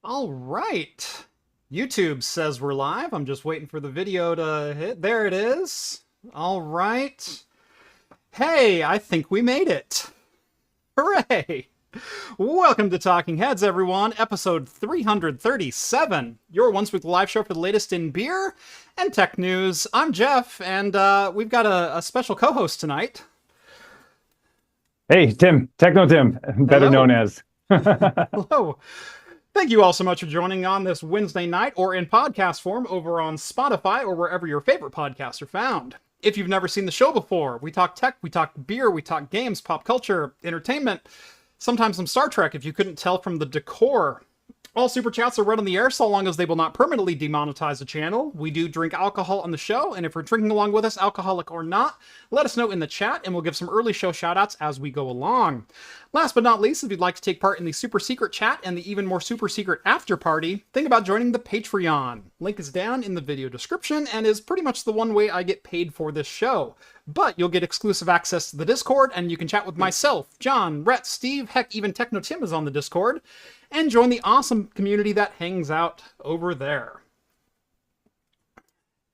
All right. YouTube says we're live. I'm just waiting for the video to hit. There it is. All right. Hey, I think we made it. Hooray! Welcome to Talking Heads, everyone. Episode 337. Your once weekly live show for the latest in beer and tech news. I'm Jeff, and we've got a special co-host tonight. Hey, Tim. TECHNOTIM, better known as. Hello. Thank you all so much for joining on this Wednesday night or in podcast form over on Spotify or wherever your favorite podcasts are found. If you've never seen the show before, we talk tech, we talk beer, we talk games, pop culture, entertainment, sometimes some Star Trek if you couldn't tell from the decor. All super chats are read on the air so long as they will not permanently demonetize the channel. We do drink alcohol on the show, and if you're drinking along with us, alcoholic or not, let us know in the chat, and we'll give some early show shoutouts as we go along. Last but not least, if you'd like to take part in the super secret chat and the even more super secret after party, think about joining the Patreon. Link is down in the video description and is pretty much the one way I get paid for this show. But you'll get exclusive access to the Discord, and you can chat with myself, John, Rhett, Steve, heck, even TECHNOTIM is on the Discord, and join the awesome community that hangs out over there.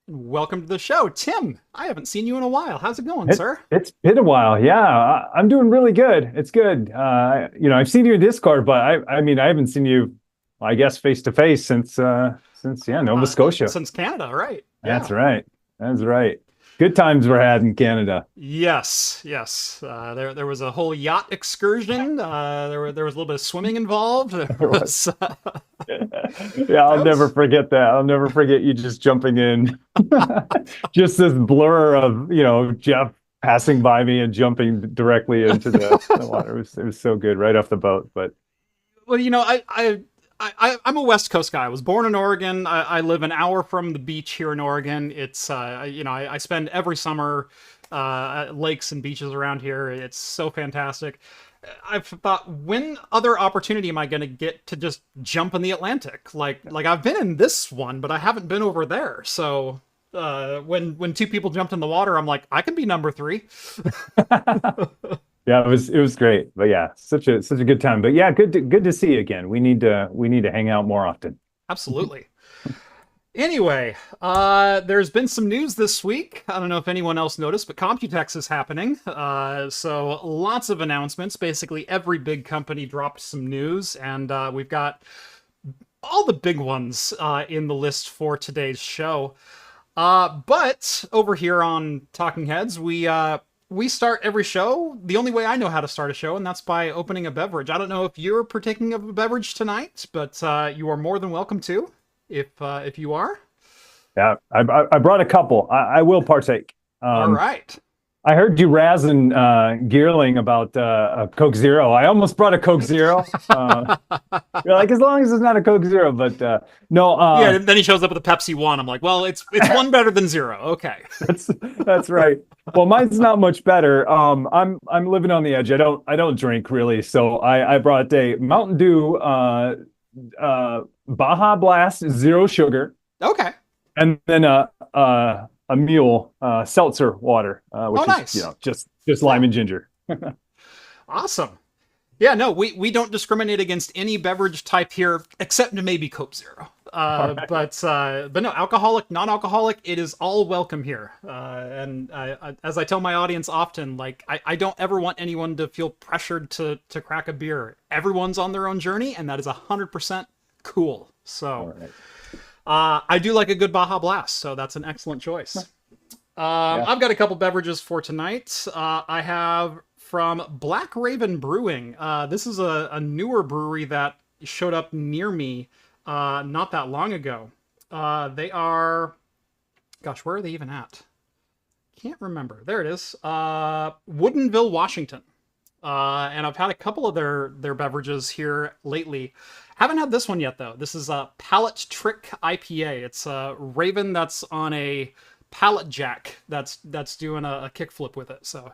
Welcome to the show. Tim, I haven't seen you in a while. How's it going, sir? It's been a while. Yeah, I'm doing really good. It's good. I've seen you in Discord, but I haven't seen you, I guess, face to face since Nova Scotia. Since Canada, right? Yeah. That's right. Good times were had in Canada. Yes. There was a whole yacht excursion. There was a little bit of swimming involved. Yeah, I'll never forget that. I'll never forget you just jumping in. Just this blur of, Jeff passing by me and jumping directly into the water. It was so good right off the boat. But well, I'm a West Coast guy. I was born in Oregon. I live an hour from the beach here in Oregon. It's, I spend every summer at lakes and beaches around here. It's so fantastic. I've thought, when other opportunity am I going to get to just jump in the Atlantic? Like I've been in this one, but I haven't been over there. So when two people jumped in the water, I'm like, I can be number 3. Yeah, it was great, but yeah, such a good time. But yeah, good to see you again. We need to hang out more often. Absolutely. Anyway, there's been some news this week. I don't know if anyone else noticed, but Computex is happening. So lots of announcements. Basically, every big company dropped some news, and we've got all the big ones in the list for today's show. But over here on Talking Heads, we start every show the only way I know how to start a show, and that's by opening a beverage. I don't know if you're partaking of a beverage tonight, but you are more than welcome to, if you are. Yeah, I brought a couple. I will partake. All right. I heard you razzing Gearling about a Coke Zero. I almost brought a Coke Zero. You're like, as long as it's not a Coke Zero, but no. Yeah, and then he shows up with a Pepsi One. I'm like, well, it's one better than zero. Okay. That's right. Well, mine's not much better. I'm living on the edge. I don't drink really, so I brought a Mountain Dew Baja Blast Zero Sugar. Okay. And then a mule seltzer water, which nice. is just lime and ginger. Awesome. Yeah, no, we don't discriminate against any beverage type here, except maybe Coke Zero. Right. But no, alcoholic, non-alcoholic, it is all welcome here. And as I tell my audience often, like I don't ever want anyone to feel pressured to crack a beer. Everyone's on their own journey, and that is 100% cool. So. Right. I do like a good Baja Blast, so that's an excellent choice. Yeah. I've got a couple beverages for tonight. I have from Black Raven Brewing. This is a newer brewery that showed up near me not that long ago. They are... Gosh, where are they even at? Can't remember. There it is. Woodinville, Washington. And I've had a couple of their beverages here lately. Haven't had this one yet, though. This is a Pallet Trick IPA. It's a Raven that's on a pallet jack that's doing a kickflip with it. So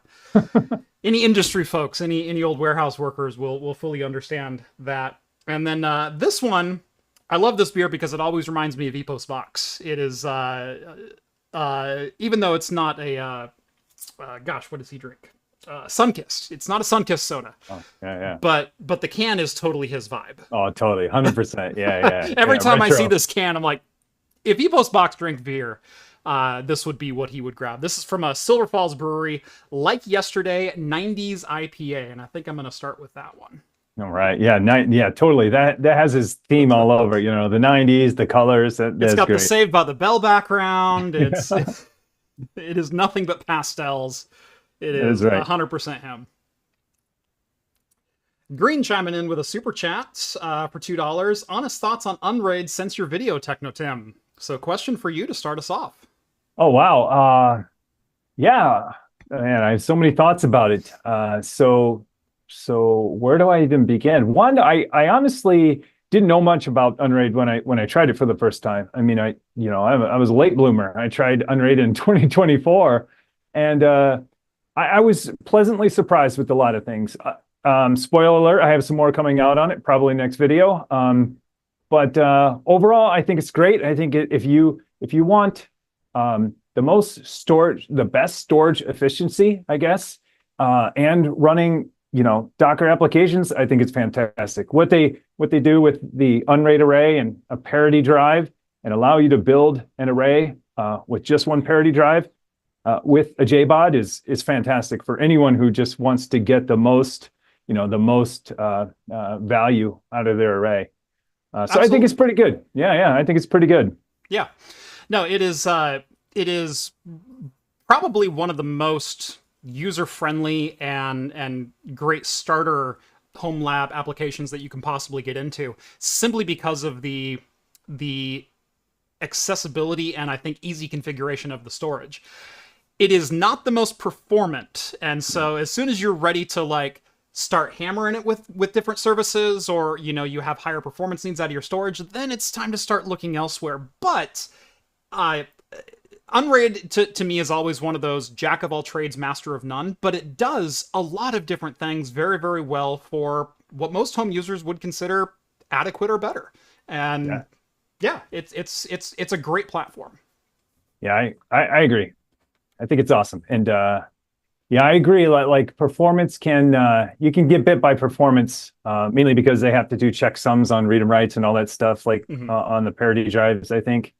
any industry folks, any old warehouse workers will fully understand that. And then this one, I love this beer because it always reminds me of Epos Vox. It is, even though it's not a, gosh, what does he drink? Sunkist. It's not a Sunkist soda, Oh, yeah. but the can is totally his vibe. Oh, totally. 100%. Yeah. Every time I retro. see this can, I'm like, if he posts box drink beer, this would be what he would grab. This is from a Silver Falls brewery, like yesterday, 90s IPA, and I think I'm going to start with that one. All right. Yeah. Yeah, totally. That has his theme all over, you know, the 90s, the colors. That's got great. the Saved by the Bell background. It is nothing but pastels. It is right. 100% him. Green chiming in with a super chat for $2. Honest thoughts on Unraid since your video, TECHNOTIM. So question for you to start us off. Oh, wow. Yeah. Man, I have so many thoughts about it. So where do I even begin? One, I honestly didn't know much about Unraid when I tried it for the first time. I mean, I was a late bloomer. I tried Unraid in 2024, and I was pleasantly surprised with a lot of things. Spoiler alert, I have some more coming out on it, probably next video. But overall, I think it's great. I think if you want the most storage, the best storage efficiency, I guess, and running, Docker applications, I think it's fantastic. What they do with the Unraid array and a parity drive and allow you to build an array with just one parity drive with a JBOD is fantastic for anyone who just wants to get the most, value out of their array. So I think it's pretty good. Yeah, I think it's pretty good. Yeah, no, it is probably one of the most user-friendly and great starter home lab applications that you can possibly get into, simply because of the accessibility and I think easy configuration of the storage. It is not the most performant, and so as soon as you're ready to start hammering it with different services, or you have higher performance needs out of your storage, then it's time to start looking elsewhere. But Unraid to me is always one of those jack of all trades, master of none, but it does a lot of different things very, very well for what most home users would consider adequate or better. And yeah, it's a great platform. Yeah, I agree. I think it's awesome. And yeah, I agree. Like performance you can get bit by performance, mainly because they have to do checksums on read and writes and all that stuff, on the parity drives, I think.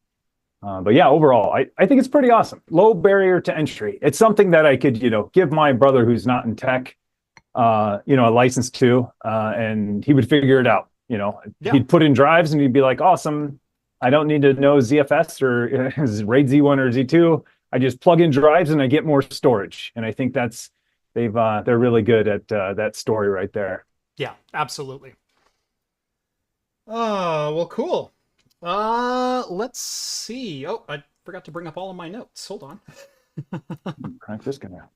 But yeah, overall, I think it's pretty awesome. Low barrier to entry. It's something that I could, give my brother who's not in tech, a license to, and he would figure it out. He'd put in drives and he'd be like, awesome. I don't need to know ZFS or RAID Z1 or Z2. I just plug in drives and I get more storage. And I think they're really good at that story right there. Yeah, absolutely. Oh, well, cool. Let's see. Oh, I forgot to bring up all of my notes. Hold on. Crank this guy out.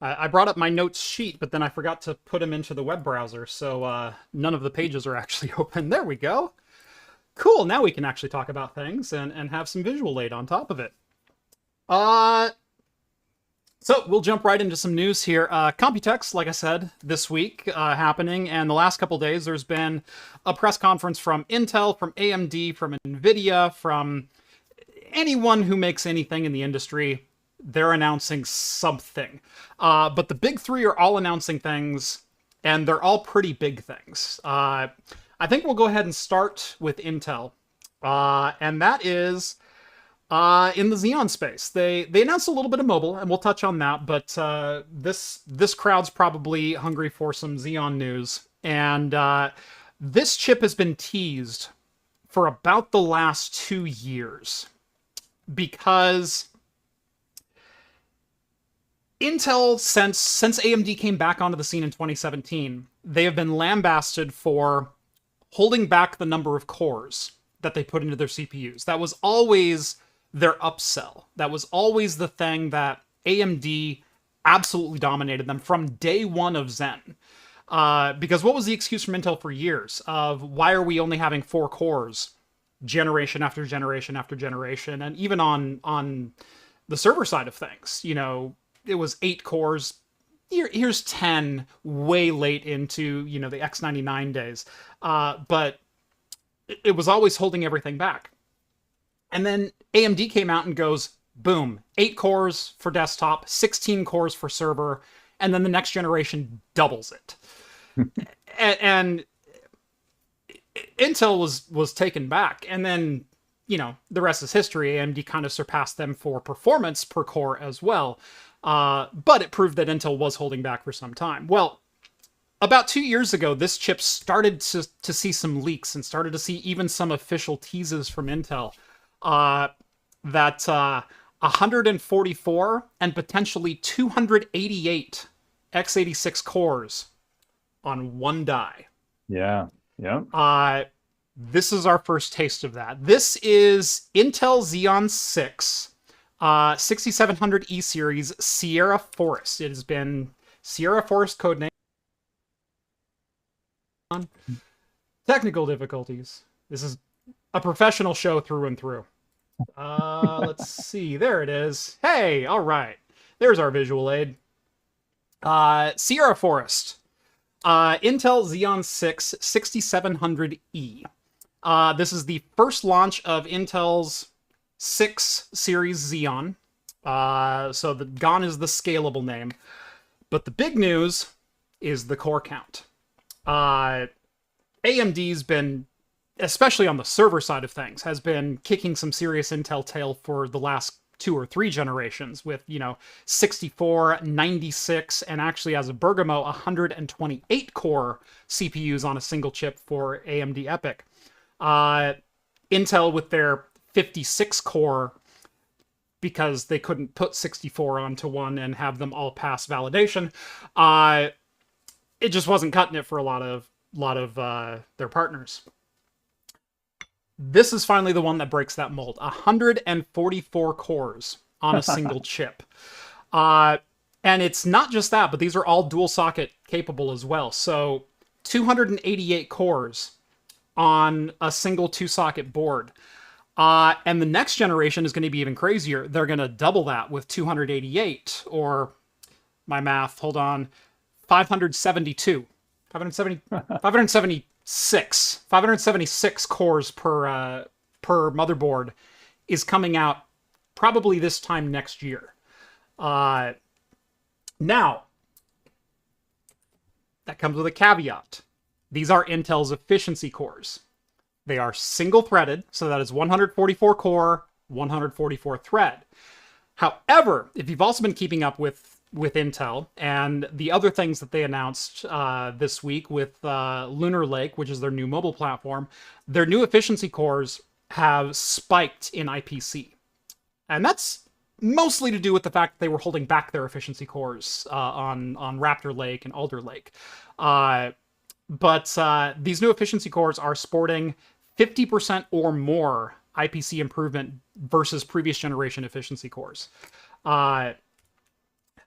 I brought up my notes sheet, but then I forgot to put them into the web browser, so none of the pages are actually open. There we go. Cool, now we can actually talk about things and have some visual aid on top of it. So we'll jump right into some news here. Computex, like I said, this week happening, and the last couple days there's been a press conference from Intel, from AMD, from Nvidia, from anyone who makes anything in the industry. They're announcing something. But the big three are all announcing things, and they're all pretty big things. I think we'll go ahead and start with Intel, and that is in the Xeon space. They announced a little bit of mobile, and we'll touch on that, but this crowd's probably hungry for some Xeon news. And this chip has been teased for about the last 2 years, because Intel, since AMD came back onto the scene in 2017, they have been lambasted for holding back the number of cores that they put into their CPUs. That was always their upsell. That was always the thing that AMD absolutely dominated them from day one of Zen. Because what was the excuse from Intel for years of why are we only having 4 cores generation after generation after generation? And even on the server side of things, it was 8 cores. Here's 10 way late into, the X99 days. But it was always holding everything back. And then AMD came out and goes, boom, 8 cores for desktop, 16 cores for server, and then the next generation doubles it. and Intel was taken back, and then, you know, the rest is history. AMD kind of surpassed them for performance per core as well, but it proved that Intel was holding back for some time. Well, about 2 years ago, this chip started to see some leaks and started to see even some official teases from Intel that 144 and potentially 288 x86 cores on one die. Yeah. Yeah. This is our first taste of that. This is Intel Xeon 6, 6700E series Sierra Forest. It has been Sierra Forest codename. Technical difficulties. This is a professional show through and through. Let's see. There it is. Hey, all right. There's our visual aid. Sierra Forest. Intel Xeon 6 6700E. This is the first launch of Intel's 6 series Xeon. So the gone is the scalable name. But the big news is the core count. AMD's been, especially on the server side of things, has been kicking some serious Intel tail for the last 2 or 3 generations with, you know, 64, 96, and actually as a Bergamo, 128 core CPUs on a single chip for AMD EPYC. Intel with their 56 core, because they couldn't put 64 onto one and have them all pass validation, it just wasn't cutting it for a lot of their partners. This is finally the one that breaks that mold. 144 cores on a single chip. And it's not just that, but these are all dual socket capable as well. So 288 cores on a single 2-socket board. And the next generation is going to be even crazier. They're going to double that with 288, or my math, hold on, 576 cores per motherboard is coming out probably this time next year. Now, that comes with a caveat. These are Intel's efficiency cores. They are single-threaded, so that is 144 core, 144 thread. However, if you've also been keeping up with Intel and the other things that they announced this week with Lunar Lake, which is their new mobile platform, their new efficiency cores have spiked in IPC. And that's mostly to do with the fact that they were holding back their efficiency cores on Raptor Lake and Alder Lake. But these new efficiency cores are sporting 50% or more IPC improvement versus previous generation efficiency cores.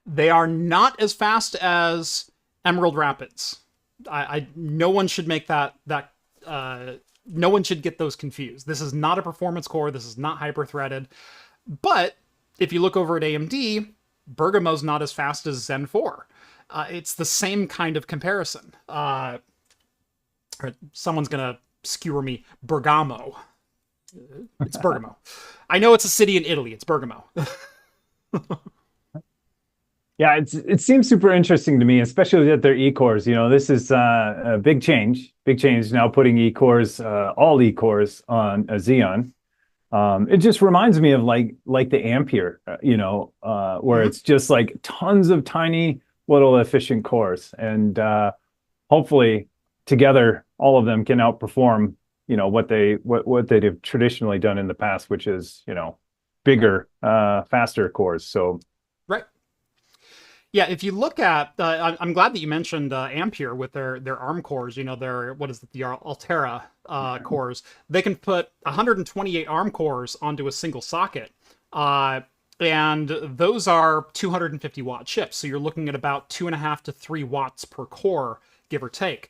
They are not as fast as Emerald Rapids. No one should make no one should get those confused. This is not a performance core. This is not hyper-threaded. But if you look over at AMD, Bergamo's not as fast as Zen 4. It's the same kind of comparison. Someone's going to skewer me. Bergamo. It's Bergamo. I know it's a city in Italy. It's Bergamo. Yeah, it seems super interesting to me, especially that they're E-cores. You know, this is a big change. Big change now putting E-cores, all E-cores on a Xeon. It just reminds me of like the Ampere, where it's just like tons of tiny little efficient cores, and hopefully together all of them can outperform, what they've traditionally done in the past, which is, bigger, faster cores. So. Right. Yeah, if you look at, I'm glad that you mentioned Ampere with their ARM cores. The Altera cores. They can put 128 ARM cores onto a single socket, and those are 250 watt chips. So you're looking at about 2.5 to 3 watts per core, give or take.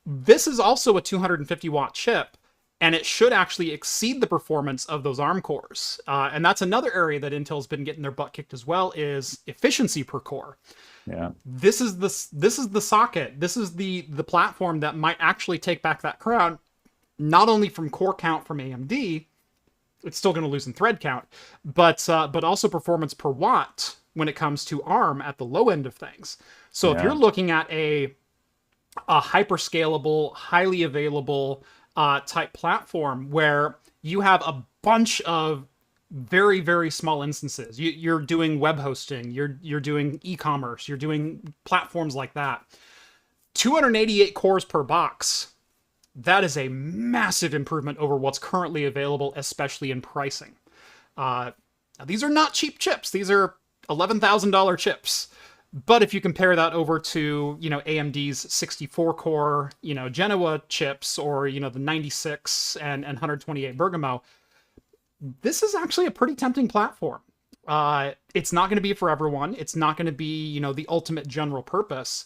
This is also a 250 watt chip, and it should actually exceed the performance of those ARM cores. And that's another area that Intel's been getting their butt kicked as well, is efficiency per core. Yeah. This is the socket. This is the platform that might actually take back that crown, not only from core count from AMD, it's still going to lose in thread count, but also performance per watt when it comes to ARM at the low end of things. So if you're looking at a hyper-scalable, highly available type platform where you have a bunch of very, very small instances, you're doing web hosting, you're doing e-commerce, you're doing platforms like that, 288 cores per box, that is a massive improvement over what's currently available, especially in pricing. Now these are not cheap chips. These are $11,000 chips. But if you compare that over to, AMD's 64-core, Genoa chips, or, the 96 and 128 Bergamo, this is actually a pretty tempting platform. It's not going to be for everyone. It's not going to be, the ultimate general purpose.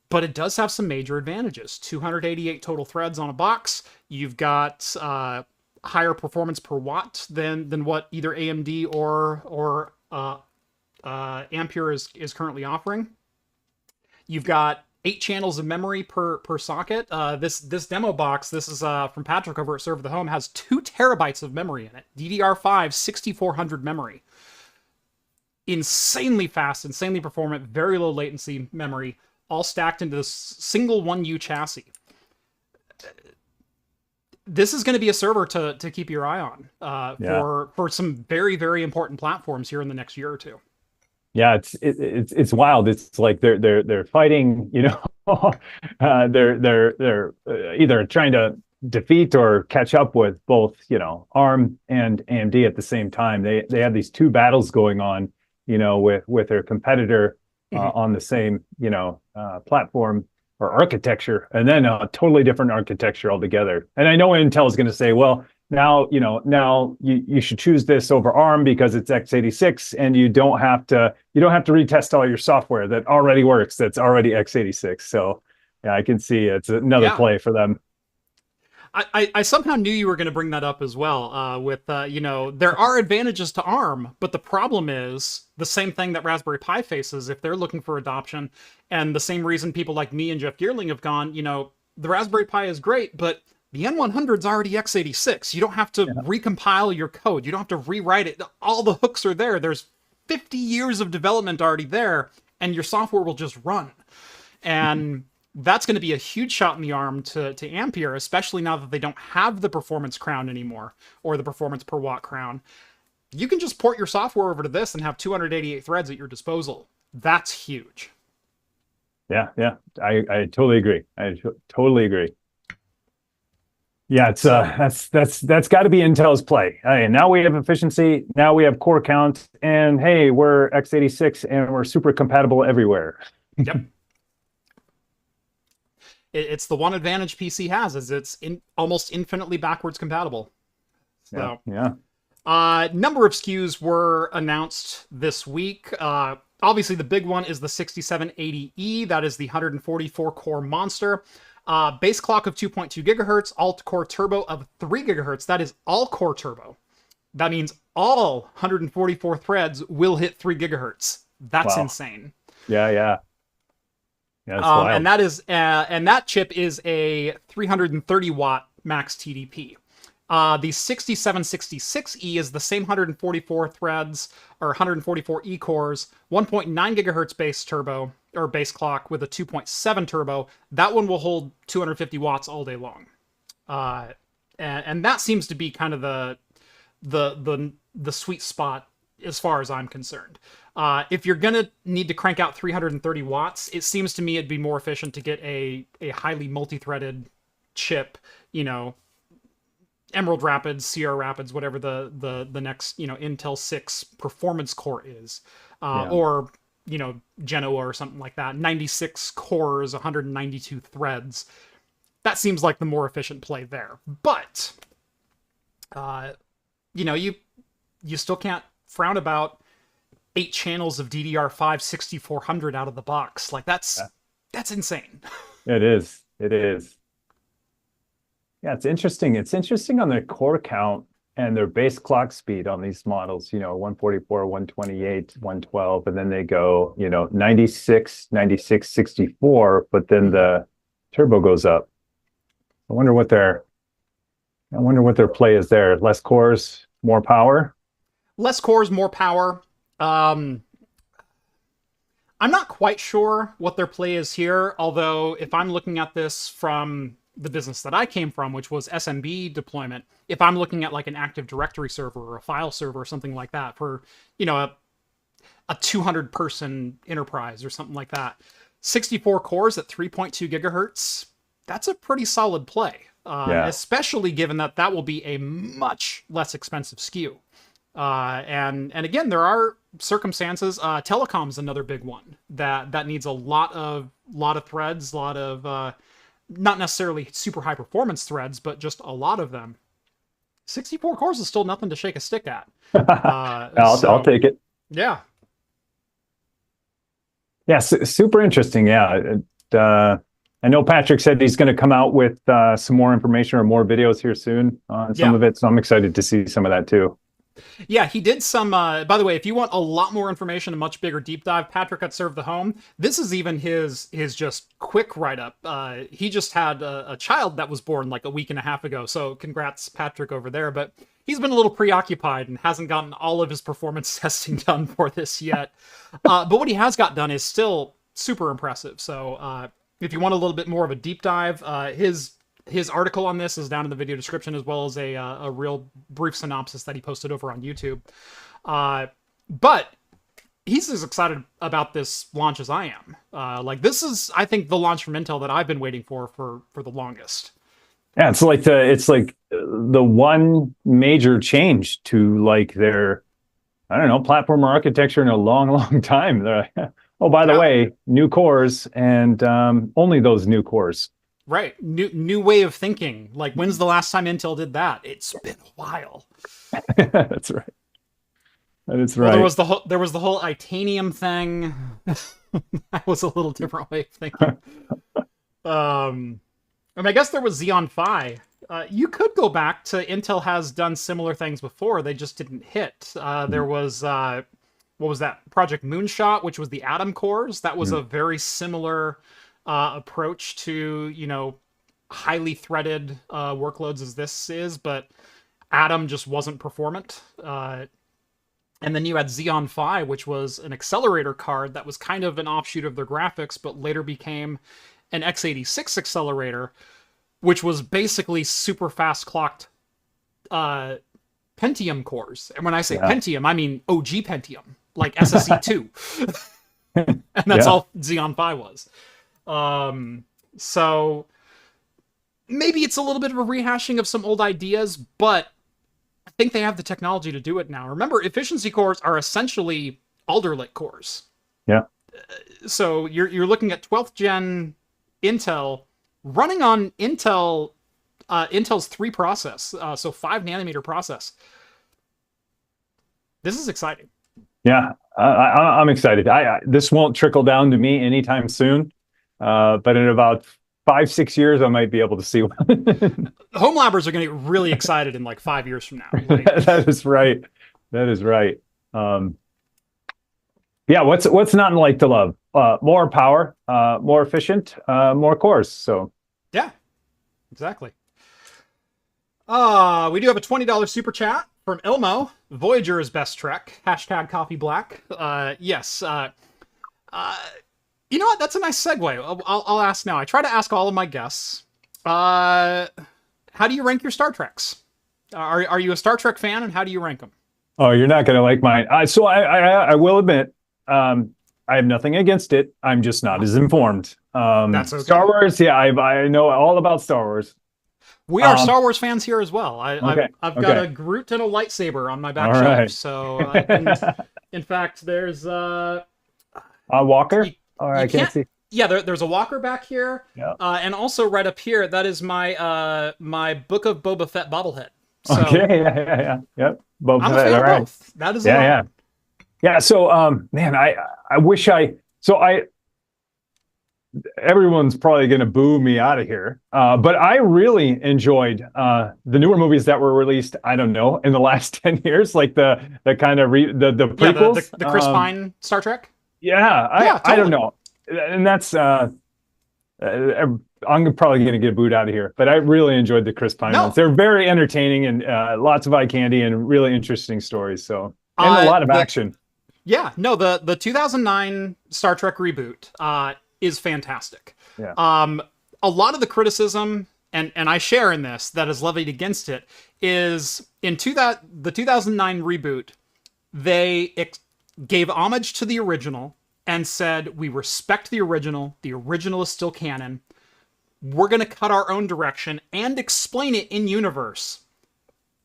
But it does have some major advantages. 288 total threads on a box. You've got higher performance per watt than what either AMD or Ampere is currently offering. You've got 8 channels of memory per socket. This demo box, this is from Patrick over at Server the Home, has 2 terabytes of memory in it. DDR5 6400 memory. Insanely fast, insanely performant, very low latency memory, all stacked into this single 1U chassis. This is going to be a server to keep your eye on for some very, very important platforms here in the next year or two. Yeah, it's wild. It's like they're fighting, they're either trying to defeat or catch up with both, ARM and AMD at the same time. They have these 2 battles going on, with their competitor on the same, platform or architecture, and then a totally different architecture altogether. And I know Intel is going to say, well, now you should choose this over ARM because it's x86, and you don't have to retest all your software that already works, that's already x86. So yeah, I can see it's another play for them. I somehow knew you were going to bring that up as well. With there are advantages to ARM, but the problem is the same thing that Raspberry Pi faces if they're looking for adoption, and the same reason people like me and Jeff Geerling have gone. The Raspberry Pi is great, but the N100 is already x86. You don't have to recompile your code. You don't have to rewrite it. All the hooks are there. There's 50 years of development already there, and your software will just run. And that's going to be a huge shot in the arm to Ampere, especially now that they don't have the performance crown anymore, or the performance per watt crown. You can just port your software over to this and have 288 threads at your disposal. That's huge. Yeah, I totally agree. I totally agree. Yeah, it's that's got to be Intel's play. And now we have efficiency, now we have core count, and hey, we're x86 and we're super compatible everywhere. Yep. It's the one advantage PC has, is it's almost infinitely backwards compatible. So, number of SKUs were announced this week. Obviously, the big one is the 6780E. That is the 144-core monster. Base clock of 2.2 gigahertz, alt-core turbo of 3 gigahertz. That is all-core turbo. That means all 144 threads will hit 3 gigahertz. That's insane. Yeah. Yeah, and that chip is a 330 watt max TDP. The 6766E is the same 144 threads, or 144 E-cores, 1.9 gigahertz base turbo, or base clock with a 2.7 turbo. That one will hold 250 watts all day long. And that seems to be kind of the sweet spot as far as I'm concerned. If you're going to need to crank out 330 watts, it seems to me it'd be more efficient to get a highly multi-threaded chip, Emerald Rapids, Sierra Rapids, whatever the next, Intel 6 performance core is, or, Genoa or something like that. 96 cores, 192 threads. That seems like the more efficient play there. But, you still can't frown about 8 channels of DDR5 6400 out of the box. Like that's insane. It is. Yeah, it's interesting. It's interesting on their core count and their base clock speed on these models, 144, 128, 112, and then they go, 96, 96, 64, but then the turbo goes up. I wonder what their play is there. Less cores, more power. Less cores, more power. I'm not quite sure what their play is here, although if I'm looking at this from the business that I came from, which was SMB deployment, if I'm looking at like an Active Directory server or a file server or something like that for, a 200 person enterprise or something like that, 64 cores at 3.2 gigahertz, that's a pretty solid play, especially given that that will be a much less expensive SKU. And again, there are circumstances. Telecom's another big one that needs a lot of threads, a lot of not necessarily super high performance threads, but just a lot of them. 64 cores is still nothing to shake a stick at. I'll take it. Yeah. Yeah, super interesting. Yeah. I know Patrick said he's going to come out with some more information or more videos here soon on some of it. So I'm excited to see some of that too. Yeah, he did some, by the way, if you want a lot more information, a much bigger deep dive, Patrick at Serve the Home, this is even his just quick write-up. He just had a child that was born like a week and a half ago, so congrats, Patrick, over there. But he's been a little preoccupied and hasn't gotten all of his performance testing done for this yet. But what he has got done is still super impressive. So if you want a little bit more of a deep dive, his article on this is down in the video description, as well as a real brief synopsis that he posted over on YouTube. But he's as excited about this launch as I am. This is, I think, the launch from Intel that I've been waiting for the longest. Yeah, it's like the one major change to like their, I don't know, platform architecture in a long time. They're like, oh, by the way, new cores and only those new cores. Right. New way of thinking. Like, when's the last time Intel did that? It's been a while. That's right. That is right. Well, there was the whole Itanium thing. That was a little different way of thinking. I guess there was Xeon Phi. You could go back to Intel has done similar things before. They just didn't hit. There was what was that? Project Moonshot, which was the Atom cores. That was a very similar approach to, highly threaded workloads as this is, but Atom just wasn't performant. And then you had Xeon Phi, which was an accelerator card that was kind of an offshoot of their graphics, but later became an x86 accelerator, which was basically super fast clocked Pentium cores. And when I say Pentium, I mean OG Pentium, like SSE2. And that's all Xeon Phi was. So maybe it's a little bit of a rehashing of some old ideas, but I think they have the technology to do it now. Remember, efficiency cores are essentially Alder Lake cores. Yeah. So you're looking at 12th gen Intel running on Intel's 3 process, so 5 nanometer process. This is exciting. Yeah, I'm excited. This won't trickle down to me anytime soon. But in about 5-6 years, I might be able to see one. Home labbers are going to get really excited in like 5 years from now. Like, that is right. That is right. Yeah, what's not like to love? More power, more efficient, more cores. So yeah, exactly. We do have a $20 super chat from Elmo. Voyager is best Trek. Hashtag coffee black. Yes. You know what? That's a nice segue. I'll ask now. I try to ask all of my guests. How do you rank your Star Treks? Are you a Star Trek fan, and how do you rank them? Oh, you're not going to like mine. So I will admit, I have nothing against it. I'm just not as informed. That's okay. Star Wars, yeah, I know all about Star Wars. We are Star Wars fans here as well. I've got a Groot and a lightsaber on my back shelf. Right. So, in fact, there's Walker. I can't see. Yeah, there's a Walker back here, and also right up here. That is my my Book of Boba Fett bobblehead. So, okay, yep. Boba I'm Fett, a fan of right. both. That is yeah. So, man, I wish everyone's probably going to boo me out of here. But I really enjoyed the newer movies that were released, I don't know, in the last 10 years, like the kind of the prequels. The Chris Pine Star Trek? Yeah, totally. I don't know. And that's I'm probably going to get booed out of here, but I really enjoyed the Chris Pine ones. No, They're very entertaining and lots of eye candy and really interesting stories. So, and a lot of action. yeah, no, the 2009 Star Trek reboot is fantastic. Yeah. A lot of the criticism, and I share in this, that is levied against it, is the 2009 reboot, they gave homage to the original and said, we respect the original is still canon, we're going to cut our own direction and explain it in universe,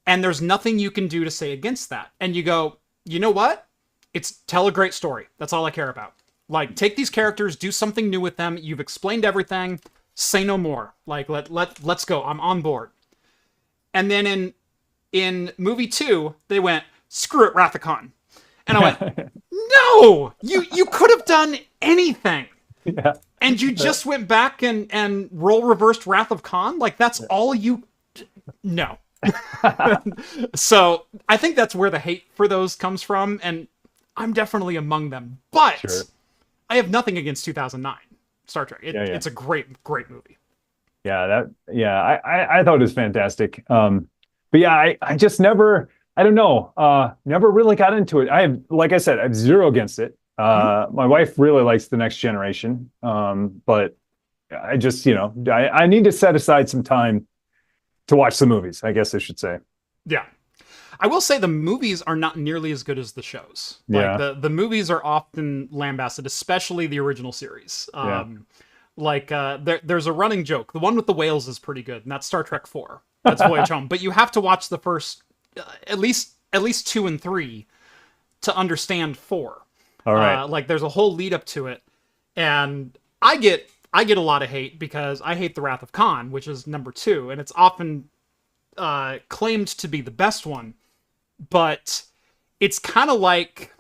and there's nothing you can do to say against that. And you go, you know what? It's tell a great story. That's all I care about. Like, take these characters, do something new with them. You've explained everything. Say no more. Like, let's go. I'm on board. And then in movie 2, they went, screw it, Wrath of Khan. And I went, no! You could have done anything. Yeah. And you just went back and role reversed Wrath of Khan? Like, that's all you... No. So, I think that's where the hate for those comes from, and I'm definitely among them. But Sure. I have nothing against 2009 Star Trek. It's a great movie. Yeah, I thought it was fantastic. But yeah, I just never, I don't know, never really got into it. Like I said, I have zero against it. My wife really likes The Next Generation. But I just, I need to set aside some time to watch the movies, I guess I should say. Yeah. I will say the movies are not nearly as good as the shows. Like, the movies are often lambasted, especially the original series. Like, there's a running joke. The one with the whales is pretty good, and that's Star Trek 4. That's Voyage Home. But you have to watch the first, at least 2 and 3 to understand 4. All right. Like, there's a whole lead up to it, and I get a lot of hate because I hate The Wrath of Khan, which is number 2, and it's often claimed to be the best one. But it's kind of like,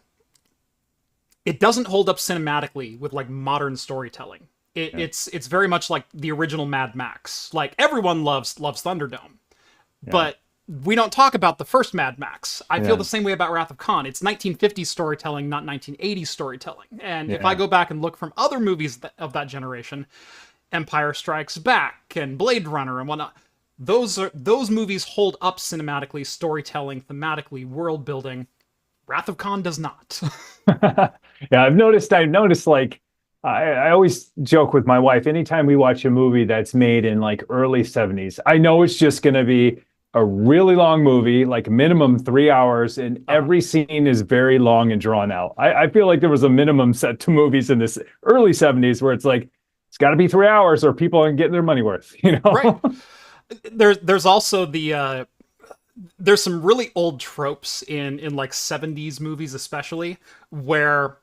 it doesn't hold up cinematically with like modern storytelling. It's very much like the original Mad Max. Like, everyone loves Thunderdome, but we don't talk about the first Mad Max. I feel the same way about Wrath of Khan. It's 1950s storytelling, not 1980s storytelling. And if I go back and look from other movies of that generation, Empire Strikes Back and Blade Runner and whatnot, those movies hold up cinematically, storytelling, thematically, world building. Wrath of Khan does not. Yeah, I've noticed like, I always joke with my wife, anytime we watch a movie that's made in like early 70s, I know it's just going to be a really long movie, like minimum 3 hours, and every scene is very long and drawn out. I feel like there was a minimum set to movies in this early 70s where it's like, it's got to be 3 hours or people aren't getting their money worth, Right. There's also there's some really old tropes in like 70s movies, especially, where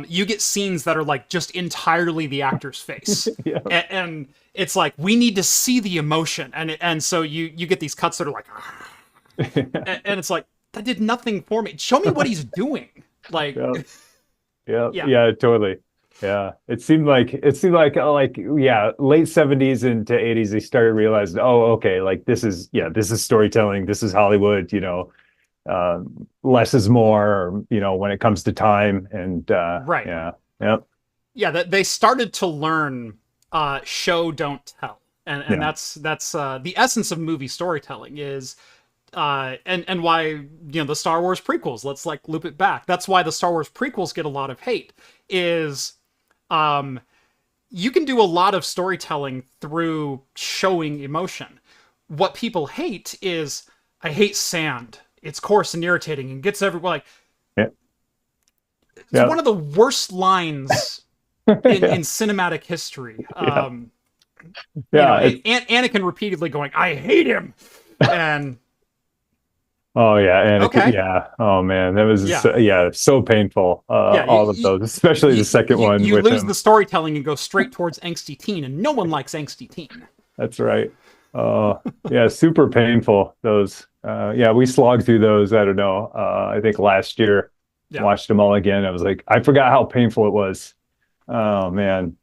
you get scenes that are like just entirely the actor's face. And it's like, we need to see the emotion. And so you get these cuts that are like, and it's like, that did nothing for me. Show me what he's doing. Like, yeah, totally. Yeah, it seemed like late 70s into 80s they started realizing, oh, okay, like this is storytelling, this is Hollywood, less is more, when it comes to time, and right. That they started to learn show don't tell, and that's the essence of movie storytelling is and why the Star Wars prequels, let's like loop it back, that's why the Star Wars prequels get a lot of hate, is you can do a lot of storytelling through showing emotion. What people hate is, I hate sand, it's coarse and irritating and gets everyone like, it's one of the worst lines in cinematic history. Anakin repeatedly going, I hate him, and oh yeah, Anakin, yeah. Oh man, that was so painful. All of those, especially the second one. You with lose him. the storytelling and go straight towards angsty teen, and no one likes angsty teen. That's right. Yeah, super painful. Those. We slogged through those. I don't know. I think last year, watched them all again. I was like, I forgot how painful it was. Oh man.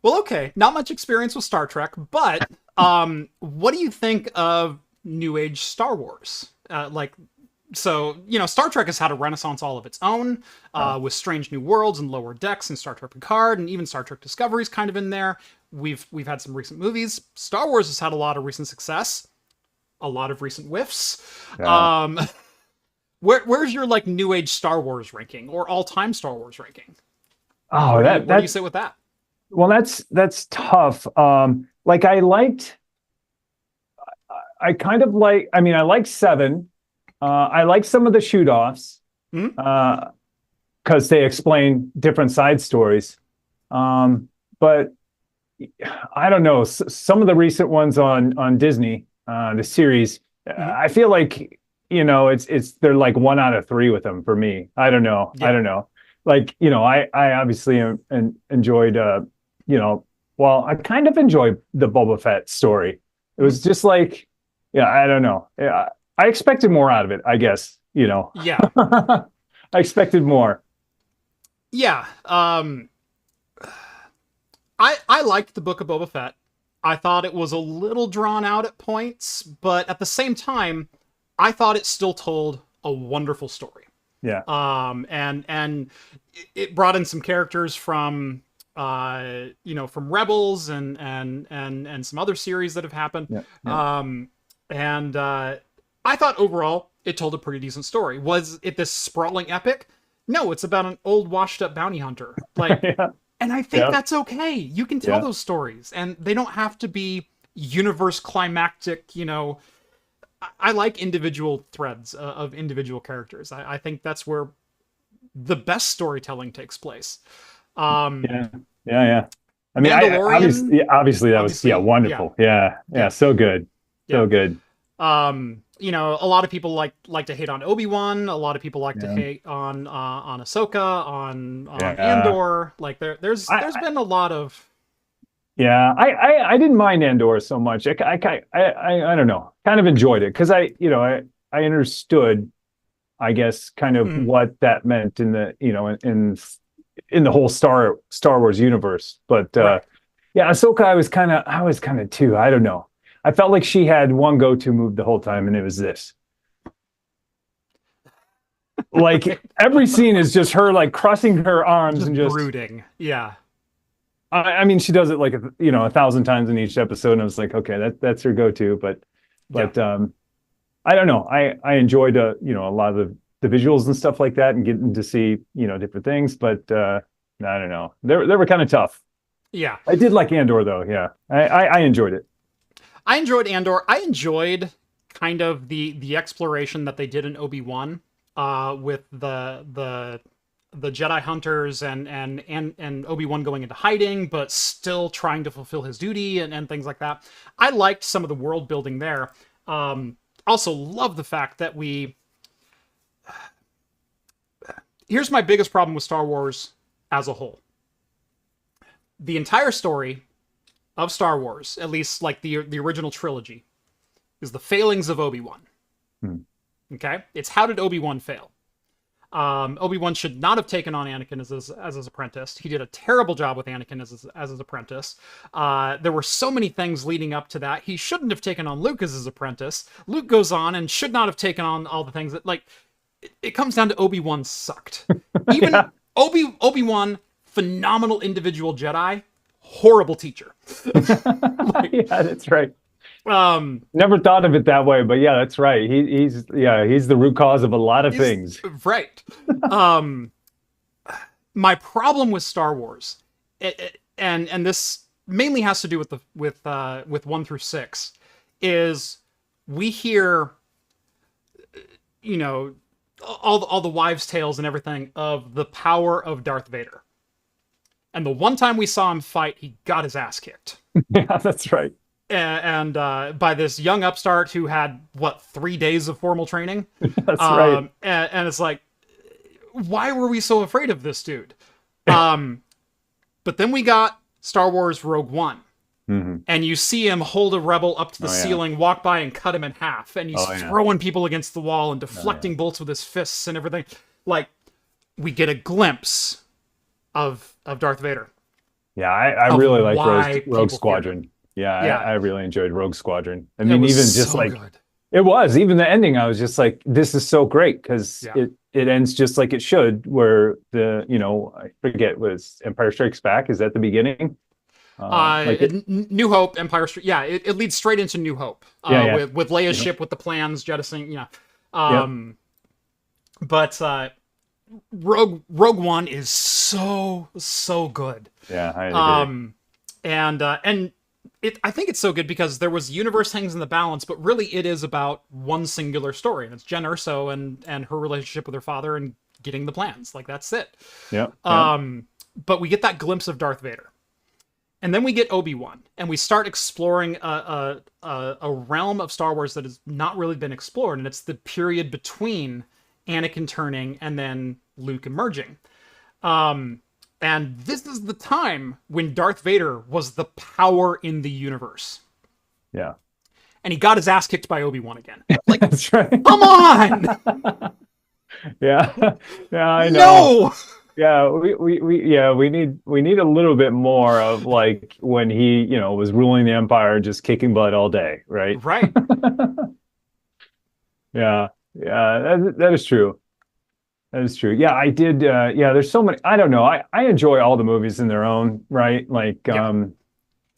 Well, okay, not much experience with Star Trek, but what do you think of New Age Star Wars? Like So, Star Trek has had a renaissance all of its own, with Strange New Worlds and Lower Decks and Star Trek Picard, and even Star Trek Discovery's kind of in there. We've had some recent movies. Star Wars has had a lot of recent success, a lot of recent whiffs. Yeah. Where's your like new age Star Wars ranking or all time Star Wars ranking? Oh, Where do you sit with that? well, that's tough. Like I kind of like, I mean, I like 7. I like some of the shoot-offs, because they explain different side stories. But I don't know, some of the recent ones on Disney, the series, I feel like, it's they're like 1 out of 3 with them for me. I don't know. Yeah. I don't know. Like, I obviously enjoyed, well, I kind of enjoyed the Boba Fett story. It was just like, yeah, I don't know. Yeah, I expected more out of it, I guess, Yeah. I expected more. Yeah. I liked the Book of Boba Fett. I thought it was a little drawn out at points, but at the same time, I thought it still told a wonderful story. Yeah. And it brought in some characters from from Rebels and some other series that have happened. Yeah. Yeah. And I thought overall it told a pretty decent story. Was it this sprawling epic? No, it's about an old washed up bounty hunter. Like, Yeah. and I think Yeah. that's okay. You can tell Yeah. those stories, and they don't have to be universe climactic. I like individual threads of individual characters. I think that's where the best storytelling takes place. Yeah. Yeah. I mean, Mandalorian, obviously that was obviously, wonderful. Yeah. Yeah. So good. Yeah. So good. A lot of people like to hate on Obi-Wan. A lot of people like to Yeah. hate on Ahsoka, on Yeah. Andor. Like there's been a lot of. Yeah, I didn't mind Andor so much. I don't know, kind of enjoyed it because I understood, I guess, kind of what that meant in the in the whole Star Wars universe. But Right. yeah, Ahsoka, I was kind of too. I don't know. I felt like she had one go-to move the whole time, and it was this. Like every scene is just her like crossing her arms Just and just brooding. Yeah. I mean, she does it like 1,000 times in each episode, and I was like, okay, that's her go-to. But I don't know. I enjoyed a lot of the visuals and stuff like that, and getting to see different things. But I don't know. They were kind of tough. Yeah. I did like Andor though. Yeah, I enjoyed it. I enjoyed Andor. I enjoyed kind of the exploration that they did in Obi-Wan, with the Jedi hunters and Obi-Wan going into hiding, but still trying to fulfill his duty and things like that. I liked some of the world building there. Also love the fact that here's my biggest problem with Star Wars as a whole. The entire story of Star Wars, at least like the original trilogy, is the failings of Obi-Wan. Okay? It's how did Obi-Wan fail? Obi-Wan should not have taken on Anakin as his apprentice. He did a terrible job with Anakin as his apprentice. There were so many things leading up to that. He shouldn't have taken on Luke as his apprentice. Luke goes on and should not have taken on all the things that, like, it comes down to Obi-Wan sucked. Even Yeah. Obi-Wan, phenomenal individual Jedi, horrible teacher. Yeah, that's right. Um, Never thought of it that way, but yeah, that's right. He's the root cause of a lot of things. Right. My problem with Star Wars, and this mainly has to do with 1 through 6, is we hear, all the wives' tales and everything of the power of Darth Vader. And the one time we saw him fight, he got his ass kicked. Yeah, that's right. And by this young upstart who had 3 days of formal training. That's right. And it's like, why were we so afraid of this dude? But then we got Star Wars Rogue One, and you see him hold a rebel up to the ceiling, walk by and cut him in half, and he's throwing people against the wall and deflecting bolts with his fists and everything. Like, we get a glimpse of Darth Vader. Yeah, I really like Rogue Squadron. Yeah, I really enjoyed Rogue Squadron. I mean, even just so like good. It was even the ending. I was just like, this is so great because Yeah. it ends just like it should. Where I forget, was Empire Strikes Back? Is that the beginning? Like it, New Hope, Empire Street. Yeah, it leads straight into New Hope. yeah, yeah, With Leia's yeah, ship with the plans jettisoning. Yeah. yep, But Rogue One is so good. yeah. I agree. And I think it's so good because there was universe hangs in the balance, but really it is about one singular story, and it's Jen Erso and her relationship with her father and getting the plans. Like that's it. Yep, yep. But we get that glimpse of Darth Vader. And then we get Obi-Wan, and we start exploring a realm of Star Wars that has not really been explored, and it's the period between Anakin turning and then Luke emerging. And this is the time when Darth Vader was the power in the universe. Yeah. And he got his ass kicked by Obi-Wan again. Like, That's right. come on! Yeah. Yeah, I know. No! Yeah, we need a little bit more of like when he, was ruling the empire, just kicking butt all day, right? Right. Yeah. Yeah, that is true. That is true. Yeah, I did. Yeah, there's so many. I don't know. I enjoy all the movies in their own right. Yeah.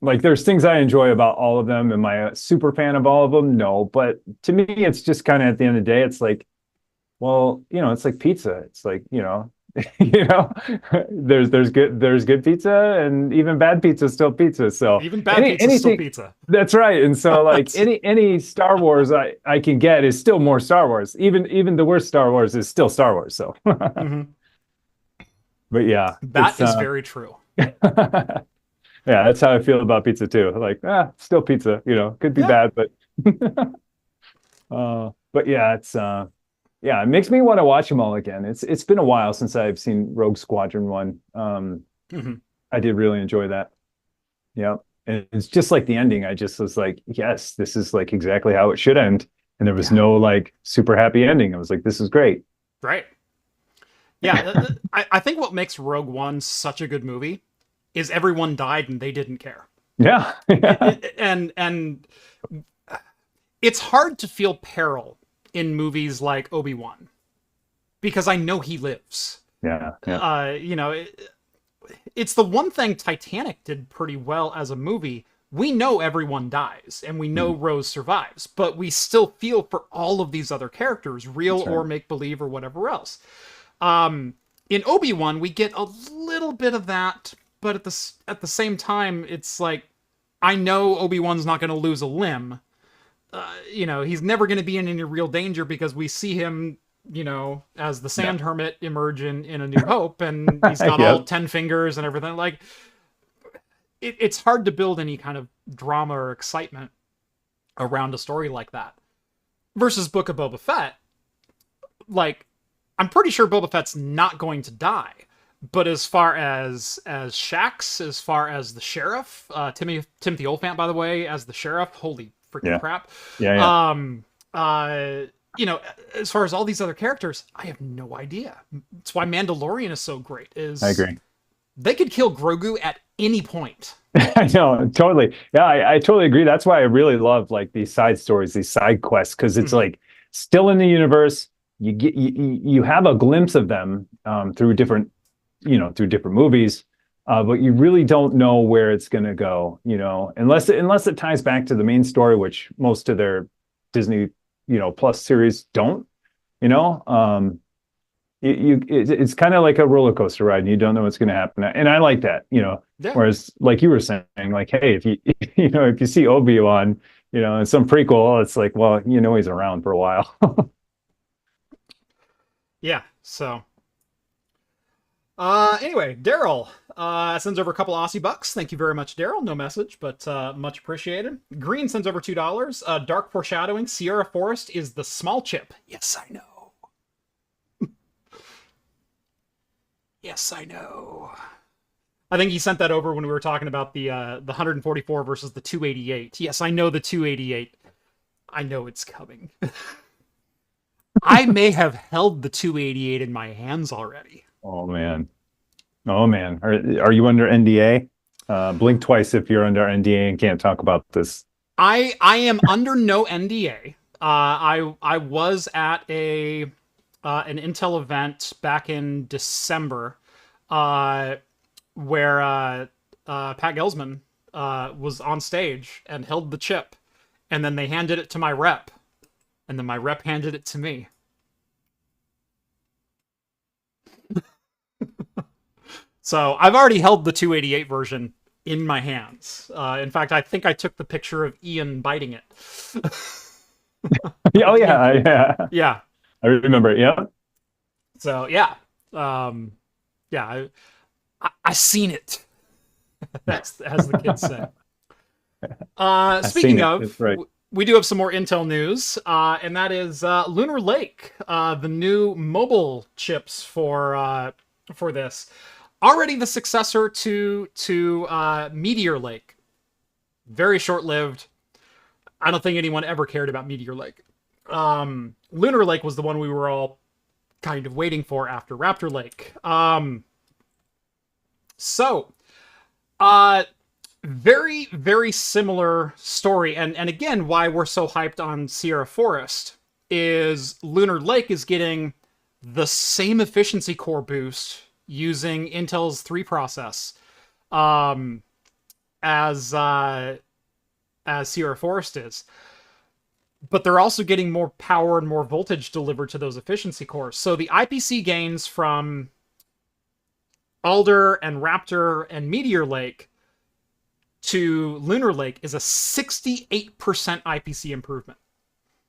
Like there's things I enjoy about all of them. Am I a super fan of all of them? No, but to me, it's just kind of at the end of the day, it's like, well, it's like pizza. It's like, you know, there's good pizza, and even bad pizza is still pizza. So Even bad pizza is still pizza. that's right. And so like any Star Wars I can get is still more Star Wars. Even the worst Star Wars is still Star Wars. So Mm-hmm. but yeah, That is very true. yeah, that's how I feel about pizza too. Like, still pizza, could be Yeah. bad, but but yeah, yeah, it makes me want to watch them all again. It's been a while since I've seen Rogue Squadron 1. Mm-hmm. I did really enjoy that. Yeah. And it's just like the ending. I just was like, yes, this is like exactly how it should end. And there was Yeah. no like super happy ending. I was like, this is great. Right. Yeah, I think what makes Rogue One such a good movie is everyone died and they didn't care. Yeah. Yeah. And it's hard to feel peril in movies like Obi-Wan because I know he lives. Yeah. Yeah. It's the one thing Titanic did pretty well as a movie. We know everyone dies and we know Rose survives, but we still feel for all of these other characters, real That's right. or make-believe or whatever else. In Obi-Wan, we get a little bit of that, but at the same time, it's like, I know Obi-Wan's not going to lose a limb. He's never going to be in any real danger because we see him, as the Sand Hermit emerge in A New Hope, and he's got all Yep. 10 fingers and everything. Like, it's hard to build any kind of drama or excitement around a story like that. Versus Book of Boba Fett, like, I'm pretty sure Boba Fett's not going to die. But as far as Shax, as far as the sheriff, Timothy Olyphant, by the way, as the sheriff, holy freaking Yeah. crap. Yeah. Yeah. As far as all these other characters, I have no idea. That's why Mandalorian is so great. I agree. They could kill Grogu at any point. I know, totally. Yeah, I totally agree. That's why I really love like these side stories, these side quests, because it's like still in the universe. You have a glimpse of them through different movies, but you really don't know where it's going to go, unless it ties back to the main story, which most of their Disney, Plus series don't, it's kind of like a roller coaster ride and you don't know what's going to happen. And I like that, Yeah. whereas like you were saying, like, hey, if you, if you see Obi-Wan, in some prequel, it's like, well, he's around for a while. Yeah, so. Anyway, Daryl sends over a couple Aussie bucks. Thank you very much, Daryl. No message, but much appreciated. Green sends over $2. Dark foreshadowing. Sierra Forest is the small chip. Yes, I know. Yes, I know. I think he sent that over when we were talking about the 144 versus the 288. Yes, I know the 288. I know it's coming. I may have held the 288 in my hands already. Oh man. Are you under NDA? Blink twice if you're under NDA and can't talk about this. I am under no NDA. I was at an Intel event back in December, where Pat Gelsman was on stage and held the chip, and then they handed it to my rep, and then my rep handed it to me. So I've already held the 288 version in my hands. In fact, I think I took the picture of Ian biting it. Oh yeah. Yeah. I remember it. Yeah. So yeah, yeah, I seen it. That's as the kids say. Speaking of, right. We do have some more Intel news, and that is Lunar Lake, the new mobile chips for this. Already the successor to Meteor Lake. Very short-lived. I don't think anyone ever cared about Meteor Lake. Lunar Lake was the one we were all kind of waiting for after Raptor Lake. Very, very similar story. And again, why we're so hyped on Sierra Forest is Lunar Lake is getting the same efficiency core boost using Intel's 3 process as Sierra Forest is. But they're also getting more power and more voltage delivered to those efficiency cores. So the IPC gains from Alder and Raptor and Meteor Lake to Lunar Lake is a 68% IPC improvement.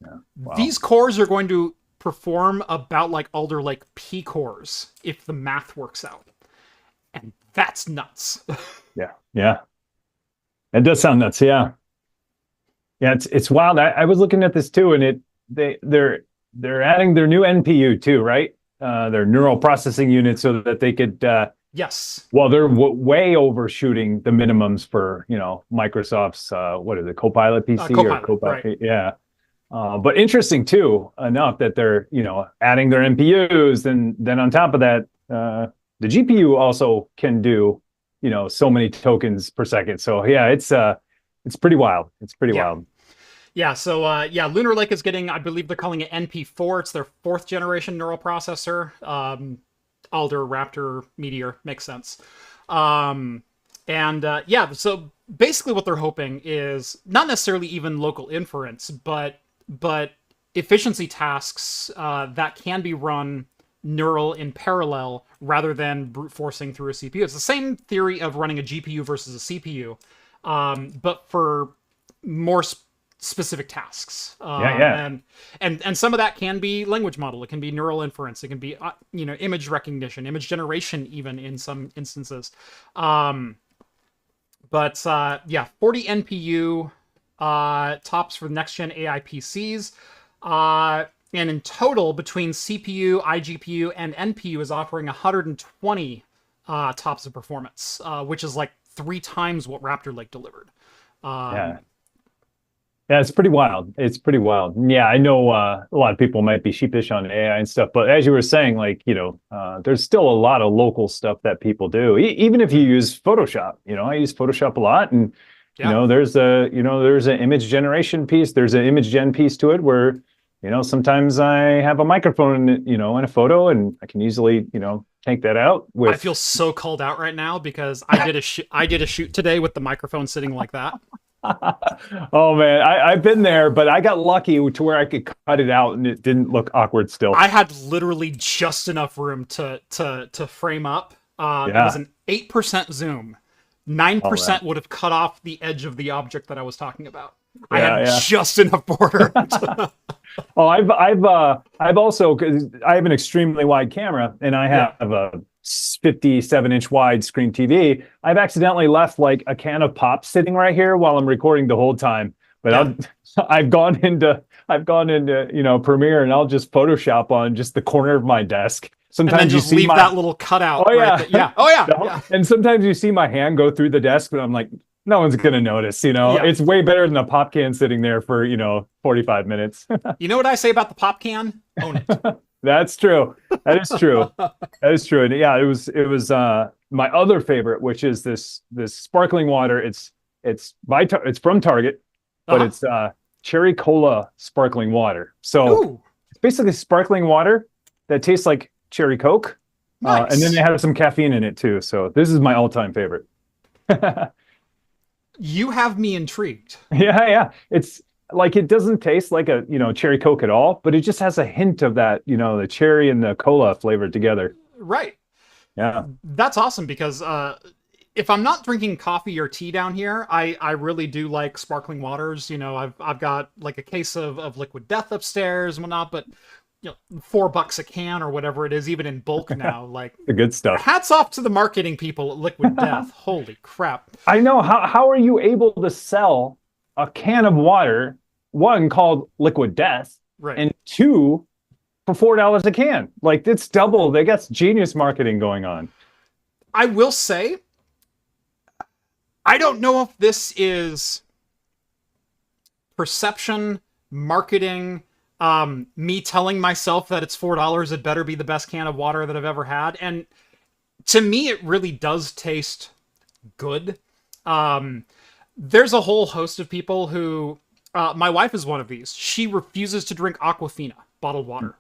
Yeah. Wow. These cores are going to perform about like Alder Lake P cores if the math works out. And that's nuts. Yeah. It does sound nuts, yeah. Yeah, it's wild. I was looking at this too, and they're adding their new NPU too, right? Their neural processing unit, so that they could yes. Well, they're way overshooting the minimums for Microsoft's what is it, Copilot PC Copilot, or Copilot, right. Yeah. But interesting too enough that they're adding their NPUs, and then on top of that, the GPU also can do so many tokens per second. So yeah, it's pretty wild. It's pretty wild. Yeah, so Lunar Lake is getting, I believe they're calling it NP4. It's their 4th generation neural processor. Alder, Raptor, Meteor, makes sense. So basically what they're hoping is not necessarily even local inference, but efficiency tasks that can be run neural in parallel rather than brute forcing through a CPU. It's the same theory of running a GPU versus a CPU. But for more specific tasks. And some of that can be language model. It can be neural inference. It can be, image recognition, image generation, even in some instances. 40 NPU tops for next-gen AI PCs. And in total, between CPU, iGPU, and NPU is offering 120 tops of performance, which is like 3 times what Raptor Lake delivered. Yeah, it's pretty wild. It's pretty wild. Yeah, I know a lot of people might be sheepish on AI and stuff, but as you were saying, there's still a lot of local stuff that people do. Even if you use Photoshop, I use Photoshop a lot, and there's an image generation piece. There's an image gen piece to it where sometimes I have a microphone, in a photo, and I can easily, take that out. I feel so called out right now because I did a shoot today with the microphone sitting like that. Oh man, I've been there, but I got lucky to where I could cut it out and it didn't look awkward still. I had literally just enough room to frame up. It was an 8% zoom. 9% would have cut off the edge of the object that I was talking about. I had just enough border. Oh, I've also, because I have an extremely wide camera and I have a 57-inch wide screen TV. I've accidentally left like a can of pop sitting right here while I'm recording the whole time. But I've gone into Premiere, and I'll just Photoshop on just the corner of my desk. Sometimes and then just leave that little cutout. Oh yeah, right there. Oh yeah. And sometimes you see my hand go through the desk, but I'm like, no one's gonna notice. It's way better than a pop can sitting there for 45 minutes. You know what I say about the pop can? Own it. That's true. That is true. That is true. And yeah, it was my other favorite, which is this sparkling water. It's from Target, but cherry cola sparkling water. So Ooh, it's basically sparkling water that tastes like cherry Coke. And then they nice. have some caffeine in it too. So this is my all-time favorite. You have me intrigued. Yeah, yeah. It's like it doesn't taste like a, cherry Coke at all, but it just has a hint of that, the cherry and the cola flavored together. Right. Yeah. That's awesome because if I'm not drinking coffee or tea down here, I really do like sparkling waters. I've got like a case of Liquid Death upstairs and whatnot, but $4 a can or whatever it is, even in bulk now. Like, The good stuff. hats off to the marketing people at Liquid Death. Holy crap. I know. How are you able to sell a can of water, one called Liquid Death, Right. and two for $4 a can? Like it's double. They got genius marketing going on. I will say, I don't know if this is perception, marketing, me telling myself that it's $4, it better be the best can of water that I've ever had. And to me, it really does taste good. There's a whole host of people who, my wife is one of these. She refuses to drink Aquafina, bottled water.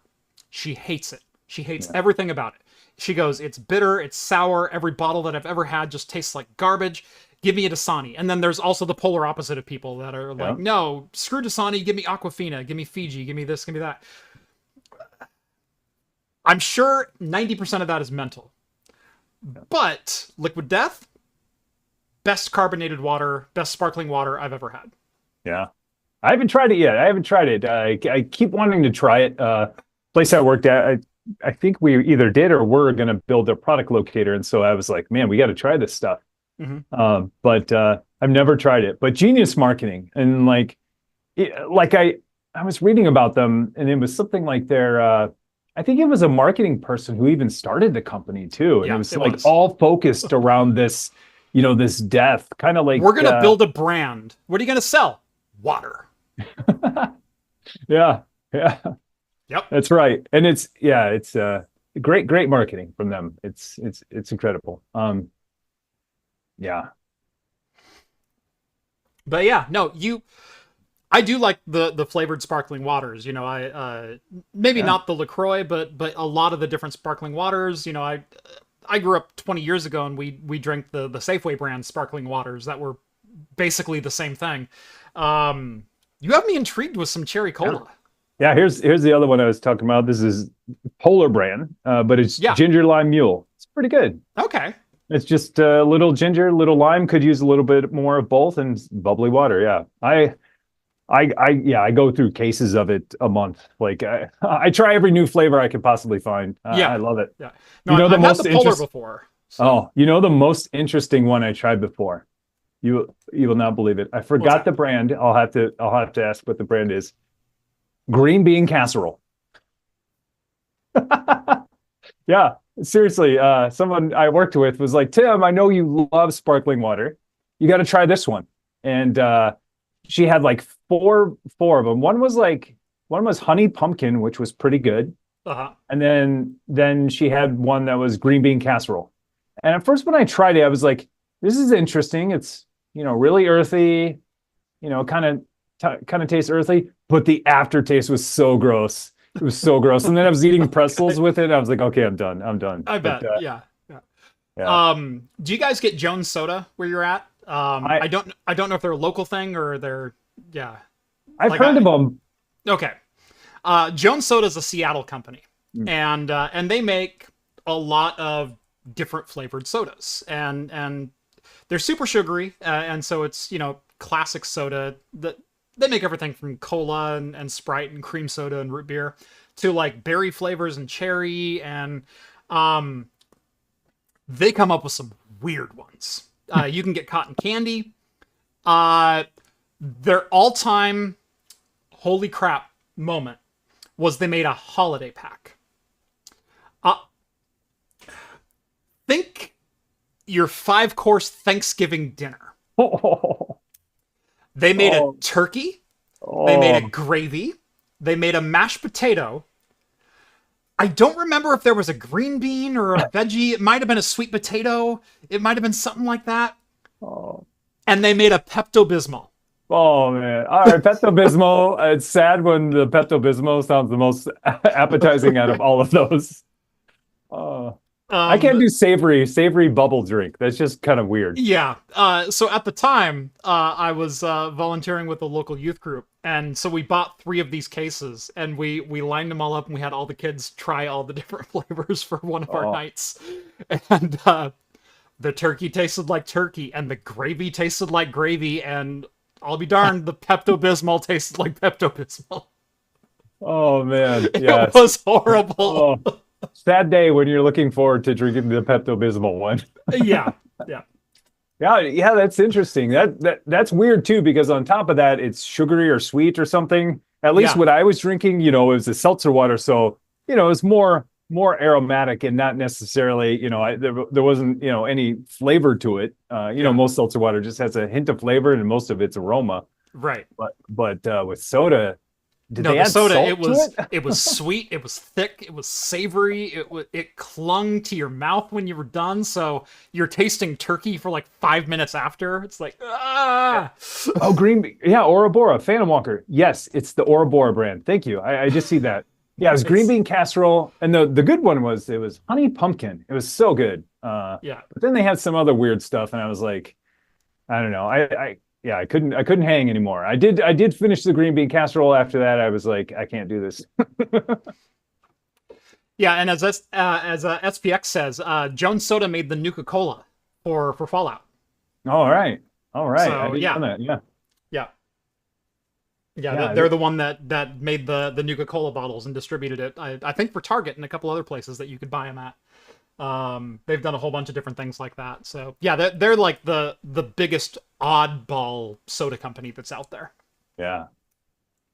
She hates it. She hates everything about it. She goes, it's bitter, it's sour. Every bottle that I've ever had just tastes like garbage. Give me a Dasani. And then there's also the polar opposite of people that are like, no, screw Dasani, give me Aquafina, give me Fiji, give me this, give me that. I'm sure 90% of that is mental. But Liquid Death, best carbonated water, best sparkling water I've ever had. Yeah. I haven't tried it yet. I haven't tried it. I keep wanting to try it. Place I worked at, I think we either did or were going to build a product locator. And so I was like, man, we got to try this stuff. But I've never tried it. But genius marketing. And like I was reading about them, and it was something like their, I think it was a marketing person who even started the company too. And it was like all focused around this, this death, kind of like. We're going to build a brand. What are you going to sell? Water. Yeah. Yep. That's right. And it's great marketing from them. It's incredible. Yeah. But yeah, no, I do like the flavored sparkling waters. I maybe not the LaCroix, but a lot of the different sparkling waters. I grew up 20 years ago, and we drank the Safeway brand sparkling waters that were basically the same thing. You have me intrigued with some cherry cola. Yeah, here's the other one I was talking about. This is Polar brand, but it's ginger lime mule. It's pretty good. Okay. It's just a little ginger, little lime. Could use a little bit more of both, and bubbly water. Yeah, I go through cases of it a month. Like I try every new flavor I can possibly find. I love it. Yeah. No, I've had the Polar before. So. Oh, the most interesting one I tried before. You will not believe it. I forgot the brand. I'll have to ask what the brand is. Green bean casserole. Yeah, seriously. Someone I worked with was like, Tim, I know you love sparkling water. You got to try this one. And she had like four of them. One was honey pumpkin, which was pretty good. And then she had one that was green bean casserole. And at first when I tried it, I was like, this is interesting. It's, really earthy, kind of tastes earthy, but the aftertaste was so gross. It was so gross. And then I was eating pretzels with it. I was like, okay, I'm done. I bet. Yeah. Do you guys get Jones Soda where you're at? I don't know if they're a local thing or they're, I've heard of them. Okay. Jones Soda is a Seattle company, and they make a lot of different flavored sodas, and they're super sugary, and so it's classic soda. That they make everything from cola and Sprite and cream soda and root beer to like berry flavors and cherry, and they come up with some weird ones. You can get cotton candy. Their all-time holy crap moment was they made a holiday pack. Think your 5-course Thanksgiving dinner. They made a turkey. They made a gravy. They made a mashed potato. I don't remember if there was a green bean or a veggie. It might have been a sweet potato. It might have been something like that. And they made a Pepto-Bismol. Oh man. All right, Pepto-Bismol. It's sad when the Pepto-Bismol sounds the most appetizing out of all of those. Oh. I can't Um, do savory bubble drink. That's just kind of weird. yeah. So at the time, I was volunteering with a local youth group, and so we bought 3 of these cases, and we lined them all up, and we had all the kids try all the different flavors for one of our Oh, nights, and the turkey tasted like turkey, and the gravy tasted like gravy, and I'll be darned, the Pepto-Bismol tasted like Pepto-Bismol. oh man. It Yes. was horrible. Oh, sad day when you're looking forward to drinking the Pepto-Bismol one. Yeah, yeah, Yeah, that's interesting. That's weird too, because on top of that, it's sugary or sweet or something. At least yeah, what I was drinking, it was a seltzer water, so it's more aromatic and not necessarily, there wasn't any flavor to it. yeah. Most seltzer water just has a hint of flavor and most of it's aroma. Right. But with soda, did No, they the add soda, salt it to was it? it was sweet, it was thick, it was savory, it clung to your mouth when you were done, so you're tasting turkey for like 5 minutes after. It's like ah. Oh, yeah, Ouroboros, Phantom Walker. Yes, it's the Ouroboros brand. Thank you. I just see that. Yeah, it was green It's bean casserole, and the good one was it was honey pumpkin. It was so good. yeah. But then they had some other weird stuff, and I was like, I don't know. Yeah, I couldn't hang anymore. I did finish the green bean casserole after that. I was like, I can't do this. Yeah, and as SPX says, Jones Soda made the Nuka-Cola for Fallout. All right, all right. I So didn't know yeah, that. Yeah, yeah. Yeah, yeah. they're the one that made the Nuka-Cola bottles and distributed it. I think for Target and a couple other places that you could buy them at. They've done a whole bunch of different things like that. So yeah, they're like the biggest oddball soda company that's out there. Yeah.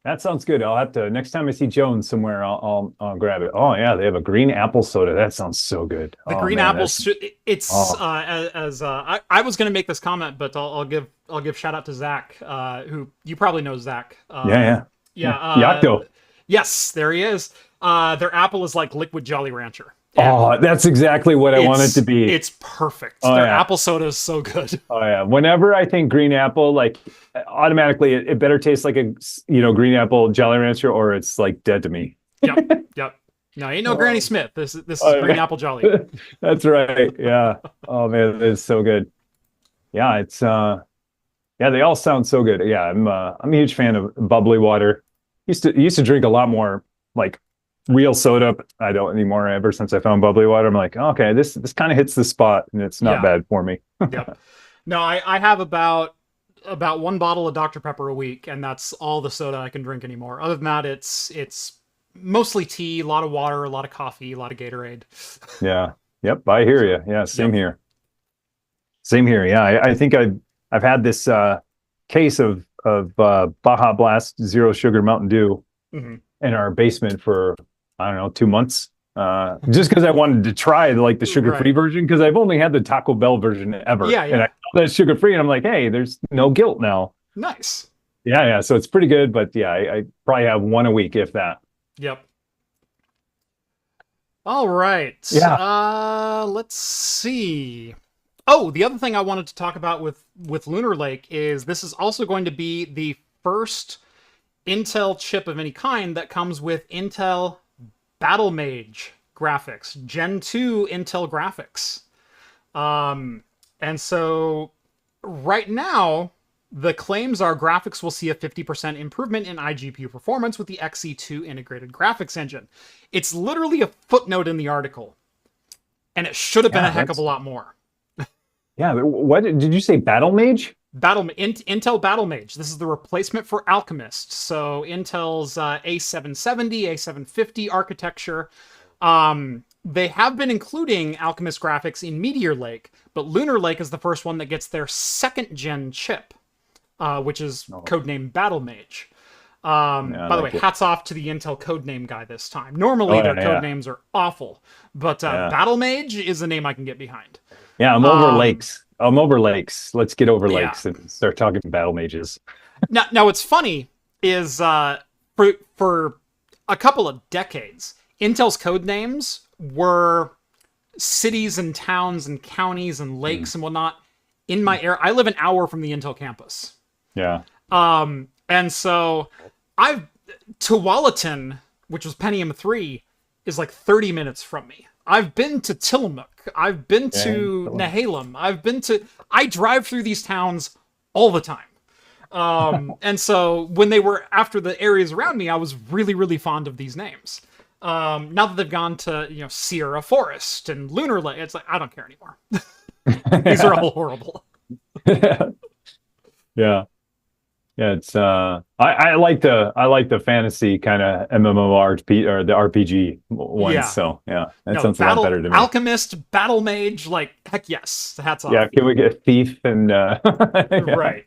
That sounds good. I'll have to next time I see Jones somewhere, I'll grab it. Oh yeah, they have a green apple soda. That sounds so good. The Oh green man, apple, that's it's oh I was gonna make this comment, but I'll give shout out to Zach, who you probably know Zach. yeah. Yeah, Yakto. yes, there he is. Their apple is like liquid Jolly Rancher. Oh, that's exactly what I want it to be. It's perfect. Oh, Their yeah. apple soda is so good. Oh yeah. Whenever I think green apple, like automatically it better taste like a green apple Jolly Rancher or it's like dead to me. Yep. No, ain't no Granny Smith. This is Oh, green yeah. apple Jolly. That's right. Yeah. Oh man, it's so good. Yeah, it's yeah, they all sound so good. Yeah, I'm a huge fan of bubbly water. Used to drink a lot more like real soda, but I don't anymore. Ever since I found bubbly water, I'm like, okay, this kind of hits the spot and it's not Yeah. bad for me. Yep. No, I have about 1 bottle of Dr. Pepper a week, and that's all the soda I can drink anymore. Other than that, it's mostly tea, a lot of water, a lot of coffee, a lot of Gatorade. Yeah. Yep. I hear you. Yeah. Same Yep. here. Same here. Yeah. I think I've had this case of Baja Blast Zero Sugar Mountain Dew Mhm. in our basement for I don't know 2 months. Just because I wanted to try like the sugar-free Right. version because I've only had the Taco Bell version ever. Yeah, And I yeah. know that's sugar-free, and I'm like, hey, there's no guilt now. Nice. Yeah. So it's pretty good, but yeah, I probably have one a week if that. Yep. All right. Yeah. Let's see. Oh, the other thing I wanted to talk about with Lunar Lake is this is also going to be the first Intel chip of any kind that comes with Intel Battlemage graphics, Gen 2 Intel graphics. And so right now, the claims are graphics will see a 50% improvement in iGPU performance with the XE2 integrated graphics engine. It's literally a footnote in the article, and it should have been Yeah, a heck of a lot more. Yeah. What did you say? Battle Mage? Intel Battlemage. This is the replacement for Alchemist. So Intel's A770, A750 architecture. They have been including Alchemist graphics in Meteor Lake, but Lunar Lake is the first one that gets their 2nd-gen chip, which is codenamed Battlemage. Yeah, By the way, like it. hats off to the Intel codename guy this time. Normally, their yeah. codenames are awful, but Yeah. Battlemage is a name I can get behind. Yeah, I'm over lakes. I'm over lakes. Let's get over Yeah. lakes and start talking battle mages. Now what's funny is for a couple of decades, Intel's code names were cities and towns and counties and lakes and whatnot. In my area, I live an hour from the Intel campus. Yeah. And so I've Tualatin, which was Pentium 3, is like 30 minutes from me. I've been to Tillamook. I've been to Nehalem. I drive through these towns all the time. And so when they were after the areas around me, I was really, really fond of these names. Now that they've gone to, Sierra Forest and Lunar Lake, it's like, I don't care anymore. These are all horrible. Yeah. Yeah, it's I like the fantasy kind of MMORPG or the RPG ones. Yeah. So yeah, that sounds a lot better to me. Alchemist, Battle Mage, like heck yes, hats off. Yeah, can we get Thief and yeah. Right?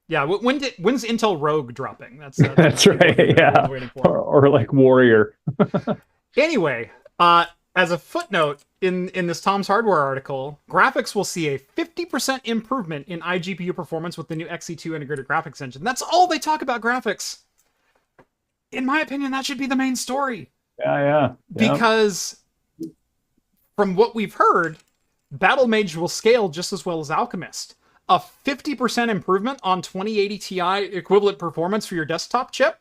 Yeah, when's Intel Rogue dropping? That's right. Yeah, or like Warrior. Anyway, as a footnote in this Tom's Hardware article, graphics will see a 50% improvement in iGPU performance with the new XE2 integrated graphics engine. That's all they talk about graphics. In my opinion, that should be the main story. Yeah. Because from what we've heard, Battle Mage will scale just as well as Alchemist. A 50% improvement on 2080 Ti equivalent performance for your desktop chip.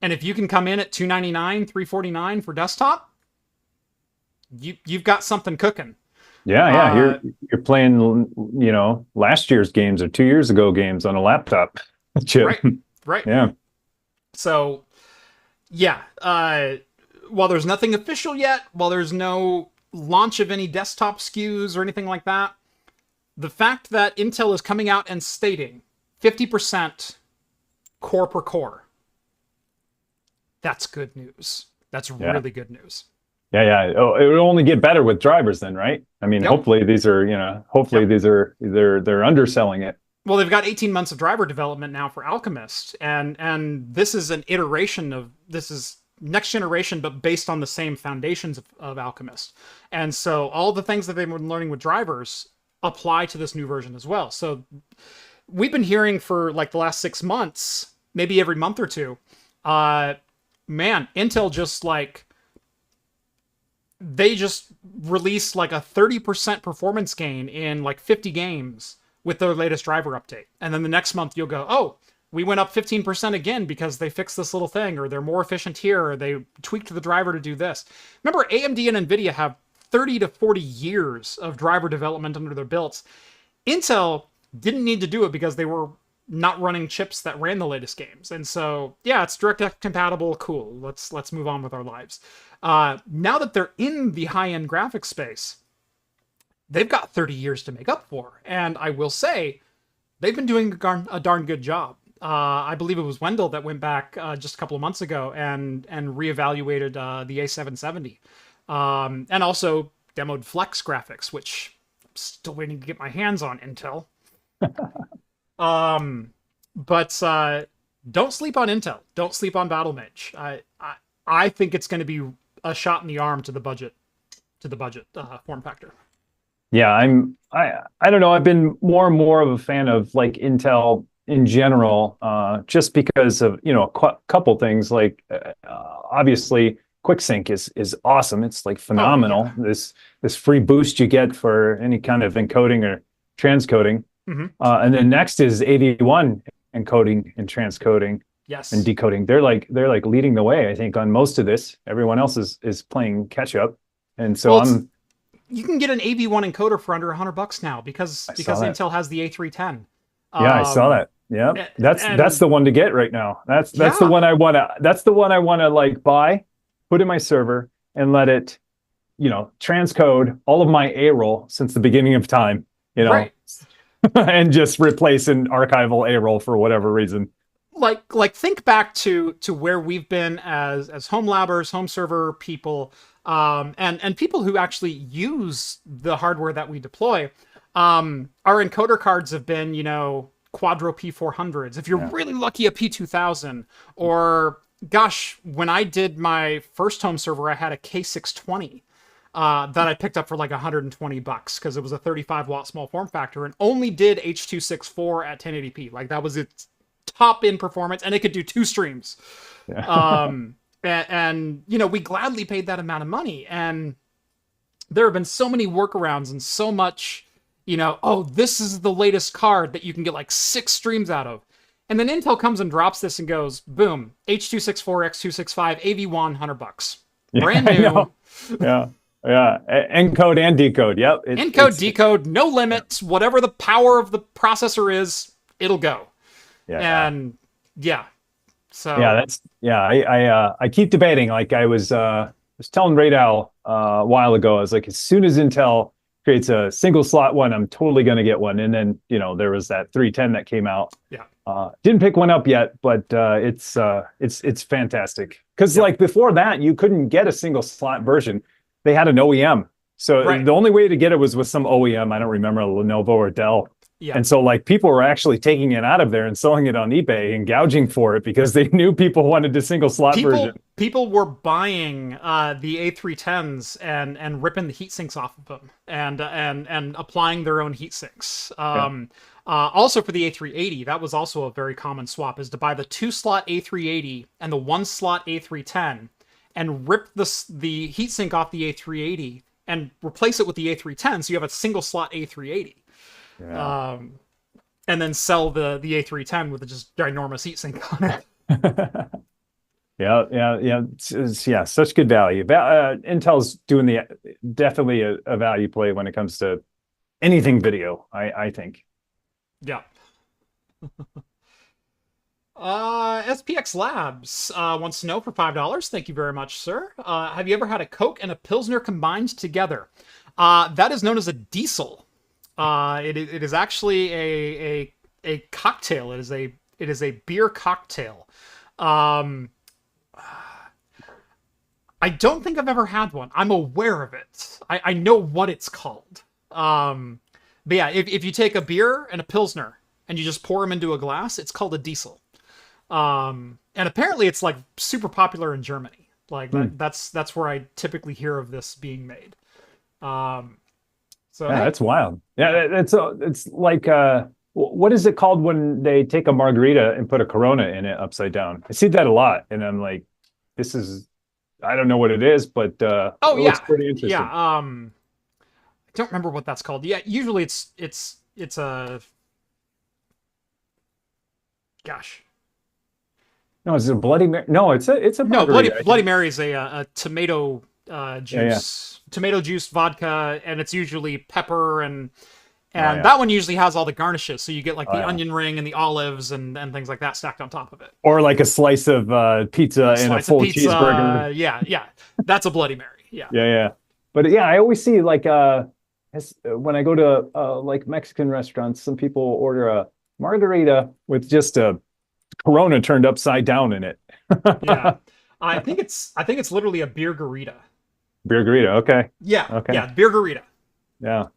And if you can come in at $299, $349 for desktop, you've got something cooking. Yeah. You're playing, last year's games or 2 years ago games on a laptop chip. Right. Yeah. So, yeah. While there's nothing official yet, while there's no launch of any desktop SKUs or anything like that, the fact that Intel is coming out and stating 50% core per core, that's good news. That's really good news. Yeah. Oh, it will only get better with drivers then, right? I mean, hopefully these are, they're underselling it. Well, they've got 18 months of driver development now for Alchemist, and this is an iteration of, this is next generation, but based on the same foundations of Alchemist. And so all the things that they've been learning with drivers apply to this new version as well. So we've been hearing for like the last 6 months, maybe every month or two, Intel they just released like a 30% performance gain in like 50 games with their latest driver update. And then the next month you'll go, oh, we went up 15% again because they fixed this little thing, or they're more efficient here, or they tweaked the driver to do this. Remember, AMD and Nvidia have 30 to 40 years of driver development under their belts. Intel didn't need to do it because they were not running chips that ran the latest games. And so, yeah, it's DirectX compatible. Cool. Let's move on with our lives. Now that they're in the high-end graphics space, they've got 30 years to make up for. And I will say, they've been doing a darn good job. I believe it was Wendell that went back just a couple of months ago and reevaluated the A770. And also demoed Flex graphics, which I'm still waiting to get my hands on, Intel. But don't sleep on Intel. Don't sleep on Battle Mage. I think it's going to be a shot in the arm to the budget form factor. Yeah, I don't know. I've been more and more of a fan of like Intel in general, just because of a couple things. Like obviously, QuickSync is awesome. It's like phenomenal. Oh, yeah. This free boost you get for any kind of encoding or transcoding. Mm-hmm. And then next is AV1 encoding and transcoding. Yes. And decoding. They're like leading the way, I think, on most of this. Everyone else is playing catch up. And so you can get an AV1 encoder for under $100 now because Intel has the A310. Yeah, I saw that. Yeah. That's the one to get right now. That's the one I want to like buy, put in my server, and let it, transcode all of my A roll since the beginning of time, right. and just replace an archival A roll for whatever reason. Like think back to where we've been as home labbers, home server people, and people who actually use the hardware that we deploy. Our encoder cards have been, Quadro P400s. If you're really lucky, a P2000. Or, gosh, when I did my first home server, I had a K620 that I picked up for like $120 because it was a 35 watt small form factor and only did H.264 at 1080p. Like that was its top in performance, and it could do 2 streams. Yeah. And we gladly paid that amount of money. And there have been so many workarounds and so much oh, this is the latest card that you can get like 6 streams out of. And then Intel comes and drops this and goes, boom, H.264, X.265, AV1, $100. Yeah, Brand I new. know. Yeah. Yeah. Encode and decode. Yep. Encode, decode, no limits. Whatever the power of the processor is, it'll go. Yeah. And yeah. So I keep debating. Like I was telling Radal a while ago, I was like, as soon as Intel creates a single slot one, I'm totally gonna get one. And then there was that 310 that came out. Yeah. Didn't pick one up yet, but it's fantastic. Because like before that, you couldn't get a single slot version. They had an OEM. So the only way to get it was with some OEM. I don't remember, Lenovo or Dell. Yeah. And so like people were actually taking it out of there and selling it on eBay and gouging for it because they knew people wanted the single slot version. People were buying the A310s and ripping the heat sinks off of them and applying their own heat sinks. Also for the A380, that was also a very common swap, is to buy the 2-slot A380 and the 1-slot A310 and rip the heatsink off the A380 and replace it with the A310, so you have a single slot A380. Yeah. And then sell the A310 with just ginormous heatsink on it. Yeah. Such good value. Intel's doing definitely a value play when it comes to anything video, I think. Yeah. SPX Labs wants to know for $5. Thank you very much, sir. Have you ever had a Coke and a Pilsner combined together? That is known as a diesel. It is actually a cocktail. It is a beer cocktail. I don't think I've ever had one. I'm aware of it. I know what it's called. But yeah, if you take a beer and a Pilsner and you just pour them into a glass, it's called a diesel. And apparently it's like super popular in Germany. Like that's where I typically hear of this being made. So that's wild. Yeah, it's like what is it called when they take a margarita and put a Corona in it upside down? I see that a lot, and I'm like, I don't know what it is, but it looks pretty interesting. Yeah, I don't remember what that's called. Yeah, usually it's a gosh. No, is it a Bloody Mary? No, it's a margarita. No, Bloody Mary is a tomato juice, tomato juice vodka, and it's usually pepper and that one usually has all the garnishes. So you get like the onion ring and the olives and things like that stacked on top of it. Or like a slice of pizza and a full cheeseburger. Yeah, that's a Bloody Mary. Yeah. Yeah. But yeah, I always see like when I go to like Mexican restaurants, some people order a margarita with just a Corona turned upside down in it. Yeah. I think it's literally a beer garita. Beer garita, okay. Yeah. Okay. Yeah, beer garita. Yeah.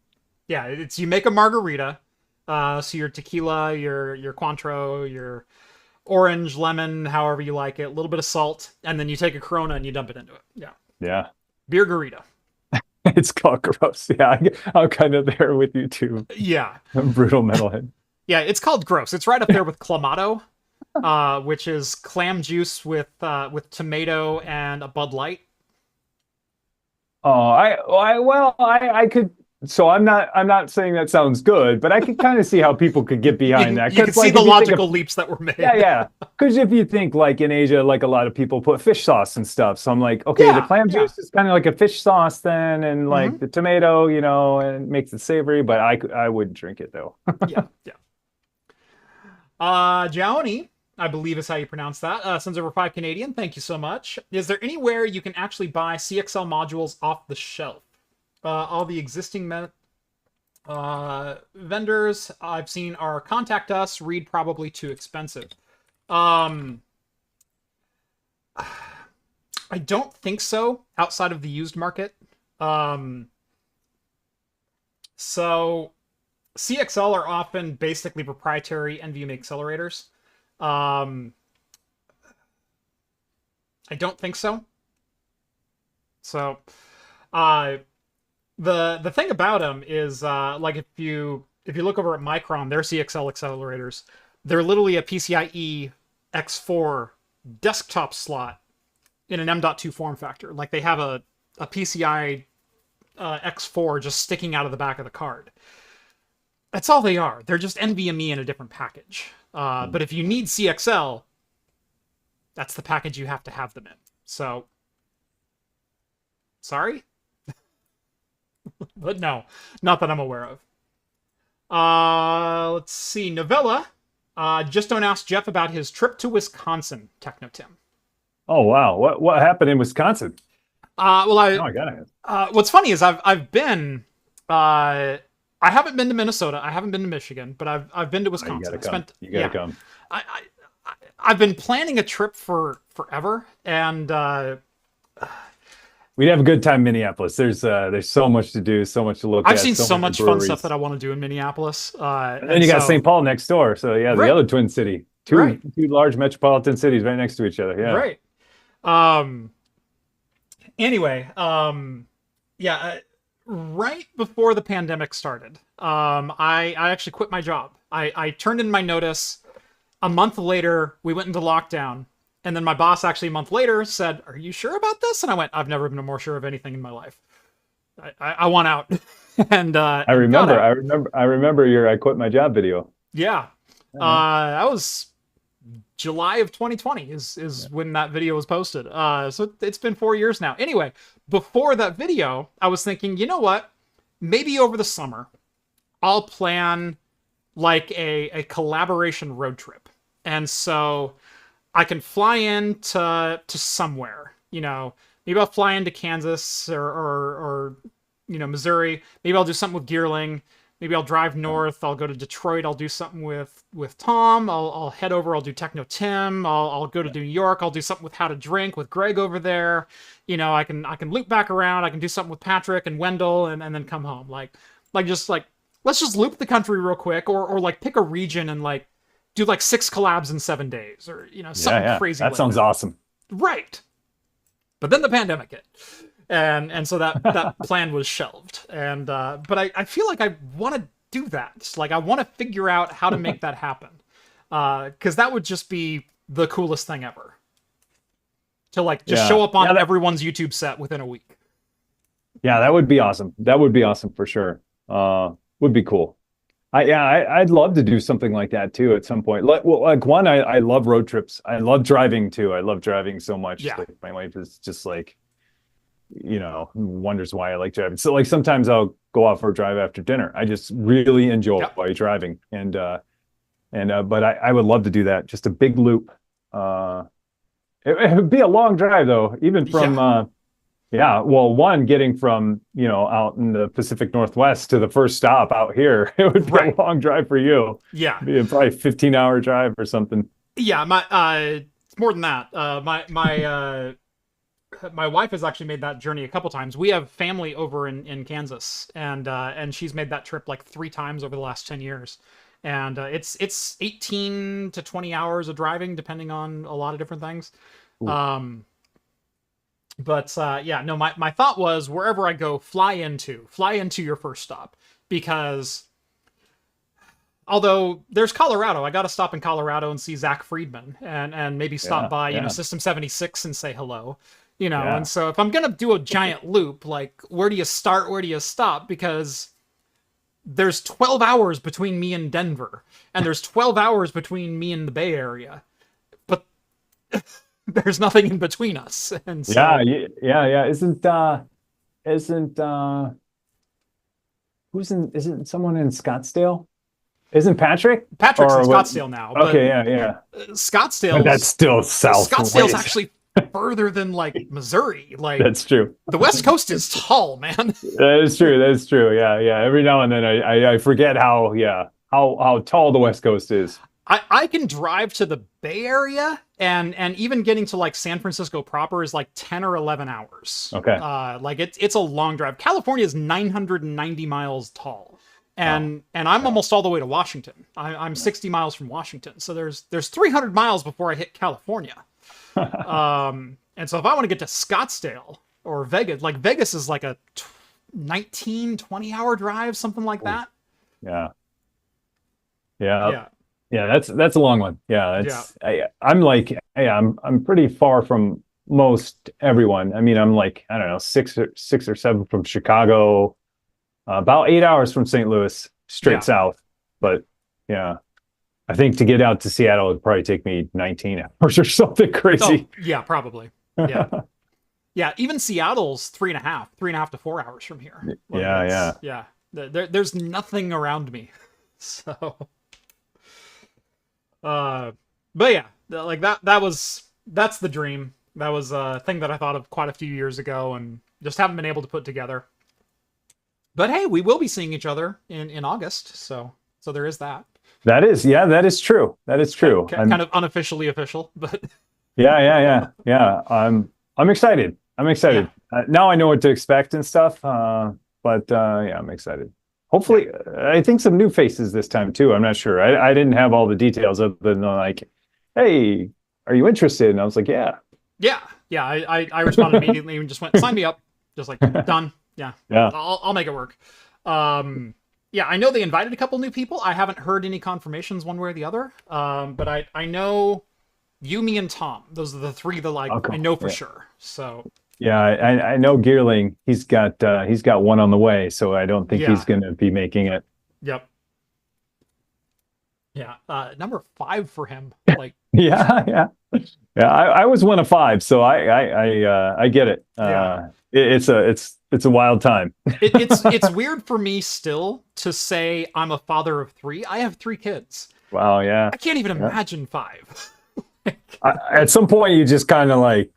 Yeah, it's you make a margarita, so your tequila, your Cointreau, your orange, lemon, however you like it, a little bit of salt, and then you take a Corona and you dump it into it. Yeah. Yeah. Beer garita. It's called gross. Yeah, I'm kind of there with you too. Yeah. Brutal metalhead. Yeah, it's called gross. It's right up there with Clamato, which is clam juice with tomato and a Bud Light. Oh, I could. So I'm not saying that sounds good, but I can kind of see how people could get behind that. You can see the logical leaps that were made. Yeah. Because if you think like in Asia, like a lot of people put fish sauce and stuff. So I'm like, okay, the clam juice is kind of like a fish sauce then, and like the tomato, and makes it savory. But I wouldn't drink it though. Yeah. Jaoni, I believe is how you pronounce that. Sends over 5 Canadian. Thank you so much. Is there anywhere you can actually buy CXL modules off the shelf? All the existing vendors I've seen are contact us, read probably too expensive. I don't think so outside of the used market. So CXL are often basically proprietary NVMe accelerators. I don't think so. So, the thing about them is, like if you look over at Micron, their CXL accelerators, they're literally a PCIe X4 desktop slot in an M.2 form factor. Like they have a PCI X4 just sticking out of the back of the card. That's all they are. They're just NVMe in a different package. But if you need CXL, that's the package you have to have them in. So, sorry? But no, not that I'm aware of. Let's see. Novella. Just don't ask Jeff about his trip to Wisconsin, TECHNOTIM. Oh wow, what happened in Wisconsin? Well, Oh, I gotta. what's funny is I've been. I haven't been to Minnesota. I haven't been to Michigan, but I've been to Wisconsin. You gotta come. I've been planning a trip for forever, and we'd have a good time in Minneapolis. There's so much to do, so much to look at. I've seen so much fun stuff that I want to do in Minneapolis. And then you got St. Paul next door. So yeah, the other twin city. Two large metropolitan cities right next to each other. Yeah. Right. Anyway, right before the pandemic started, I actually quit my job. I turned in my notice. A month later, we went into lockdown. And then my boss actually a month later said, "Are you sure about this?" And I went, "I've never been more sure of anything in my life. I want out." And I remember your "I quit my job" video. Yeah. That was July of 2020 is when that video was posted. So it's been 4 years now. Anyway, before that video, I was thinking, you know what? Maybe over the summer, I'll plan like a collaboration road trip. And so I can fly in to somewhere, you know, maybe I'll fly into Kansas or you know, Missouri. Maybe I'll do something with Gearling. Maybe I'll drive north. I'll go to Detroit. I'll do something with Tom. I'll head over. I'll do TECHNOTIM. I'll go to New York. I'll do something with How to Drink with Greg over there. You know, I can loop back around. I can do something with Patrick and Wendell and then come home. Like let's just loop the country real quick or like pick a region and like do like 6 collabs in 7 days or, you know, something crazy. That sounds awesome. Right. But then the pandemic hit. And so that plan was shelved. And but I feel like I want to do that. Like I want to figure out how to make that happen. Because that would just be the coolest thing ever. To like just show up on everyone's YouTube set within a week. Yeah, that would be awesome. That would be awesome for sure. Would be cool. I'd love to do something like that too at some point. Like one, I love road trips. I love driving too. I love driving so much. Yeah. Like, my wife is just like, you know, wonders why I like driving. So like sometimes I'll go out for a drive after dinner. I just really enjoy driving. But I would love to do that. Just a big loop. It would be a long drive though, even from one, getting from, you know, out in the Pacific Northwest to the first stop out here, it would be a long drive for you. Yeah. It'd be a probably 15-hour drive or something. Yeah, it's more than that. My wife has actually made that journey a couple times. We have family over in Kansas, and she's made that trip like 3 times over the last 10 years. And it's 18 to 20 hours of driving, depending on a lot of different things. Ooh. My thought was wherever I go, fly into your first stop, because although there's Colorado, I got to stop in Colorado and see Zach Friedman and maybe stop by, you know, System 76 and say hello. You know, and so if I'm going to do a giant loop, like, where do you start? Where do you stop? Because there's 12 hours between me and Denver, and there's 12 hours between me and the Bay Area, but there's nothing in between us. And so, Isn't someone in Scottsdale? Isn't Patrick's in Scottsdale now. Okay, Scottsdale. But that's still south. Scottsdale's actually further than like Missouri. Like, that's true. The West Coast is tall, man. That is true. Yeah. Every now and then I forget how tall the West Coast is. I can drive to the Bay Area and even getting to like San Francisco proper is like 10 or 11 hours. Okay. Like it's a long drive. California is 990 miles tall. And I'm almost all the way to Washington. I'm 60 miles from Washington. So there's 300 miles before I hit California. And so if I want to get to Scottsdale or Vegas, like Vegas is like a 20 hour drive, something like that. Yeah. That's a long one. I'm pretty far from most everyone. I mean, I'm like, I don't know, six or seven from Chicago, about 8 hours from St. Louis. straight south. But yeah, I think to get out to Seattle would probably take me 19 hours or something crazy. Oh, yeah, probably. Yeah. Yeah, even Seattle's 3.5 to 4 hours from here. Like, yeah. There's nothing around me. So, but yeah, like that's the dream. That was a thing that I thought of quite a few years ago and just haven't been able to put together. But hey, we will be seeing each other in August, so there is that. That is true. That is true. Kind of unofficially official, but yeah. I'm excited. Yeah. Now I know what to expect and stuff. But yeah, I'm excited. Hopefully, I think some new faces this time too. I'm not sure. I didn't have all the details other than like, hey, are you interested? And I was like, yeah. I responded immediately and just went, sign me up. Just like, done. Yeah. I'll make it work. Yeah, I know they invited a couple new people. I haven't heard any confirmations one way or the other. But I know you, me, and Tom. Those are the three that I know for sure. So yeah, I know Gearling. He's got one on the way, so I don't think he's going to be making it. Yep. Yeah, number 5 for him. Like yeah. I was one of 5, so I get it. It's a wild time. It's weird for me still to say I'm a father of 3. I have 3 kids. Wow, yeah. I can't even imagine 5. At some point, you just kind of like,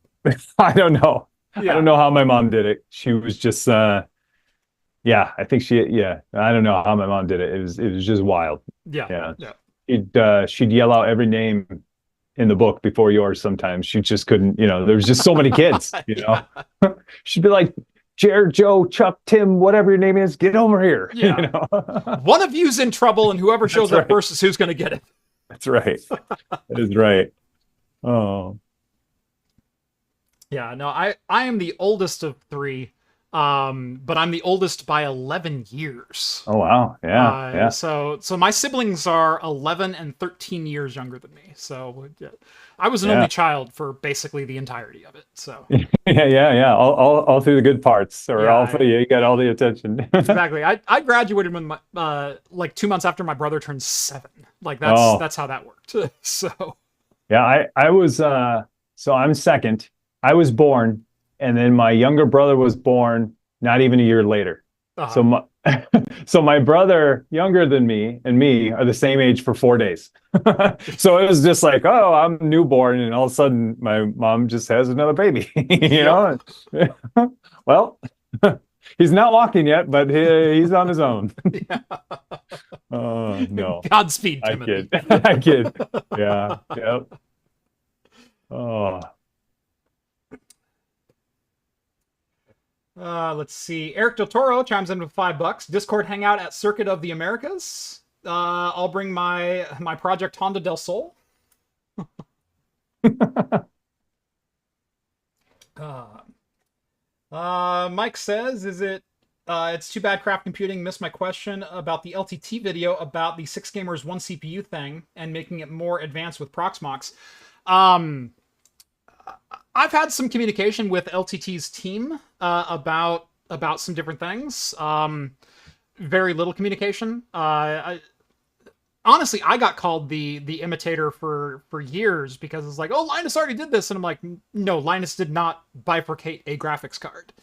I don't know. I don't know how my mom did it. She was just, I think I don't know how my mom did it. It was just wild. Yeah. She'd yell out every name in the book before yours sometimes. She just couldn't, there was just so many kids, She'd be like, Jared, Joe, Chuck, Tim, whatever your name is, get over here. Yeah. One of you's in trouble, and whoever shows up first is who's going to get it. That's right. That is right. Oh. Yeah, no, I am the oldest of 3, but I'm the oldest by 11 years. Oh, wow. Yeah. So my siblings are 11 and 13 years younger than me. So I was an only child for basically the entirety of it. So yeah. All through the good parts, or you got all the attention. Exactly. I graduated when my like 2 months after my brother turned 7. Like that's how that worked. So yeah, I was so I'm second. I was born, and then my younger brother was born not even a year later. So my brother, younger than me, and me are the same age for 4 days. So it was just like, oh, I'm newborn, and all of a sudden my mom just has another baby. know? Well, he's not walking yet, but he's on his own. Oh, no. Godspeed, Timothy. I kid. Yeah. Yep. Oh. Let's see. Eric Del Toro chimes in with $5. Discord hangout at Circuit of the Americas. I'll bring my project Honda del Sol. Mike says, it's too bad Craft Computing missed my question about the LTT video about the 6 gamers 1 CPU thing and making it more advanced with Proxmox. I've had some communication with LTT's team about some different things. Very little communication. Honestly, I got called the imitator for years because it's like, oh, Linus already did this, and I'm like, no, Linus did not bifurcate a graphics card.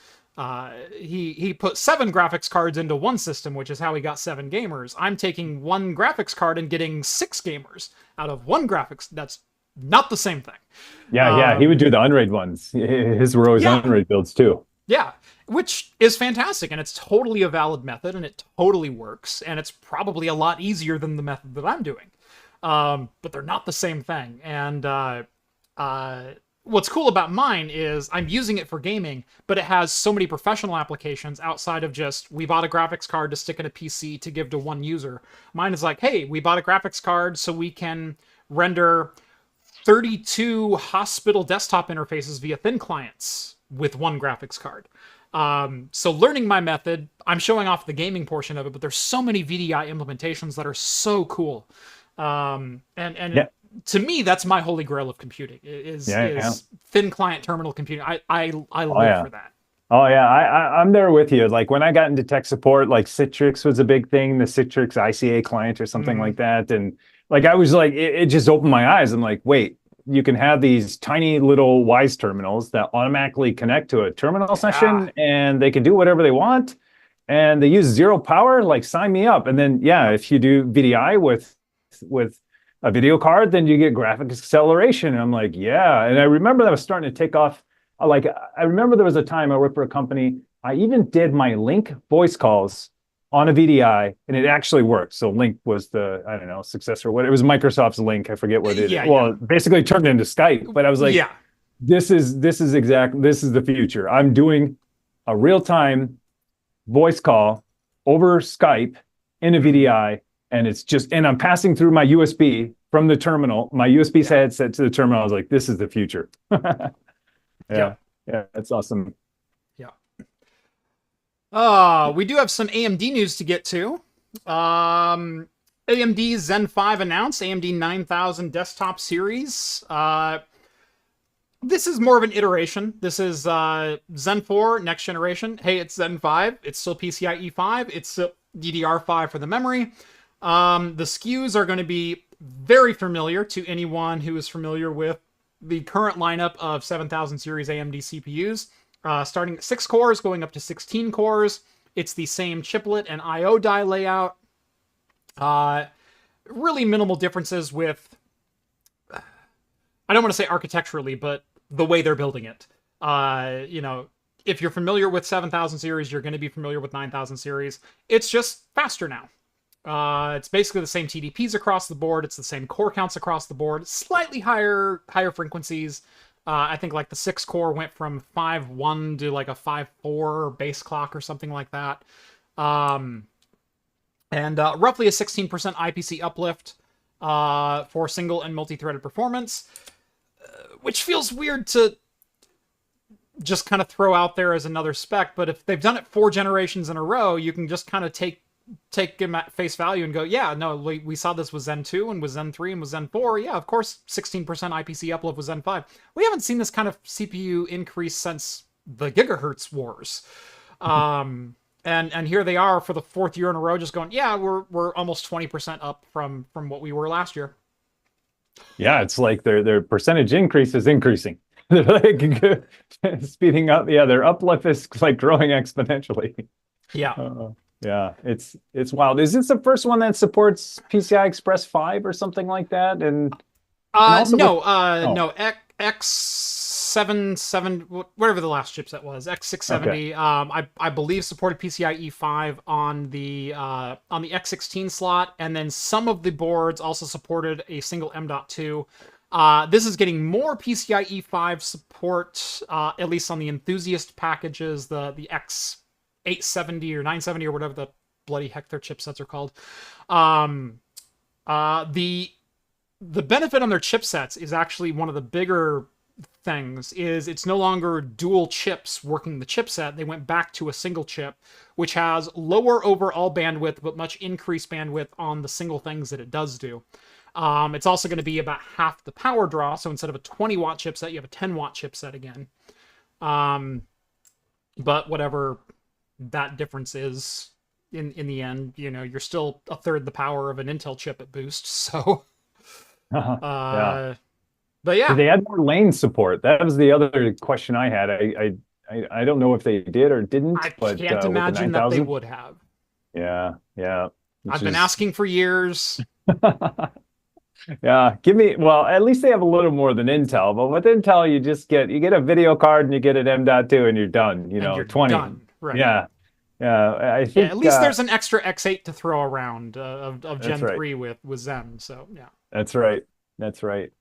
He put 7 graphics cards into one system, which is how he got 7 gamers. I'm taking 1 graphics card and getting 6 gamers out of 1 graphics. That's not the same thing. Yeah, he would do the Unraid ones. His were always Unraid builds too. Yeah, which is fantastic, and it's totally a valid method, and it totally works, and it's probably a lot easier than the method that I'm doing. But they're not the same thing. And what's cool about mine is I'm using it for gaming, but it has so many professional applications outside of just, we bought a graphics card to stick in a PC to give to one user. Mine is like, hey, we bought a graphics card so we can render 32 hospital desktop interfaces via thin clients with 1 graphics card. So learning my method, I'm showing off the gaming portion of it, but there's so many VDI implementations that are so cool. To me, that's my holy grail of computing is thin client terminal computing. I live for that. Oh yeah, I'm there with you. Like when I got into tech support, like Citrix was a big thing, the Citrix ICA client or something Hmm. like that. And like I was like, it just opened my eyes. I'm like, wait, you can have these tiny little Wise terminals that automatically connect to a terminal Yeah. session and they can do whatever they want and they use zero power. Like sign me up. And then yeah, Yep. if you do VDI with a video card, then you get graphic acceleration. And I'm like, yeah. And I remember that was starting to take off. Like I remember there was a time I worked for a company. I even did my Link voice calls on a VDI, and it actually worked. So Link was the, I don't know, successor. What it was, Microsoft's Link. I forget what it is. Yeah, yeah. Well, basically turned into Skype. But I was like, Yeah. this is the future. I'm doing a real time voice call over Skype in a Mhm. VDI, and it's just, and I'm passing through my USB from the terminal, my USB Yeah. headset to the terminal. I was like, this is the future. Yeah, Yep. yeah, that's awesome. Yeah. We do have some AMD news to get to. AMD Zen 5 announced AMD 9000 desktop series. This is more of an iteration. This is Zen 4 next generation. Hey, it's Zen 5. It's still PCIe 5. It's still DDR5 for the memory. The SKUs are going to be very familiar to anyone who is familiar with the current lineup of 7000 series AMD CPUs. Starting at 6 cores, going up to 16 cores. It's the same chiplet and I/O die layout. Really minimal differences with, I don't want to say architecturally, but the way they're building it. If you're familiar with 7000 series, you're going to be familiar with 9000 series. It's just faster now. It's basically the same TDPs across the board. It's the same core counts across the board. Slightly higher frequencies. I think like the 6 core went from 5.1 to like a 5.4 base clock or something like that. And roughly a 16% IPC uplift for single and multi-threaded performance, which feels weird to just kind of throw out there as another spec. But if they've done it 4 generations in a row, you can just kind of take them at face value and go, yeah, no, we saw this with Zen 2 and with Zen 3 and with Zen 4. Yeah, of course, 16% IPC uplift with Zen 5. We haven't seen this kind of CPU increase since the gigahertz wars. And here they are for the 4th year in a row, just going, yeah, we're almost 20% up from what we were last year. Yeah, it's like their percentage increase is increasing. They're like speeding up. Yeah, their uplift is like growing exponentially. Yeah. Yeah, it's wild. Is this the first one that supports PCI Express 5 or something like that? And also No, oh, no, X77, whatever the last chipset was, X670. okay. I believe supported PCIe 5 on the X16 slot, and then some of the boards also supported a single M.2. This is getting more PCIe 5 support, at least on the enthusiast packages, the X870 or 970 or whatever the bloody heck their chipsets are called. The benefit on their chipsets is actually one of the bigger things is it's no longer dual chips working the chipset. They went back to a single chip, which has lower overall bandwidth, but much increased bandwidth on the single things that it does do. It's also going to be about half the power draw. So instead of a 20-watt chipset, you have a 10-watt chipset again. But whatever that difference is in the end, you're still a third the power of an Intel chip at boost. So, Yeah. but Did yeah, they add more lane support? That was the other question I had. I don't know if they did or didn't, I but can't with the imagine that they 9000, would have. yeah, yeah, I've which been is asking for years. yeah. Give me, well, at least they have a little more than Intel, but with Intel, you get a video card and you get an M.2 and you're done. And you're 20. done, right? Yeah, yeah. I Yeah, at think least there's an extra X8 to throw around of that's Gen right. 3 with Zen. So yeah, That's right. That's right.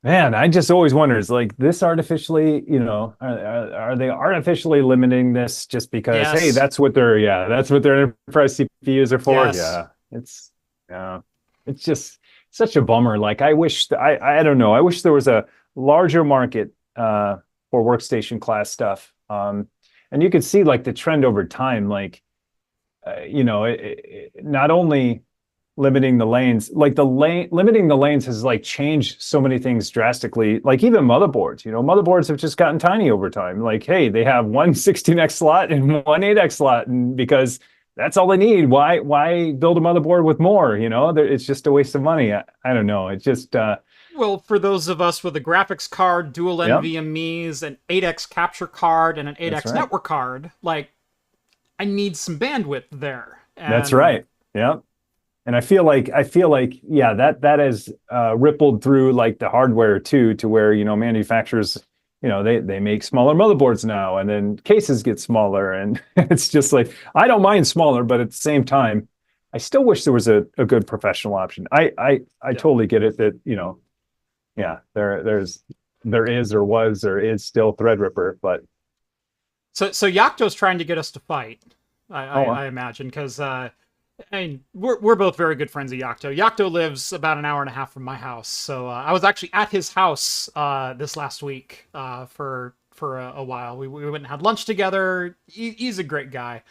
Man, I just always wonder, is like this artificially, are they artificially limiting this just because, hey, yes, that's what their enterprise CPUs are for? yes. Yeah, yeah, it's just such a bummer. Like I don't know. I wish there was a larger market for workstation class stuff. And you could see like the trend over time, like, not only limiting the lanes. Like limiting the lanes has like changed so many things drastically. Like even motherboards, motherboards have just gotten tiny over time. Like, hey, they have one 16x slot and one 8x slot, and because that's all they need. Why build a motherboard with more? It's just a waste of money. I don't know. It's just well, for those of us with a graphics card, dual Yep. NVMe's, an 8x capture card, and an 8x right. network card, like I need some bandwidth there. That's right. Yeah. And I feel like, yeah, that has rippled through like the hardware too, to where, manufacturers, they make smaller motherboards now, and then cases get smaller. And it's just like, I don't mind smaller, but at the same time, I still wish there was a good professional option. I totally get it that, yeah, there is or is still Threadripper, but So Yocto's trying to get us to fight. I imagine, because I mean, we're both very good friends of Yocto. Yocto lives about an hour and a half from my house, so I was actually at his house this last week for a while. We went and had lunch together. He's a great guy,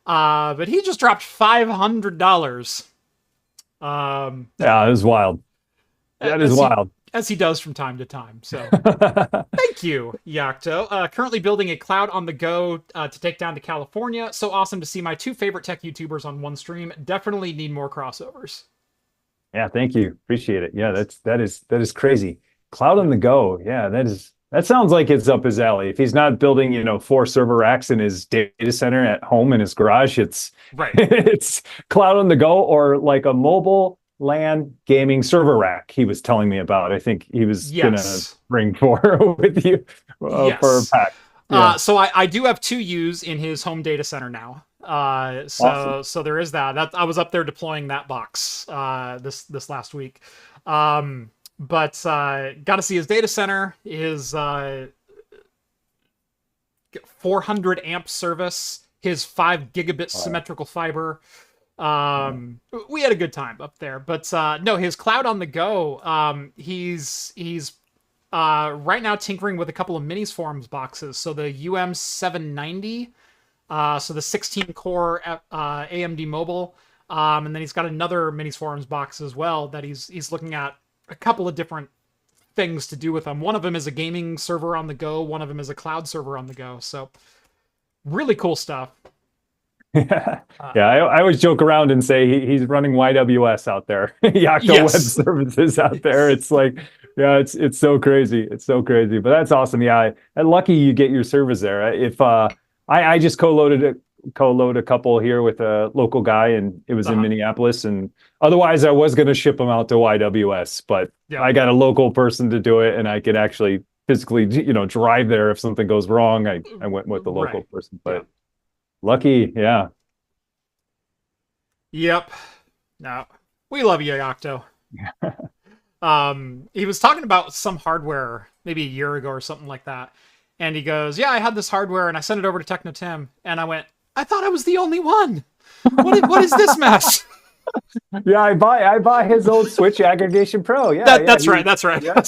but he just dropped $500. Yeah, it was wild. That is wild. As he does from time to time. So thank you, Yocto. Currently building a cloud on the go to take down to California. So awesome to see my two favorite tech YouTubers on one stream. Definitely need more crossovers. Yeah, thank you. Appreciate it. Yeah, that is crazy. Cloud on the go. Yeah, that sounds like it's up his alley. If he's not building, 4 server racks in his data center at home in his garage, it's right. It's cloud on the go, or like a mobile LAN gaming server rack he was telling me about. I think he was gonna bring for with you for a pack. Yeah. So I do have 2 U's in his home data center now. So there is that. I was up there deploying that box this last week. But got to see his data center, his 400 amp service, his 5 gigabit symmetrical fiber. We had a good time up there, but no, his cloud on the go, he's right now tinkering with a couple of minis forums boxes. So the UM790, so the 16 core AMD mobile, and then he's got another minis forums box as well that he's looking at a couple of different things to do with them. One of them is a gaming server on the go, one of them is a cloud server on the go. So really cool stuff. Yeah, I always joke around and say he's running YWS out there, Yocto Web Services out there. It's like, yeah, it's so crazy. It's so crazy, but that's awesome. Yeah, and lucky you get your service there. If I just co-load a couple here with a local guy, and it was in Minneapolis, and otherwise I was going to ship them out to YWS, but I got a local person to do it, and I could actually physically, drive there if something goes wrong. I went with the local person, but. Lucky, yeah. Yep. No, we love you, Yocto. He was talking about some hardware maybe a year ago or something like that, and he goes, "Yeah, I had this hardware, and I sent it over to TECHNOTIM," and I went, "I thought I was the only one. What is this mess?" Yeah, I buy his old Switch Aggregation Pro. Yeah, that's right. Yeah.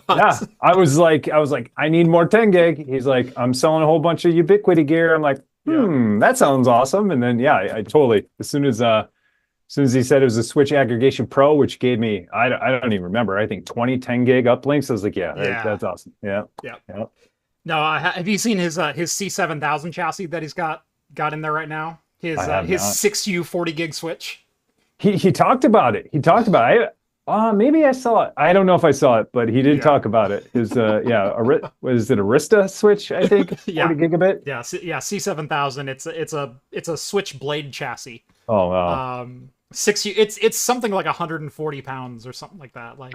Yeah, I was like, I need more 10 gig. He's like, I'm selling a whole bunch of Ubiquiti gear. I'm like, that sounds awesome. And then I totally, as soon as he said it was a Switch Aggregation Pro, which gave me, I don't even remember, I think 20 10 gig uplinks. I was like, that's awesome. Yeah. No, have you seen his C7000 chassis that he's got in there right now? His 6U 40 gig switch. He talked about it. Maybe I saw it. I don't know if I saw it, but he did talk about it. His was it Arista switch? I think 40 gigabit. Yeah, C7000. It's a switch blade chassis. Oh wow. 6U. It's something like 140 pounds or something like that. Like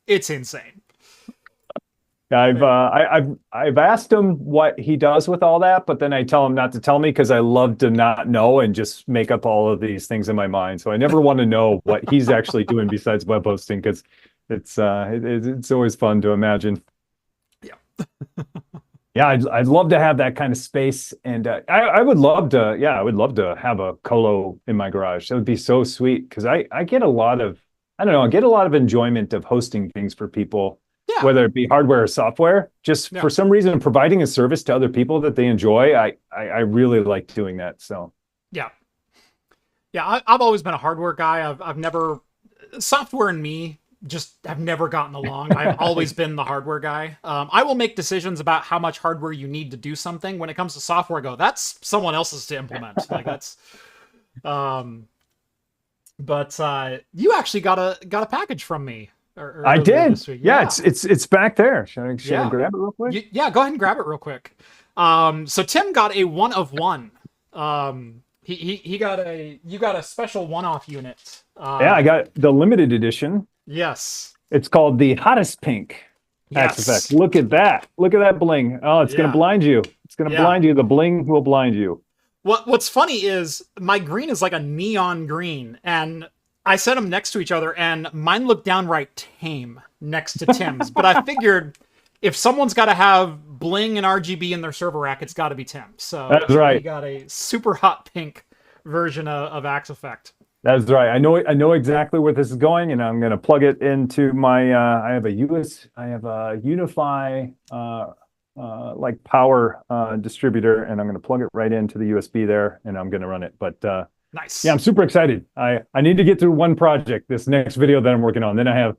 it's insane. I've asked him what he does with all that, but then I tell him not to tell me because I love to not know and just make up all of these things in my mind. So I never want to know what he's actually doing besides web hosting, because it's always fun to imagine. Yeah. Yeah, I'd love to have that kind of space, and I would love to. Yeah, I would love to have a colo in my garage. That would be so sweet, because I get a lot of enjoyment of hosting things for people. Yeah. Whether it be hardware or software, just for some reason, providing a service to other people that they enjoy. I really like doing that. So yeah, I've always been a hardware guy. I've never software and me just have never gotten along. I've always been the hardware guy. I will make decisions about how much hardware you need to do something. When it comes to software, I go, that's someone else's to implement. Like that's, but you actually got a package from me. I did. This week. Yeah, it's back there. Should I grab it real quick? Yeah, go ahead and grab it real quick. So Tim got a 1 of 1. You got a special one-off unit. Yeah, I got the limited edition. Yes. It's called the Hottest Pink Axe Effect. Look at that. Look at that bling. Oh, it's going to blind you. It's going to blind you. The bling will blind you. What's funny is my green is like a neon green, and I set them next to each other, and mine looked downright tame next to Tim's. But I figured if someone's got to have bling and RGB in their server rack, it's got to be Tim. So that's right. We got a super hot pink version of Axe Effect. That's right. I know exactly where this is going, and I'm going to plug it into my. I have a Unify like power distributor, and I'm going to plug it right into the USB there, and I'm going to run it. But nice. Yeah, I'm super excited. I need to get through one project, this next video that I'm working on. Then I have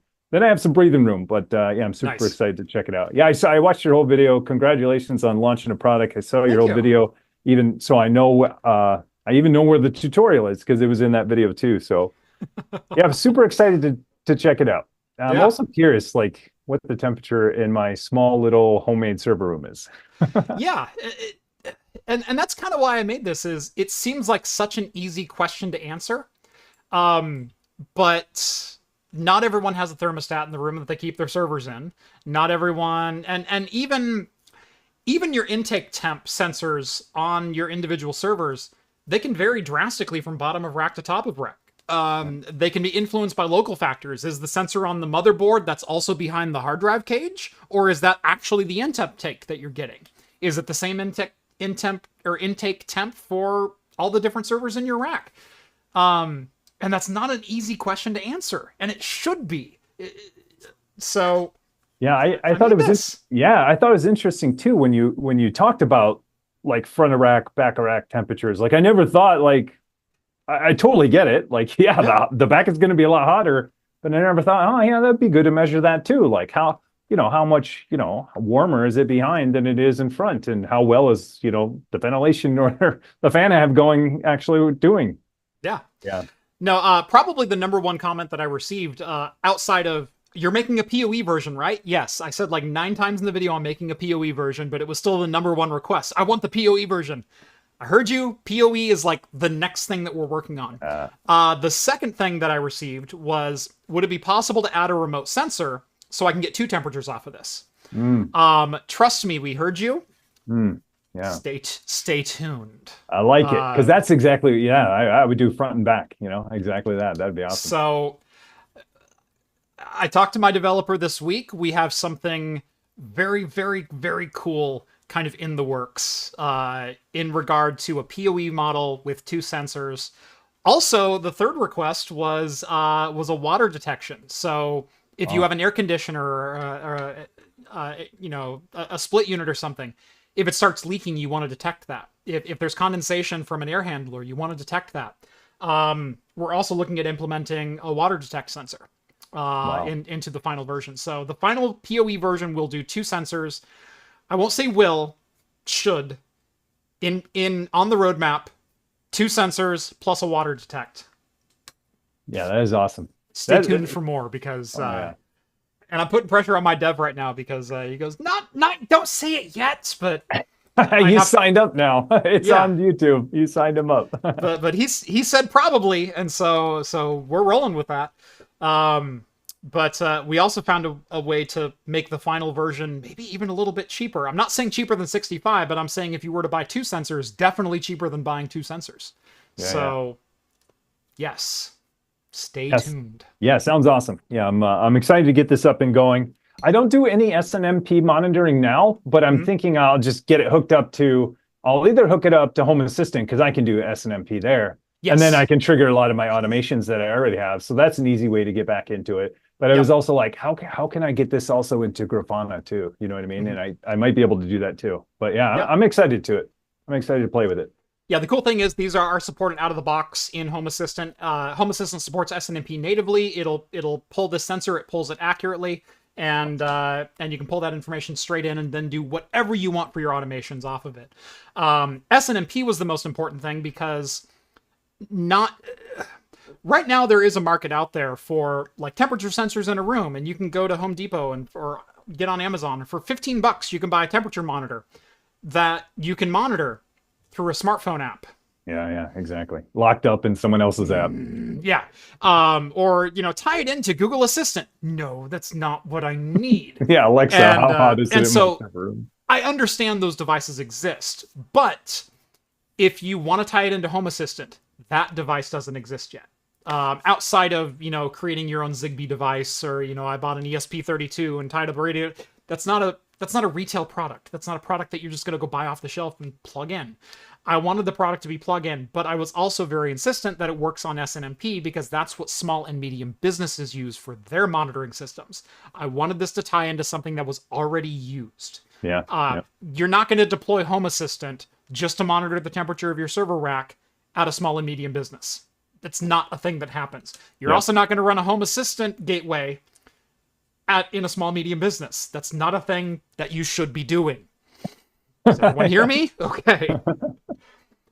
some breathing room. But yeah, I'm super excited to check it out. Yeah, I watched your whole video. Congratulations on launching a product. I saw your whole video, even so I know. I even know where the tutorial is because it was in that video too. So yeah, I'm super excited to check it out. I'm also curious, like, what the temperature in my small little homemade server room is. Yeah, and that's kind of why I made this. Is it seems like such an easy question to answer, but not everyone has a thermostat in the room that they keep their servers in. Not everyone, and even your intake temp sensors on your individual servers, they can vary drastically from bottom of rack to top of rack. They can be influenced by local factors. Is the sensor on the motherboard that's also behind the hard drive cage? Or is that actually the intake that you're getting? Is it the same intake temp for all the different servers in your rack? And that's not an easy question to answer. And it should be. So yeah, I thought it was I thought it was interesting too when you talked about like front of rack, back of rack temperatures. Like I never thought, like, I totally get it. Like, the back is going to be a lot hotter, but I never thought, oh yeah, that'd be good to measure that too. Like how much, warmer is it behind than it is in front, and how well is, the ventilation or the fan I have going actually doing. Yeah. Yeah. No, probably the number one comment that I received outside of, you're making a PoE version, right? Yes, I said like 9 times in the video I'm making a PoE version, but it was still the number one request. I want the PoE version. I heard you. PoE is like the next thing that we're working on. The second thing that I received was, would it be possible to add a remote sensor so I can get 2 temperatures off of this? Trust me, we heard you. Yeah. Stay tuned. I like it, because that's exactly, I would do front and back, exactly that. That'd be awesome. So I talked to my developer this week. We have something very, very, very cool kind of in the works in regard to a PoE model with 2 sensors. Also, the third request was a water detection. So if you have an air conditioner or a split unit or something, if it starts leaking, you want to detect that. If there's condensation from an air handler, you want to detect that. We're also looking at implementing a water detect sensor into the final version. So the final PoE version will do 2 sensors. I won't say should. On the roadmap, 2 sensors plus a water detect. Yeah, that is awesome. Stay tuned for more, because and I'm putting pressure on my dev right now, because he goes, not don't say it yet, but you signed up now. It's on YouTube. You signed him up. but he said probably, and so we're rolling with that. But we also found a way to make the final version maybe even a little bit cheaper. I'm not saying cheaper than 65, but I'm saying if you were to buy 2 sensors, definitely cheaper than buying 2 sensors. Yes, stay tuned. Yeah, sounds awesome. Yeah, I'm excited to get this up and going. I don't do any SNMP monitoring now, but I'm thinking I'll just get it hooked up to, I'll either hook it up to Home Assistant, because I can do SNMP there. Yes. And then I can trigger a lot of my automations that I already have. So that's an easy way to get back into it. But I was also like, how can I get this also into Grafana too? You know what I mean? And I might be able to do that too. But yeah, I'm excited to it. I'm excited to play with it. Yeah, the cool thing is these are supported out of the box in Home Assistant. Home Assistant supports SNMP natively. It'll pull this sensor, it pulls it accurately, and you can pull that information straight in and then do whatever you want for your automations off of it. SNMP was the most important thing because not right now there is a market out there for like temperature sensors in a room, and you can go to Home Depot or get on Amazon, and for $15 you can buy a temperature monitor that you can monitor through a smartphone app. Yeah, exactly. Locked up in someone else's app. Yeah. Or, tie it into Google Assistant. No, that's not what I need. Yeah, Alexa, how hot is it in so my room? I understand those devices exist, but if you want to tie it into Home Assistant, that device doesn't exist yet. Outside of, creating your own Zigbee device, or, I bought an ESP32 and tied up a radio. That's not a retail product. That's not a product that you're just going to go buy off the shelf and plug in. I wanted the product to be plug-in, but I was also very insistent that it works on SNMP because that's what small and medium businesses use for their monitoring systems. I wanted this to tie into something that was already used. Yeah. You're not going to deploy Home Assistant just to monitor the temperature of your server rack at a small and medium business. That's not a thing that happens. You're also not going to run a Home Assistant gateway in a small medium business. That's not a thing that you should be doing. Does everyone hear me? Okay.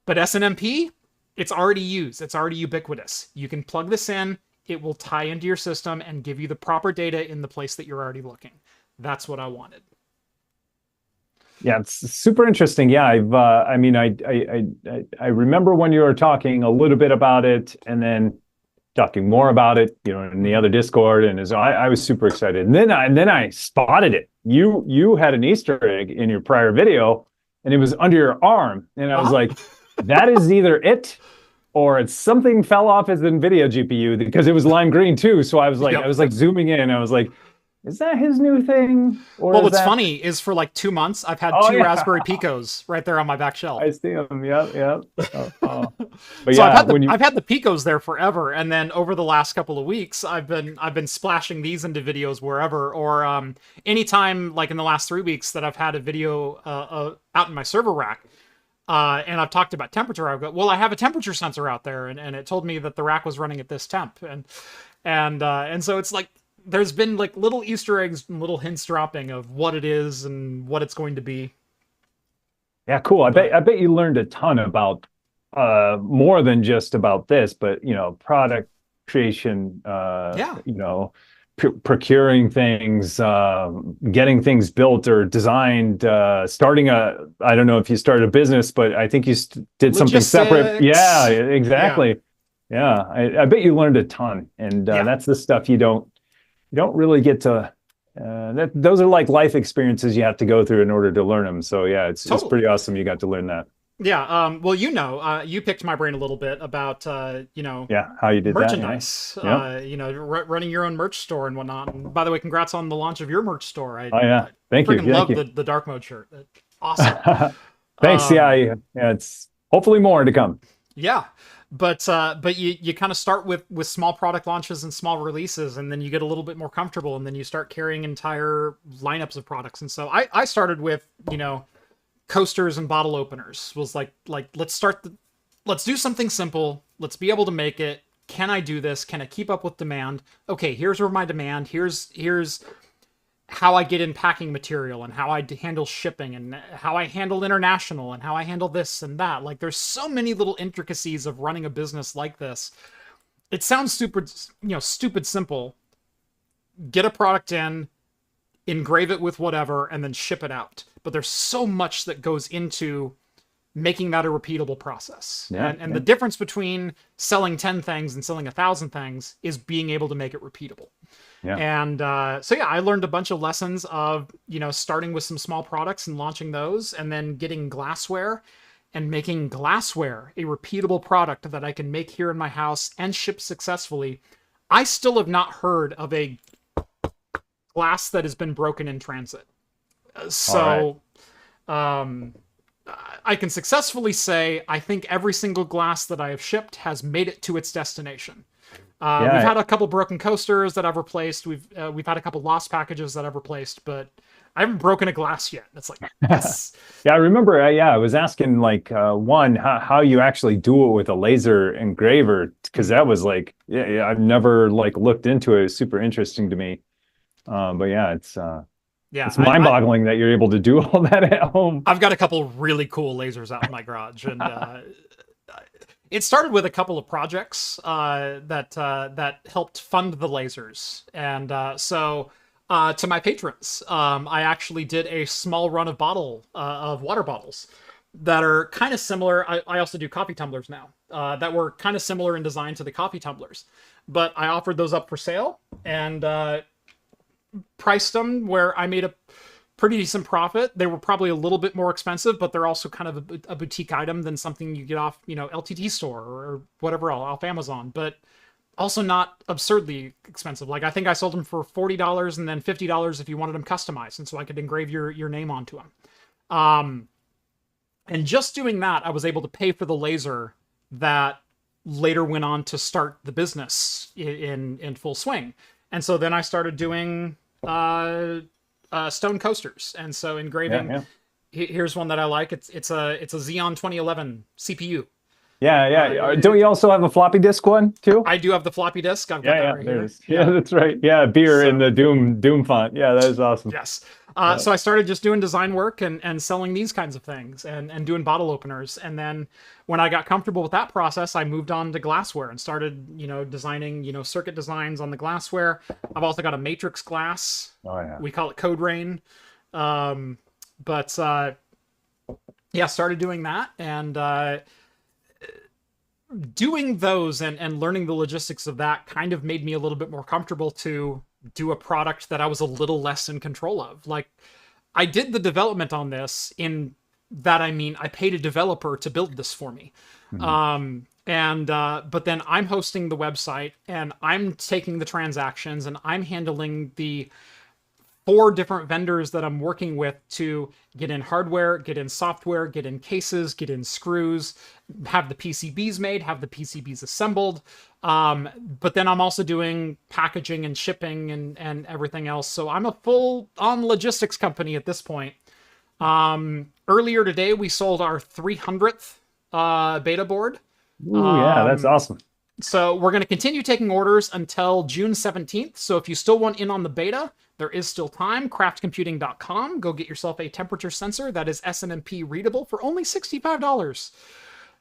But SNMP, it's already used. It's already ubiquitous. You can plug this in. It will tie into your system and give you the proper data in the place that you're already looking. That's what I wanted. Yeah, it's super interesting. Yeah, I remember when you were talking a little bit about it, and then talking more about it, in the other Discord, and I was super excited. And then I spotted it. You had an Easter egg in your prior video, and it was under your arm, and I was like, that is either it, or it's something fell off his Nvidia GPU, because it was lime green too. So I was like zooming in. I was like, is that his new thing? Or well, what's funny is for like 2 months, I've had two Raspberry Picos right there on my back shelf. I see them. Yeah. But so I've had the Picos there forever, and then over the last couple of weeks, I've been splashing these into videos wherever, or anytime like in the last 3 weeks that I've had a video out in my server rack. And I've talked about temperature. I've got, I have a temperature sensor out there, and it told me that the rack was running at this temp, and so it's like there's been like little Easter eggs and little hints dropping of what it is and what it's going to be. Yeah, cool. I bet you learned a ton about more than just about this, but product creation. Procuring things, getting things built or designed, starting I don't know if you started a business, but I think you did something separate. Yeah, exactly. Yeah, I bet you learned a ton, and that's the stuff you don't really get to. Those are like life experiences you have to go through in order to learn them. So yeah, it's pretty awesome you got to learn that. Yeah, well, you picked my brain a little bit about, how you did merchandise, that. Yeah. Running your own merch store and whatnot. And by the way, congrats on the launch of your merch store. Thank you. I love the dark mode shirt. Awesome. Thanks. It's hopefully more to come. Yeah, but you kind of start with small product launches and small releases, and then you get a little bit more comfortable, and then you start carrying entire lineups of products. And so I started with, coasters and bottle openers. Was like let's do something simple. Let's be able to make it. Can I do this? Can I keep up with demand? Okay, here's where my demand. Here's how I get in packing material, and how I handle shipping, and how I handle international, and how I handle this and that. Like, there's so many little intricacies of running a business like this. It sounds stupid simple. Get a product in, engrave it with whatever, and then ship it out. But there's so much that goes into making that a repeatable process. And the difference between selling 10 things and selling 1,000 things is being able to make it repeatable. Yeah. And I learned a bunch of lessons of, starting with some small products and launching those, and then getting glassware and making glassware a repeatable product that I can make here in my house and ship successfully. I still have not heard of a glass that has been broken in transit. So, I can successfully say I think every single glass that I have shipped has made it to its destination. We've had a couple broken coasters that I've replaced. We've had a couple lost packages that I've replaced, but I haven't broken a glass yet. It's like, yes. Yeah, I remember. I was asking like one how you actually do it with a laser engraver, because that was like, yeah, I've never like looked into it. It's super interesting to me. But yeah, it's mind-boggling that you're able to do all that at home. I've got a couple really cool lasers out in my garage, and it started with a couple of projects that helped fund the lasers, and so to my patrons, I actually did a small run of water bottles that are kind of similar. I also do coffee tumblers now that were kind of similar in design to the coffee tumblers, but I offered those up for sale and priced them where I made a pretty decent profit. They were probably a little bit more expensive, but they're also kind of a boutique item than something you get off, LTT store or whatever else, off Amazon, but also not absurdly expensive. Like, I think I sold them for $40 and then $50 if you wanted them customized, and so I could engrave your name onto them. And just doing that, I was able to pay for the laser that later went on to start the business in full swing. And so then I started doing stone coasters, and so engraving. Here's one that I like. It's a Xeon 2011 CPU. Don't you also have a floppy disk one too? I do have the floppy disk. I've got that right here. Yeah, that's right. Yeah, beer in the Doom font. Yeah, that is awesome. Yes. So I started just doing design work and selling these kinds of things and doing bottle openers. And then when I got comfortable with that process, I moved on to glassware and started, designing, circuit designs on the glassware. I've also got a matrix glass. Oh yeah. We call it Code Rain. Started doing that, and doing those and learning the logistics of that kind of made me a little bit more comfortable to do a product that I was a little less in control of. Like, I did the development on this I paid a developer to build this for me. Mm-hmm. But then I'm hosting the website and I'm taking the transactions and I'm handling the 4 different vendors that I'm working with to get in hardware, get in software, get in cases, get in screws, have the PCBs made, have the PCBs assembled. But then I'm also doing packaging and shipping and everything else. So I'm a full-on logistics company at this point. Earlier today, we sold our 300th beta board. Ooh, yeah, that's awesome. So we're going to continue taking orders until June 17th. So if you still want in on the beta, there is still time. Craftcomputing.com. Go get yourself a temperature sensor that is SNMP readable for only $65.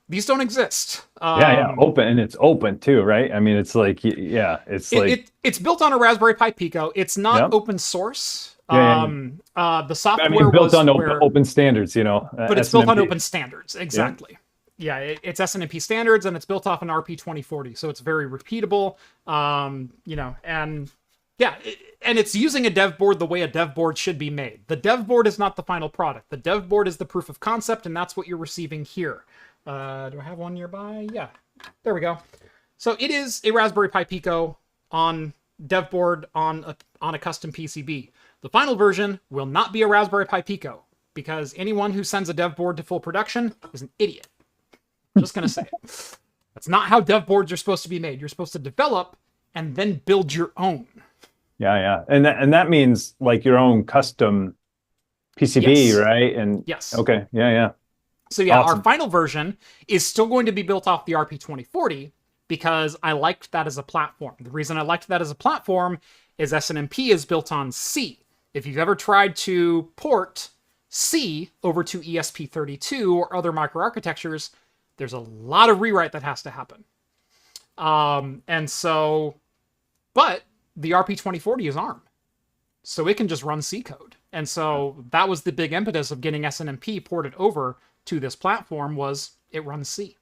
These don't exist. Open, and it's open too, right? I mean, it's like, it's built on a Raspberry Pi Pico. It's not open source. The software built on open standards, but it's built on open standards. Exactly. Yeah, it's SNMP standards, and it's built off an RP2040, so it's very repeatable. And it's using a dev board the way a dev board should be made. The dev board is not the final product. The dev board is the proof of concept, and that's what you're receiving here. Do I have one nearby? Yeah, there we go. So it is a Raspberry Pi Pico on dev board on a custom PCB. The final version will not be a Raspberry Pi Pico, because anyone who sends a dev board to full production is an idiot. I'm just going to say it. That's not how dev boards are supposed to be made. You're supposed to develop and then build your own. Yeah. And that means like your own custom PCB, right? And yes. Okay. Yeah. So awesome. Our final version is still going to be built off the RP2040 because I liked that as a platform. The reason I liked that as a platform is SNMP is built on C. If you've ever tried to port C over to ESP32 or other microarchitectures, there's a lot of rewrite that has to happen. But the RP2040 is ARM, so it can just run C code. And so that was the big impetus of getting SNMP ported over to this platform, was it runs C.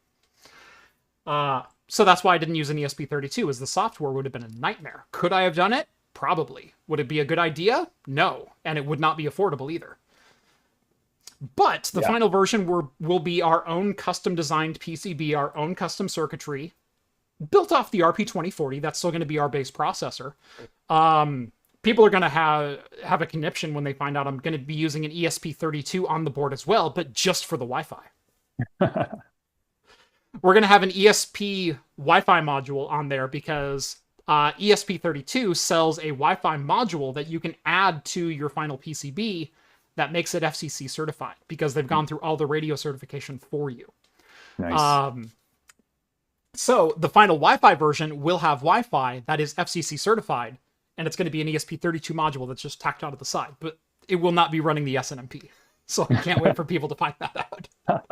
So that's why I didn't use an ESP32, as the software would have been a nightmare. Could I have done it? Probably. Would it be a good idea? No. And it would not be affordable either. But the final version will be our own custom designed PCB, our own custom circuitry, built off the RP2040. That's still going to be our base processor. People are going to have a conniption when they find out I'm going to be using an ESP32 on the board as well, but just for the Wi-Fi. We're going to have an ESP Wi-Fi module on there because ESP32 sells a Wi-Fi module that you can add to your final PCB that makes it FCC certified because they've gone through all the radio certification for you. Nice. So the final Wi-Fi version will have Wi-Fi that is FCC certified, and it's going to be an ESP32 module that's just tacked onto the side, but it will not be running the SNMP. So I can't wait for people to find that out.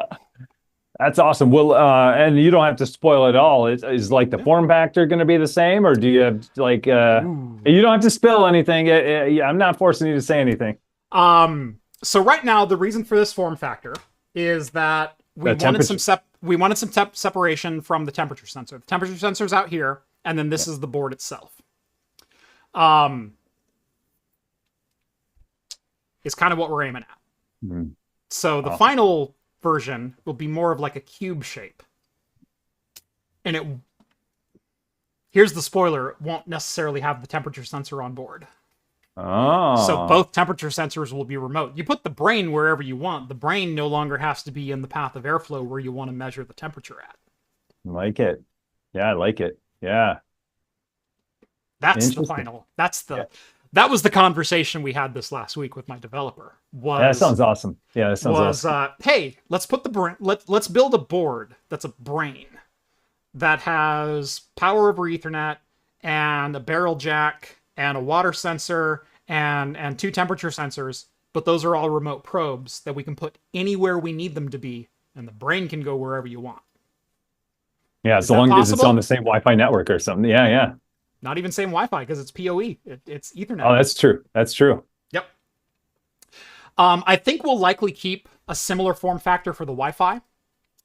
That's awesome. Well, and you don't have to spoil it all. Is like the form factor going to be the same, or do you have like? You don't have to spill anything. I'm not forcing you to say anything. So right now, the reason for this form factor is that we wanted some separation from the temperature sensor. The temperature sensor's out here, and then this is the board itself. Is kind of what we're aiming at. Mm-hmm. So the final version will be more of like a cube shape. And here's the spoiler, it won't necessarily have the temperature sensor on board. Oh. So both temperature sensors will be remote. You put the brain wherever you want. The brain no longer has to be in the path of airflow where you want to measure the temperature at. I like it. Yeah, I like it. Yeah. That's the final. That was the conversation we had this last week with my developer. That sounds awesome. Yeah, that sounds awesome. Hey, let's put the brain. Let's build a board that's a brain that has power over Ethernet and a barrel jack and a water sensor and 2 temperature sensors. But those are all remote probes that we can put anywhere we need them to be, and the brain can go wherever you want. Yeah, as long as it's on the same Wi-Fi network or something. Yeah, yeah. Not even same Wi-Fi because it's PoE. It's Ethernet. Oh, that's true. That's true. Yep. I think we'll likely keep a similar form factor for the Wi-Fi.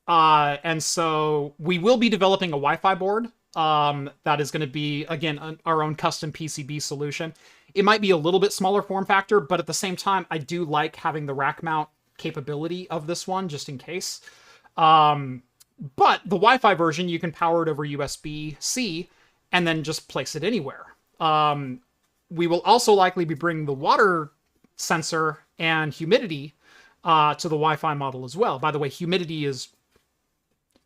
And so we will be developing a Wi-Fi board that is going to be, again, our own custom PCB solution. It might be a little bit smaller form factor, but at the same time, I do like having the rack mount capability of this one, just in case. But the Wi-Fi version, you can power it over USB-C, and then just place it anywhere. We will also likely be bringing the water sensor and humidity to the Wi-Fi model as well. By the way, humidity is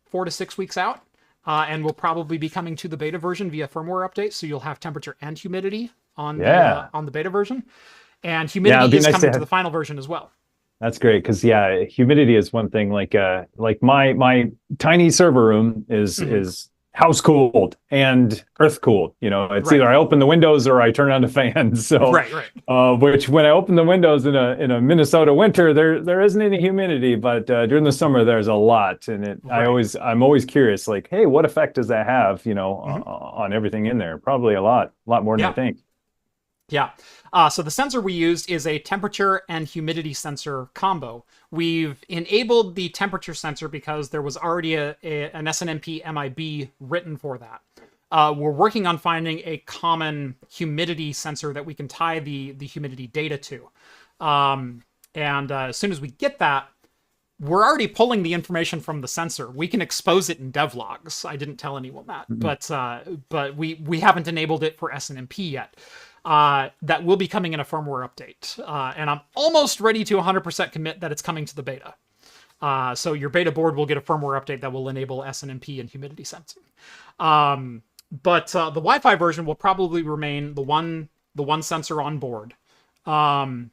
4 to 6 weeks out, and will probably be coming to the beta version via firmware update, so you'll have temperature and humidity on the beta version. And humidity is coming to the final version as well. That's great, because humidity is one thing. Like my tiny server room is house cooled and earth cooled. It's either I open the windows or I turn on the fans. So which when I open the windows in a Minnesota winter, there isn't any humidity, but during the summer there's a lot. And I'm always curious, like, hey, what effect does that have, on everything in there? Probably a lot more than I think. Yeah. So the sensor we used is a temperature and humidity sensor combo. We've enabled the temperature sensor because there was already an SNMP MIB written for that. We're working on finding a common humidity sensor that we can tie the humidity data to. And as soon as we get that, we're already pulling the information from the sensor. We can expose it in devlogs. I didn't tell anyone that, but we haven't enabled it for SNMP yet. That will be coming in a firmware update. And I'm almost ready to 100% commit that it's coming to the beta. So your beta board will get a firmware update that will enable SNMP and humidity sensing. But the Wi-Fi version will probably remain the one sensor on board. And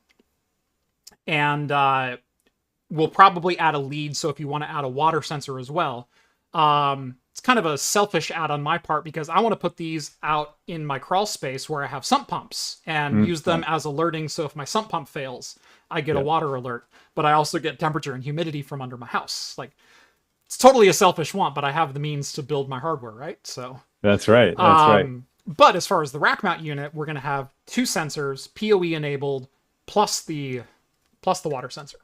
we'll probably add a lead, so if you want to add a water sensor as well. It's kind of a selfish ad on my part because I want to put these out in my crawl space where I have sump pumps and use them as alerting. So if my sump pump fails, I get a water alert, but I also get temperature and humidity from under my house. Like, it's totally a selfish want, but I have the means to build my hardware, right? So that's right. That's right. But as far as the rack mount unit, we're going to have 2 sensors, PoE enabled, plus the water sensor.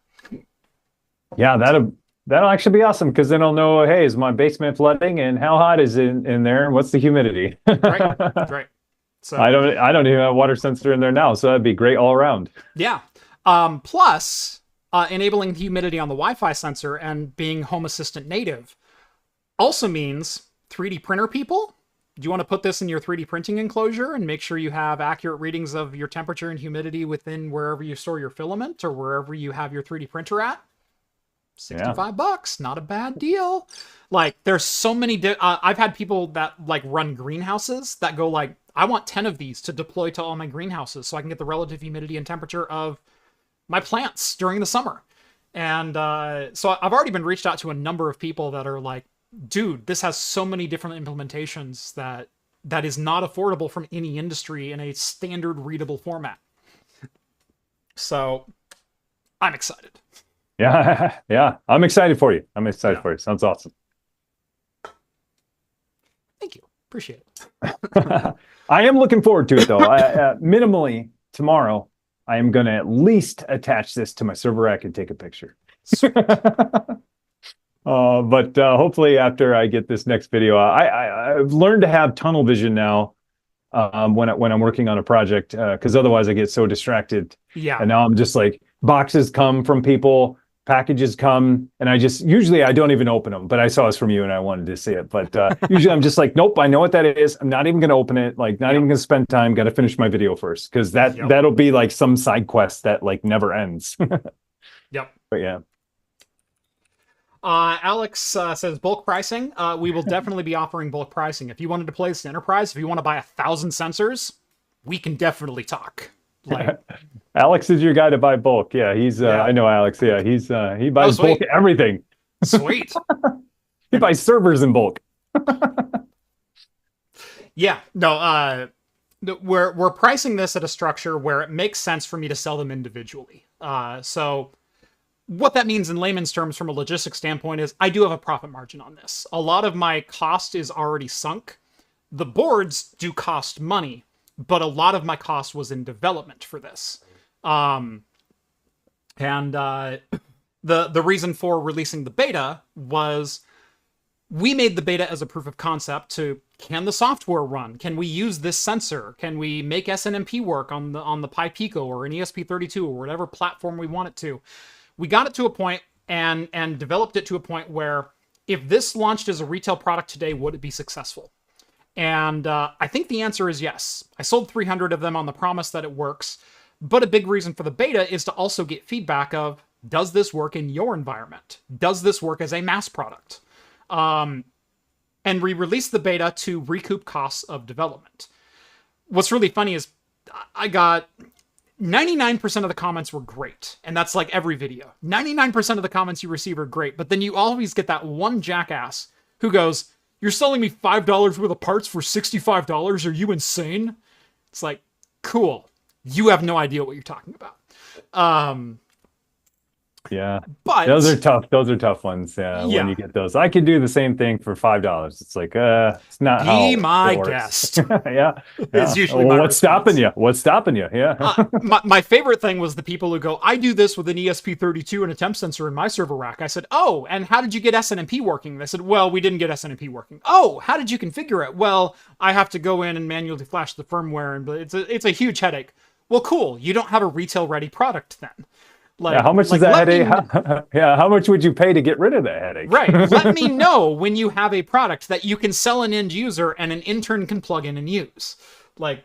Yeah, that'll actually be awesome, because then I'll know, hey, is my basement flooding, and how hot is it in there, and what's the humidity? Right. So I don't even have a water sensor in there now, so that'd be great all around. Yeah. Plus, enabling the humidity on the Wi-Fi sensor and being Home Assistant native also means 3D printer people. Do you want to put this in your 3D printing enclosure and make sure you have accurate readings of your temperature and humidity within wherever you store your filament or wherever you have your 3D printer at? $65, not a bad deal. Like, there's so many, I've had people that like run greenhouses that go like, I want 10 of these to deploy to all my greenhouses so I can get the relative humidity and temperature of my plants during the summer. And so I've already been reached out to a number of people that are like, dude, this has so many different implementations that is not affordable from any industry in a standard readable format. So I'm excited. Yeah, yeah. I'm excited for you. I'm excited for you. Sounds awesome. Thank you. Appreciate it. I am looking forward to it, though. Minimally, tomorrow, I am going to at least attach this to my server rack and take a picture. But hopefully after I get this next video, I've learned to have tunnel vision now when I'm working on a project, because otherwise I get so distracted. Yeah. And now I'm just like, boxes come from people, packages come, and usually I don't even open them, but I saw this from you and I wanted to see it. But usually I'm just like, nope, I know what that is. I'm not even going to open it. Like, not even going to spend time. Got to finish my video first, because that'll be like some side quest that like never ends. Yep. But yeah. Alex says bulk pricing. We will definitely be offering bulk pricing. If you wanted to play this in enterprise, if you want to buy 1,000 sensors, we can definitely talk. Like, Alex is your guy to buy bulk. Yeah, he's. I know Alex. Yeah, he buys bulk everything. Sweet. He buys servers in bulk. Yeah. No. We're pricing this at a structure where it makes sense for me to sell them individually. So what that means in layman's terms from a logistics standpoint is I do have a profit margin on this. A lot of my cost is already sunk. The boards do cost money, but a lot of my cost was in development for this. The reason for releasing the beta was we made the beta as a proof of concept to, can the software run? Can we use this sensor? Can we make SNMP work on the Pi Pico or an ESP32 or whatever platform we want it to? We got it to a point and developed it to a point where if this launched as a retail product today, would it be successful? And I think the answer is yes. I sold 300 of them on the promise that it works, but a big reason for the beta is to also get feedback of, does this work in your environment? Does this work as a mass product? And we released the beta to recoup costs of development. What's really funny is I got 99% of the comments were great. And that's like every video. 99% of the comments you receive are great, but then you always get that one jackass who goes, "You're selling me $5 worth of parts for $65? Are you insane?" It's like, cool. You have no idea what you're talking about. Yeah, but those are tough. Those are tough ones. Yeah, when you get those, I could do the same thing for $5. It's like, it's not how be my it works. Guest. Yeah, is usually well, my what's response. stopping you? What's stopping you? Yeah. My favorite thing was the people who go, "I do this with an ESP32 and a temp sensor in my server rack." I said, "Oh, and how did you get SNMP working?" They said, "Well, we didn't get SNMP working." "Oh, how did you configure it?" "Well, I have to go in and manually flash the firmware, and it's a huge headache." Well, cool. You don't have a retail ready product then. Like, yeah, how much is that headache? How much would you pay to get rid of that headache? Right. Let me know when you have a product that you can sell an end user and an intern can plug in and use. Like,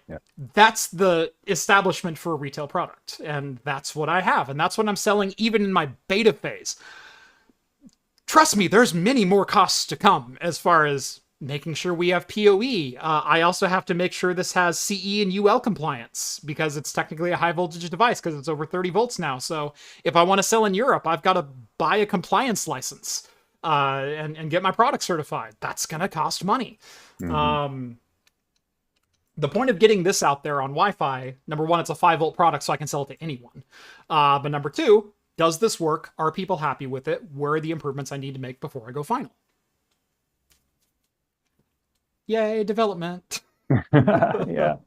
that's the establishment for a retail product. And that's what I have. And that's what I'm selling even in my beta phase. Trust me, there's many more costs to come as far as making sure we have PoE. I also have to make sure this has CE and UL compliance because it's technically a high voltage device because it's over 30 volts now. So if I want to sell in Europe, I've got to buy a compliance license and get my product certified. That's going to cost money. Mm-hmm. The point of getting this out there on Wi-Fi, number one, it's a 5-volt product, so I can sell it to anyone. But number two, does this work? Are people happy with it? Where are the improvements I need to make before I go final? Yay, development. Yeah.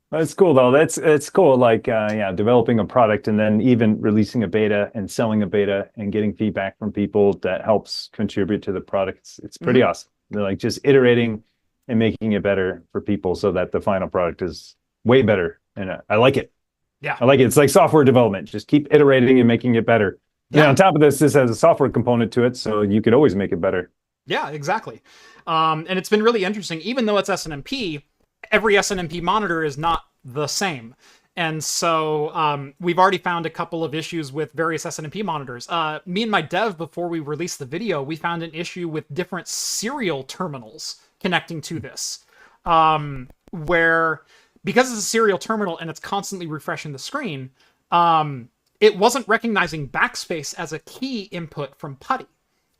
That's cool though. It's cool. Like, developing a product and then even releasing a beta and selling a beta and getting feedback from people that helps contribute to the product. It's pretty awesome. They're like just iterating and making it better for people so that the final product is way better. And I like it. Yeah. I like it. It's like software development. Just keep iterating and making it better. Yeah. And on top of this has a software component to it, so you could always make it better. Yeah, exactly. And it's been really interesting. Even though it's SNMP, every SNMP monitor is not the same. And so we've already found a couple of issues with various SNMP monitors. Me and my dev, before we released the video, we found an issue with different serial terminals connecting to this. Where, because it's a serial terminal and it's constantly refreshing the screen, it wasn't recognizing backspace as a key input from PuTTY.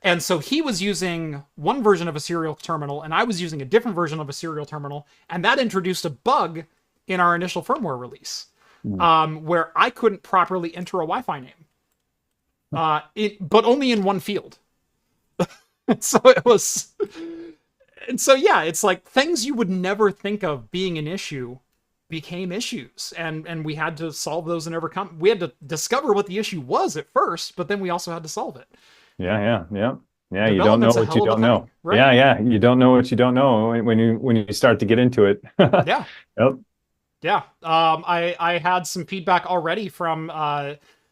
And so he was using one version of a serial terminal, and I was using a different version of a serial terminal, and that introduced a bug in our initial firmware release, where I couldn't properly enter a Wi-Fi name, but only in one field. So it was, and so yeah, it's like things you would never think of being an issue became issues, and we had to solve those and overcome. We had to discover what the issue was at first, but then we also had to solve it. Yeah. You don't know what you don't know. Right? Yeah. You don't know what you don't know when you start to get into it. Yeah. Yep. Yeah. I had some feedback already from,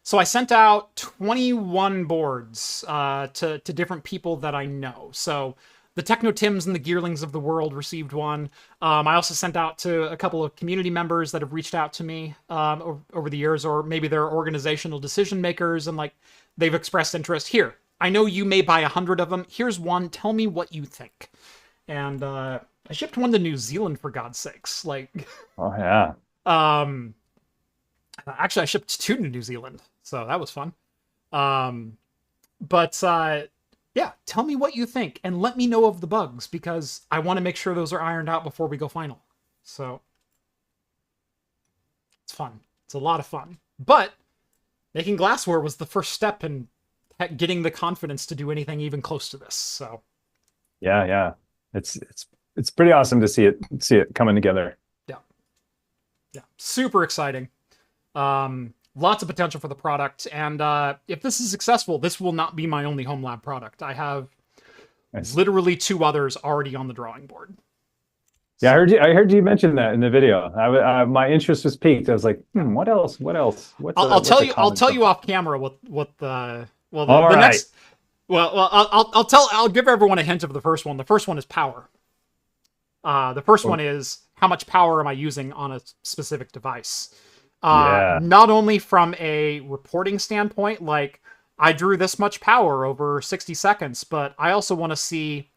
so I sent out 21 boards to different people that I know. So the TECHNOTIMs and the Gearlings of the world received one. I also sent out to a couple of community members that have reached out to me over the years, or maybe they're organizational decision makers, and like they've expressed interest. Here, I know you may buy 100 of them. Here's one. Tell me what you think. And I shipped one to New Zealand, for God's sakes. Like, oh yeah. Actually, I shipped two to New Zealand, so that was fun. Yeah, tell me what you think, and let me know of the bugs, because I want to make sure those are ironed out before we go final. So it's fun. It's a lot of fun. But making glassware was the first step in getting the confidence to do anything even close to this. So yeah. It's pretty awesome to see it coming together. Yeah. Super exciting. Lots of potential for the product, and if this is successful, this will not be my only home lab product. I have literally 2 others already on the drawing board. Yeah, I heard you mention that in the video. My interest was piqued. I was like, what else? I'll tell you off camera I'll give everyone a hint of the first one. The first one is power. The first one is how much power am I using on a specific device. Not only from a reporting standpoint, like I drew this much power over 60 seconds, but I also want to see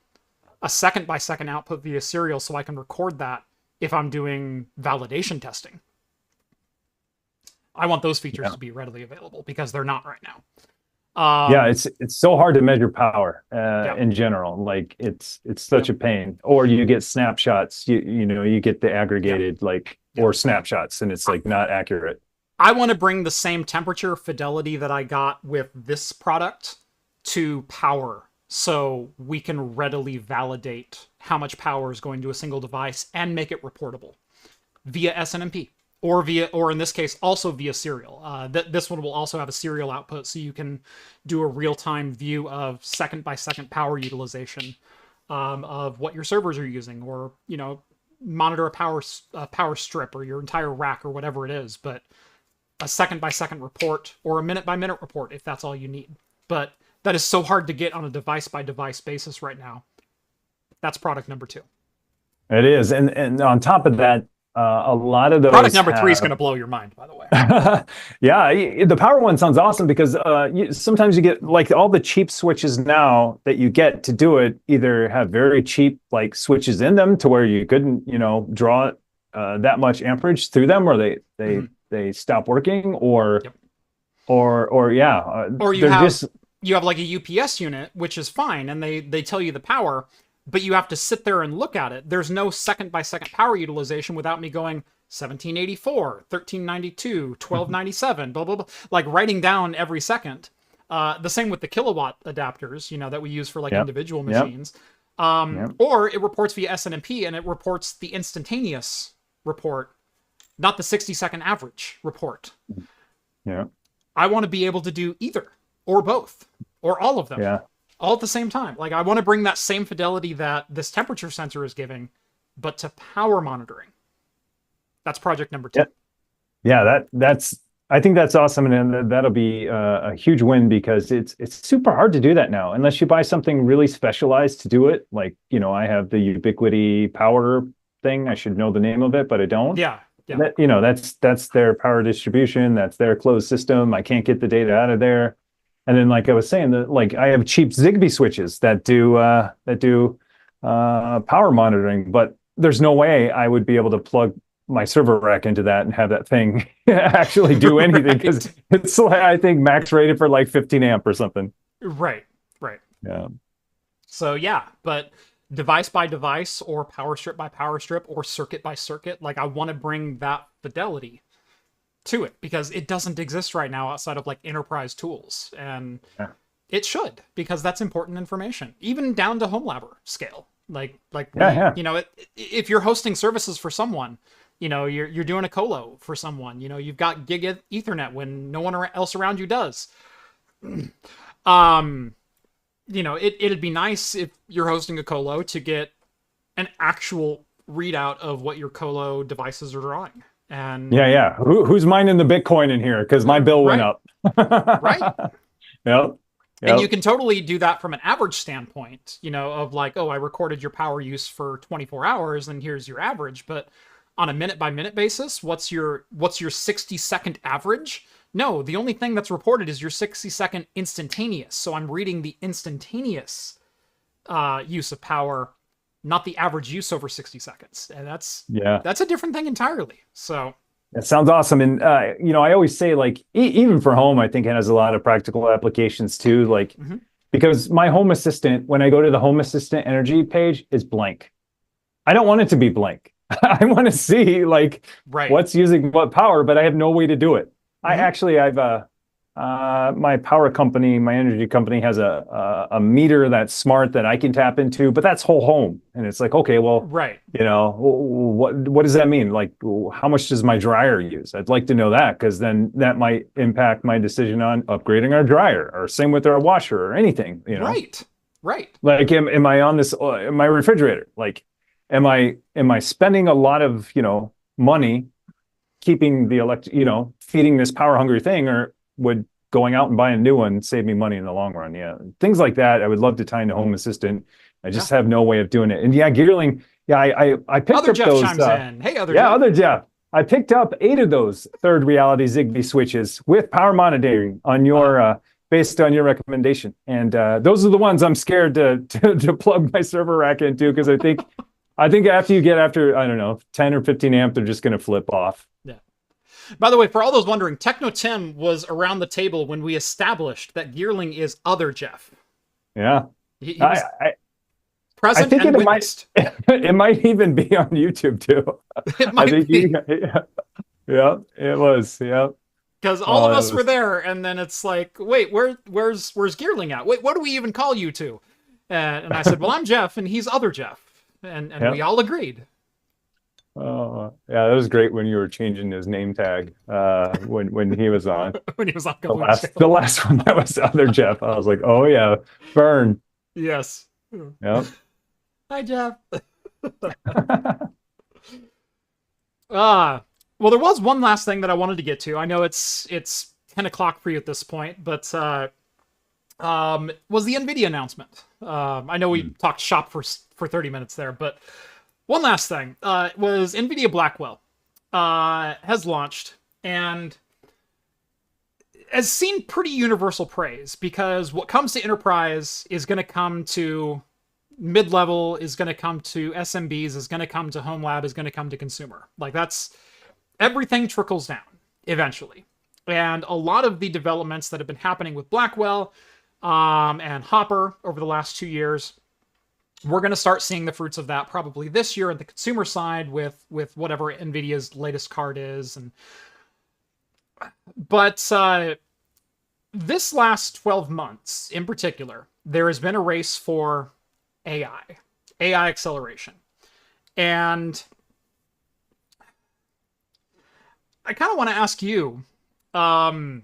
a second-by-second output via serial so I can record that if I'm doing validation testing. I want those features to be readily available because they're not right now. Yeah, it's so hard to measure power in general. Like it's such a pain. Or you get snapshots. You get the aggregated or snapshots, and it's like not accurate. I want to bring the same temperature fidelity that I got with this product to power, so we can readily validate how much power is going to a single device and make it reportable via SNMP. Or in this case, also via serial. This one will also have a serial output, so you can do a real-time view of second-by-second power utilization of what your servers are using, or monitor a power strip or your entire rack or whatever it is. But a second-by-second report or a minute-by-minute report if that's all you need. But that is so hard to get on a device-by-device basis right now. That's product number 2. It is, and on top of that, a lot of those product number 3 is going to blow your mind, by the way. Yeah, the power one sounds awesome because sometimes you get like all the cheap switches now that you get to do it either have very cheap like switches in them to where you couldn't draw that much amperage through them, or they stop working, or you have like a UPS unit, which is fine, and they tell you the power, but you have to sit there and look at it. There's no second-by-second power utilization without me going 1784, 1392, 1297, blah, blah, blah, like writing down every second. The same with the kilowatt adapters, that we use for like individual machines. Or it reports via SNMP, and it reports the instantaneous report, not the 60-second average report. Yeah. I want to be able to do either, or both, or all of them. Yeah. All at the same time. Like, I want to bring that same fidelity that this temperature sensor is giving, but to power monitoring. That's project number 2. Yeah, I think that's awesome, and that'll be a huge win because it's super hard to do that now unless you buy something really specialized to do it. Like, I have the Ubiquity power thing. I should know the name of it, but I don't. Yeah. Yeah. That, that's their power distribution. That's their closed system. I can't get the data out of there. And then, like I was saying, that like I have cheap Zigbee switches that do power monitoring, but there's no way I would be able to plug my server rack into that and have that thing actually do anything, because Right. it's like, I think max rated for like 15 amp or something. Right. Right. Yeah. So yeah, but device by device or power strip by power strip or circuit by circuit, like I want to bring that fidelity to it because it doesn't exist right now outside of like enterprise tools. And Yeah. it should, because that's important information, even down to home labor scale. Yeah. If you're hosting services for someone, you're doing a colo for someone, you've got gig ethernet when no one else around you does. It'd be nice if you're hosting a colo to get an actual readout of what your colo devices are drawing. And Yeah. Who's mining the Bitcoin in here? Because my bill went up. Right. Yep. And you can totally do that from an average standpoint, of like, oh, I recorded your power use for 24 hours and here's your average. But on a minute by minute basis, what's your 60-second average? No, the only thing that's reported is your 60-second instantaneous. So I'm reading the instantaneous use of power, not the average use over 60 seconds. And that's a different thing entirely. So that sounds awesome. And, I always say, like, even for home, I think it has a lot of practical applications too. Like, because my home assistant, when I go to the home assistant energy page, is blank. I don't want it to be blank. I want to see like what's using what power, but I have no way to do it. I've my power company, my energy company has a meter that's smart that I can tap into, but that's whole home. And it's like, okay, well, what does that mean? Like, how much does my dryer use? I'd like to know that, because then that might impact my decision on upgrading our dryer, or same with our washer or anything, Right. Like, am I on this, my refrigerator? Like, am I spending a lot of, money keeping the feeding this power hungry thing, or would going out and buying a new one save me money in the long run? Yeah. Things like that. I would love to tie into Home Assistant. I just have no way of doing it. And Gearling, I picked other up Jeff those. Chimes in. Hey, Jeff. Other Jeff. I picked up 8 of those Third Reality Zigbee switches with power monitoring on your based on your recommendation. And those are the ones I'm scared to plug my server rack into, because I think after you get I don't know, 10 or 15 amp, they're just going to flip off. Yeah. By the way, for all those wondering, TECHNOTIM was around the table when we established that Gearling is other Jeff. Yeah. He was present I think and witnessed. It might even be on YouTube too. It might be. Yeah, it was. Yeah. Because all of us were there, and then it's like, wait, where's Gearling at? Wait, what do we even call you to? And I said, well, I'm Jeff, and he's other Jeff. And we all agreed. Oh, yeah, that was great when you were changing his name tag when he was on. When he was on the last one, that was other Jeff. I was like, oh yeah, burn. Yes. Yep. Hi, Jeff. Well, there was one last thing that I wanted to get to. I know it's 10 o'clock for you at this point, but was the Nvidia announcement. I know we talked shop for 30 minutes there, but one last thing was Nvidia Blackwell has launched and has seen pretty universal praise, because what comes to enterprise is going to come to mid-level, is going to come to SMBs, is going to come to home lab, is going to come to consumer. Like, that's everything trickles down eventually. And a lot of the developments that have been happening with Blackwell and Hopper over the last 2 years, we're going to start seeing the fruits of that probably this year on the consumer side with whatever Nvidia's latest card is. But this last 12 months in particular, there has been a race for AI acceleration. And I kind of want to ask you the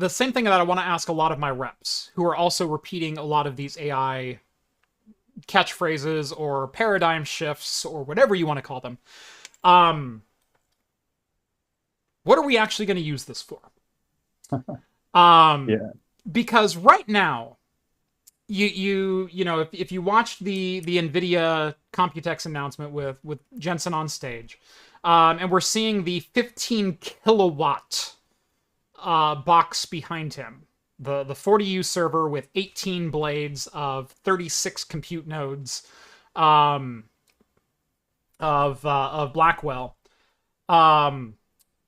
same thing that I want to ask a lot of my reps who are also repeating a lot of these AI catchphrases or paradigm shifts or whatever you want to call them. What are we actually going to use this for? Because right now, you know, if you watched the Nvidia Computex announcement with Jensen on stage, And we're seeing the 15 kilowatt box behind him. The 40U server with 18 blades of 36 compute nodes of Blackwell.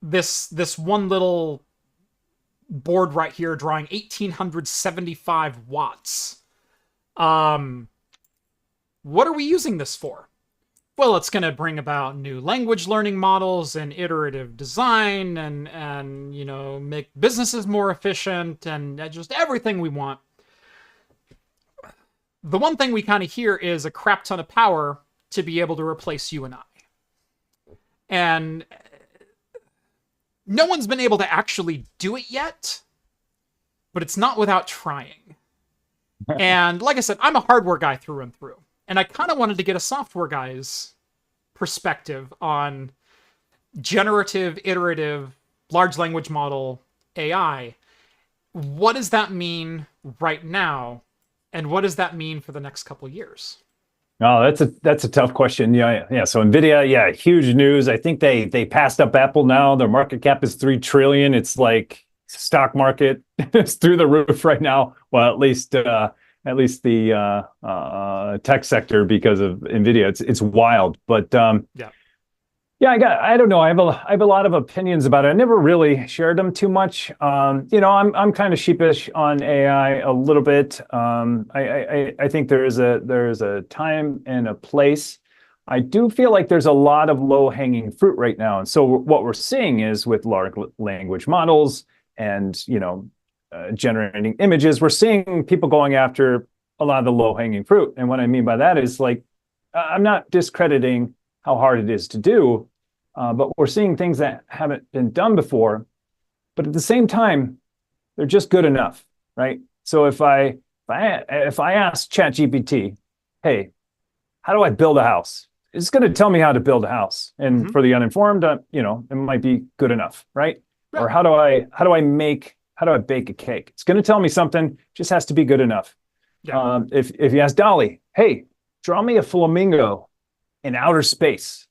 This one little board right here drawing 1875 watts. What are we using this for? Well, it's going to bring about new language learning models and iterative design and you know, make businesses more efficient and just everything we want. The one thing we kind of hear is a crap ton of power to be able to replace you and I. And no one's been able to actually do it yet, but it's not without trying. And like I said, I'm a hardware guy through and through. And I kind of wanted to get a software guy's perspective on generative, iterative, large language model AI. What does that mean right now? And what does that mean for the next couple of years? Oh, that's a tough question. Yeah. So Nvidia, yeah, huge news. I think they passed up Apple now. Their market cap is 3 trillion. It's like stock market is through the roof right now. Well, at least the tech sector because of Nvidia. It's wild. But yeah, I don't know. I have a lot of opinions about it. I never really shared them too much. I'm kind of sheepish on AI a little bit. I think there is a time and a place. I do feel like there's a lot of low-hanging fruit right now. And so what we're seeing is with large language models and generating images, we're seeing people going after a lot of the low-hanging fruit. And what I mean by that is, like, I'm not discrediting how hard it is to do, but we're seeing things that haven't been done before. But at the same time, they're just good enough, right? So if I ask ChatGPT, hey, how do I build a house? It's going to tell me how to build a house. And for the uninformed, it might be good enough, right? Or how do I bake a cake? It's going to tell me something, just has to be good enough. Yeah. If you ask Dolly, hey, draw me a flamingo in outer space,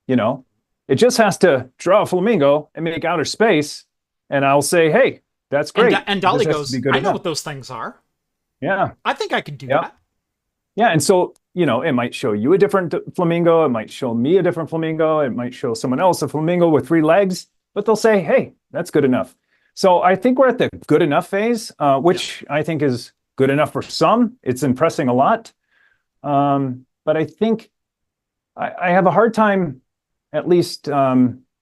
it just has to draw a flamingo and make outer space, and I'll say, hey, that's great. And Dolly goes, I know what those things are. Yeah. I think I could do that. Yeah, and so, it might show you a different flamingo, it might show me a different flamingo, it might show someone else a flamingo with 3 legs, but they'll say, hey, that's good enough. So I think we're at the good enough phase, which I think is good enough for some. It's impressing a lot. But I think I have a hard time at least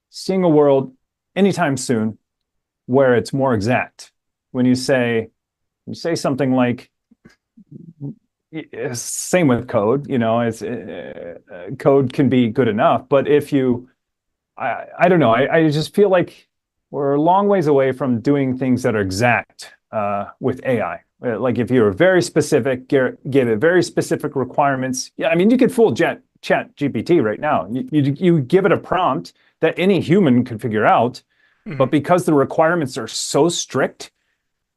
seeing a world anytime soon where it's more exact. When you say something like, same with code, it's code can be good enough. But if I don't know, I just feel like we're a long ways away from doing things that are exact with AI. Like if you're very specific, give it very specific requirements. Yeah, I mean, you could fool Chat GPT right now. You give it a prompt that any human could figure out, but because the requirements are so strict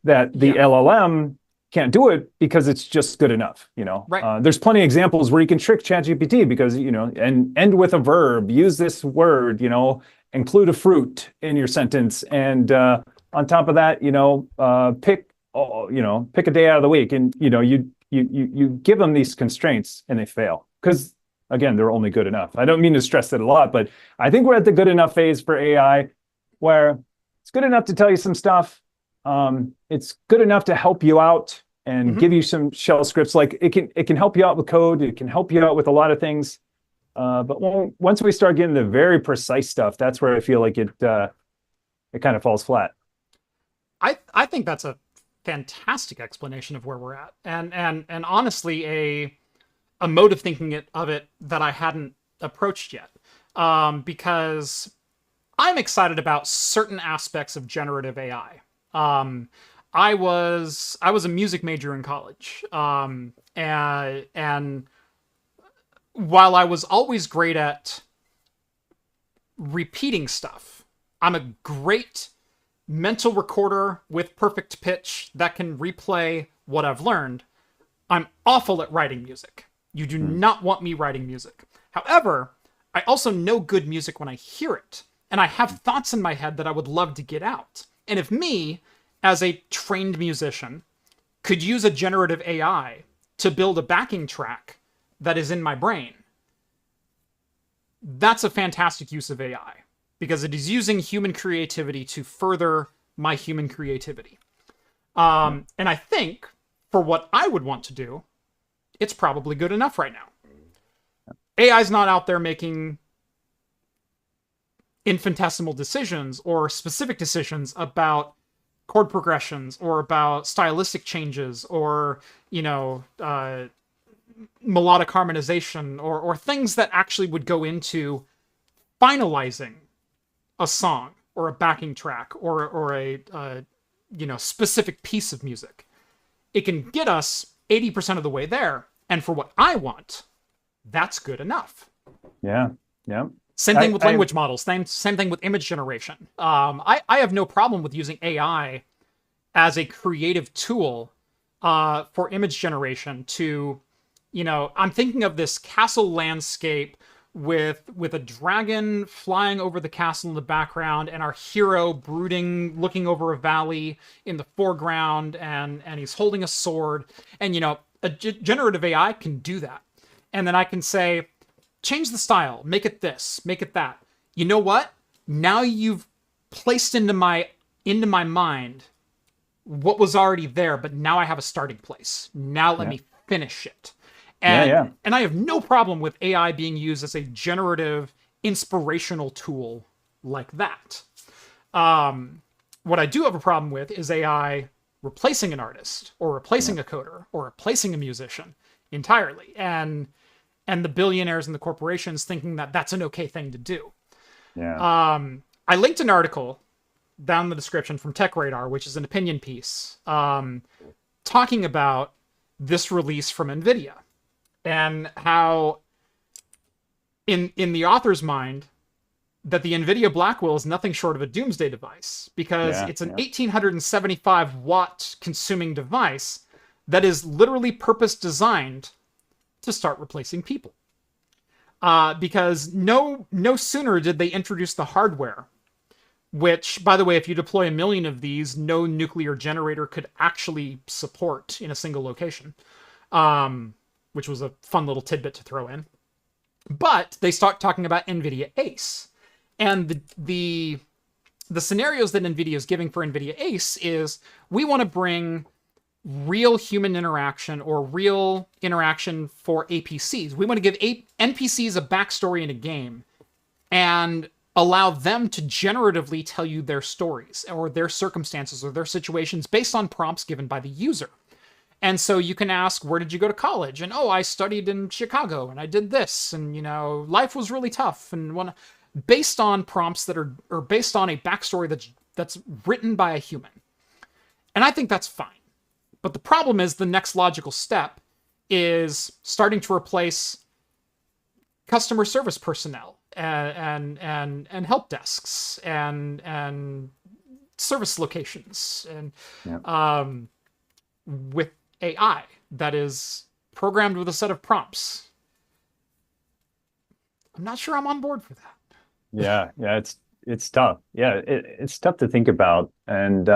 that the LLM can't do it because it's just good enough. Right. There's plenty of examples where you can trick Chat GPT because and end with a verb, use this word, include a fruit in your sentence, and on top of that, pick a day out of the week, and you give them these constraints and they fail because, again, they're only good enough. I don't mean to stress that a lot, but I think we're at the good enough phase for AI where it's good enough to tell you some stuff. It's good enough to help you out and give you some shell scripts. Like it can help you out with code. It can help you out with a lot of things. But once we start getting the very precise stuff, that's where I feel like it kind of falls flat. I think that's a fantastic explanation of where we're at, and honestly a mode of thinking of it that I hadn't approached yet, because I'm excited about certain aspects of generative AI. I was a music major in college, and while I was always great at repeating stuff, I'm a great mental recorder with perfect pitch that can replay what I've learned. I'm awful at writing music. You do not want me writing music. However, I also know good music when I hear it. And I have thoughts in my head that I would love to get out. And if me, as a trained musician, could use a generative AI to build a backing track that is in my brain, that's a fantastic use of AI, because it is using human creativity to further my human creativity. And I think for what I would want to do, it's probably good enough right now. AI's not out there making infinitesimal decisions or specific decisions about chord progressions or about stylistic changes or, melodic harmonization or things that actually would go into finalizing a song or a backing track or a specific piece of music. It can get us 80% of the way there. And for what I want, that's good enough. Yeah. Yeah. Same thing with language models. Same thing with image generation. I have no problem with using AI as a creative tool for image generation to, I'm thinking of this castle landscape with a dragon flying over the castle in the background and our hero brooding, looking over a valley in the foreground, and he's holding a sword. And, a generative AI can do that. And then I can say, change the style, make it this, make it that. You know what? Now you've placed into my mind what was already there, but now I have a starting place. Now let me finish it. And I have no problem with AI being used as a generative, inspirational tool like that. What I do have a problem with is AI replacing an artist or replacing a coder or replacing a musician entirely. And the billionaires and the corporations thinking that that's an okay thing to do. Yeah. I linked an article down in the description from Tech Radar, which is an opinion piece, talking about this release from Nvidia and how in the author's mind that the Nvidia Blackwell is nothing short of a doomsday device, because it's an 1875 watt consuming device that is literally purpose designed to start replacing people. Because no sooner did they introduce the hardware, which, by the way, if you deploy 1 million of these, no nuclear generator could actually support in a single location, which was a fun little tidbit to throw in. But they start talking about NVIDIA ACE. And the scenarios that NVIDIA is giving for NVIDIA ACE is, we want to bring real human interaction or real interaction for APCs. We want to give NPCs a backstory in a game and allow them to generatively tell you their stories or their circumstances or their situations based on prompts given by the user. And so you can ask, where did you go to college? And, oh, I studied in Chicago and I did this. And, life was really tough. And based on prompts that are based on a backstory that's written by a human. And I think that's fine. But the problem is the next logical step is starting to replace customer service personnel and help desks and service locations and with AI that is programmed with a set of prompts. I'm not sure I'm on board for that. Yeah, it's tough. Yeah, it's tough to think about. And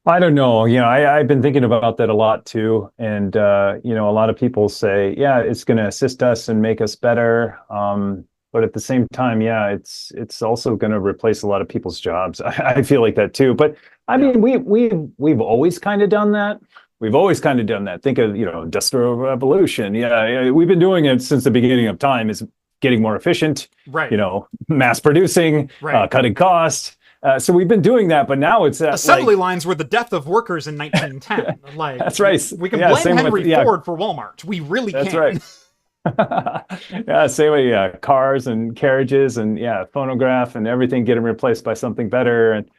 I don't know, I've been thinking about that a lot too. And a lot of people say, yeah, it's going to assist us and make us better. But at the same time, it's also going to replace a lot of people's jobs. I feel like that too. But I mean, we've always kind of done that. We've always kind of done that. Think of, Industrial Revolution. Yeah, we've been doing it since the beginning of time. Is getting more efficient, right? Mass producing, right. Cutting costs. So we've been doing that, but now it's assembly lines were the death of workers in 1910. Like, that's right. We can blame Henry Ford for Walmart. We really can. That's right. Yeah, same way. Cars and carriages and phonograph and everything getting replaced by something better. And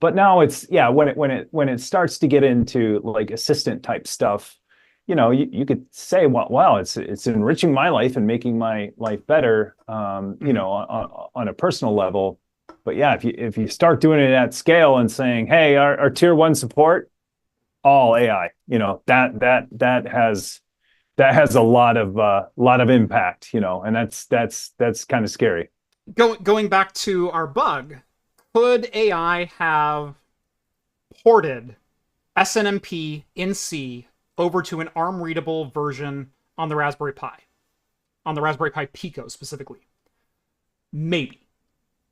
but now it's when it starts to get into like assistant type stuff, you could say, well, wow, it's enriching my life and making my life better, on a personal level. But if you start doing it at scale and saying, hey, our tier 1 support, all AI, that has that has a lot of impact, you know, and that's kind of scary. Going back to our bug, could AI have ported SNMP in C over to an ARM readable version on the Raspberry Pi, on the Raspberry Pi Pico specifically? Maybe.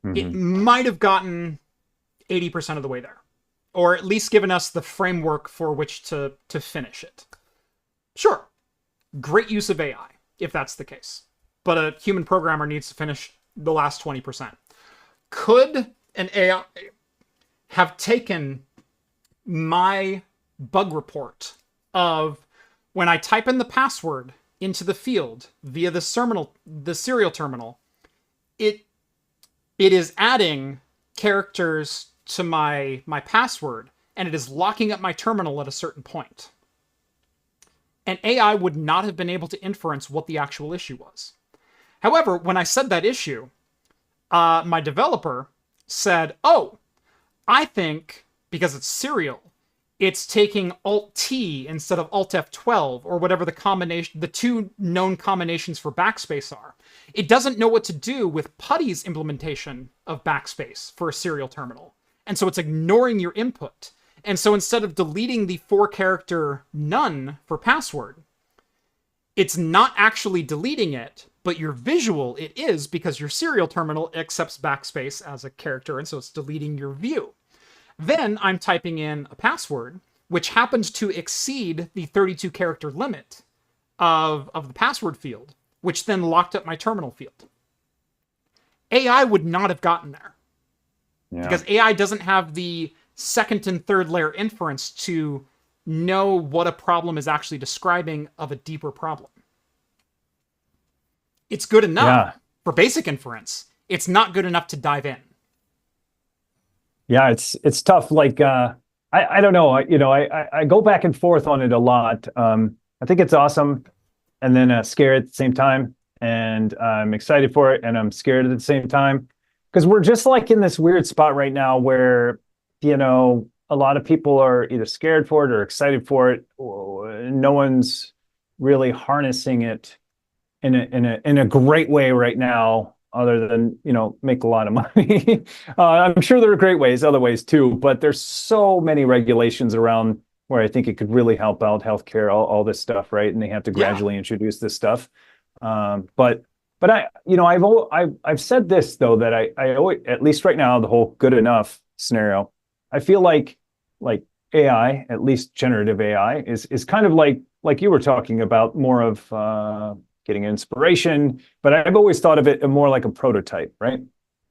It might have gotten 80% of the way there, or at least given us the framework for which to finish it. Sure, great use of AI if that's the case, but a human programmer needs to finish the last 20%. Could an AI have taken my bug report of when I type in the password into the field via the serial terminal, it is adding characters to my password, and it is locking up my terminal at a certain point. And AI would not have been able to inference what the actual issue was. However, when I said that issue, my developer said, oh, I think because it's serial, it's taking Alt-T instead of Alt-F12, or whatever the two known combinations for backspace are. It doesn't know what to do with PuTTY's implementation of backspace for a serial terminal. And so it's ignoring your input. And so instead of deleting the 4-character none for password, it's not actually deleting it, but your visual it is, because your serial terminal accepts backspace as a character, and so it's deleting your view. Then I'm typing in a password, which happens to exceed the 32-character limit of the password field, which then locked up my terminal field. AI would not have gotten there. Yeah. Because AI doesn't have the second and third layer inference to know what a problem is actually describing of a deeper problem. It's good enough for basic inference. It's not good enough to dive in. Yeah, it's tough. Like, I don't know. I go back and forth on it a lot. I think it's awesome, and then scared at the same time. And I'm excited for it, and I'm scared at the same time. Because we're just like in this weird spot right now where, you know, a lot of people are either scared for it or excited for it. No one's really harnessing it in a great way right now, other than, you know, make a lot of money. I'm sure there are great ways, other ways too, but there's so many regulations around where I think it could really help out healthcare, all this stuff, right? And they have to gradually introduce this stuff. But I, you know, I've said this though, that I always, at least right now, the whole good enough scenario, I feel like AI, at least generative AI, is kind of like you were talking about, more of getting inspiration. But I've always thought of it more like a prototype, right?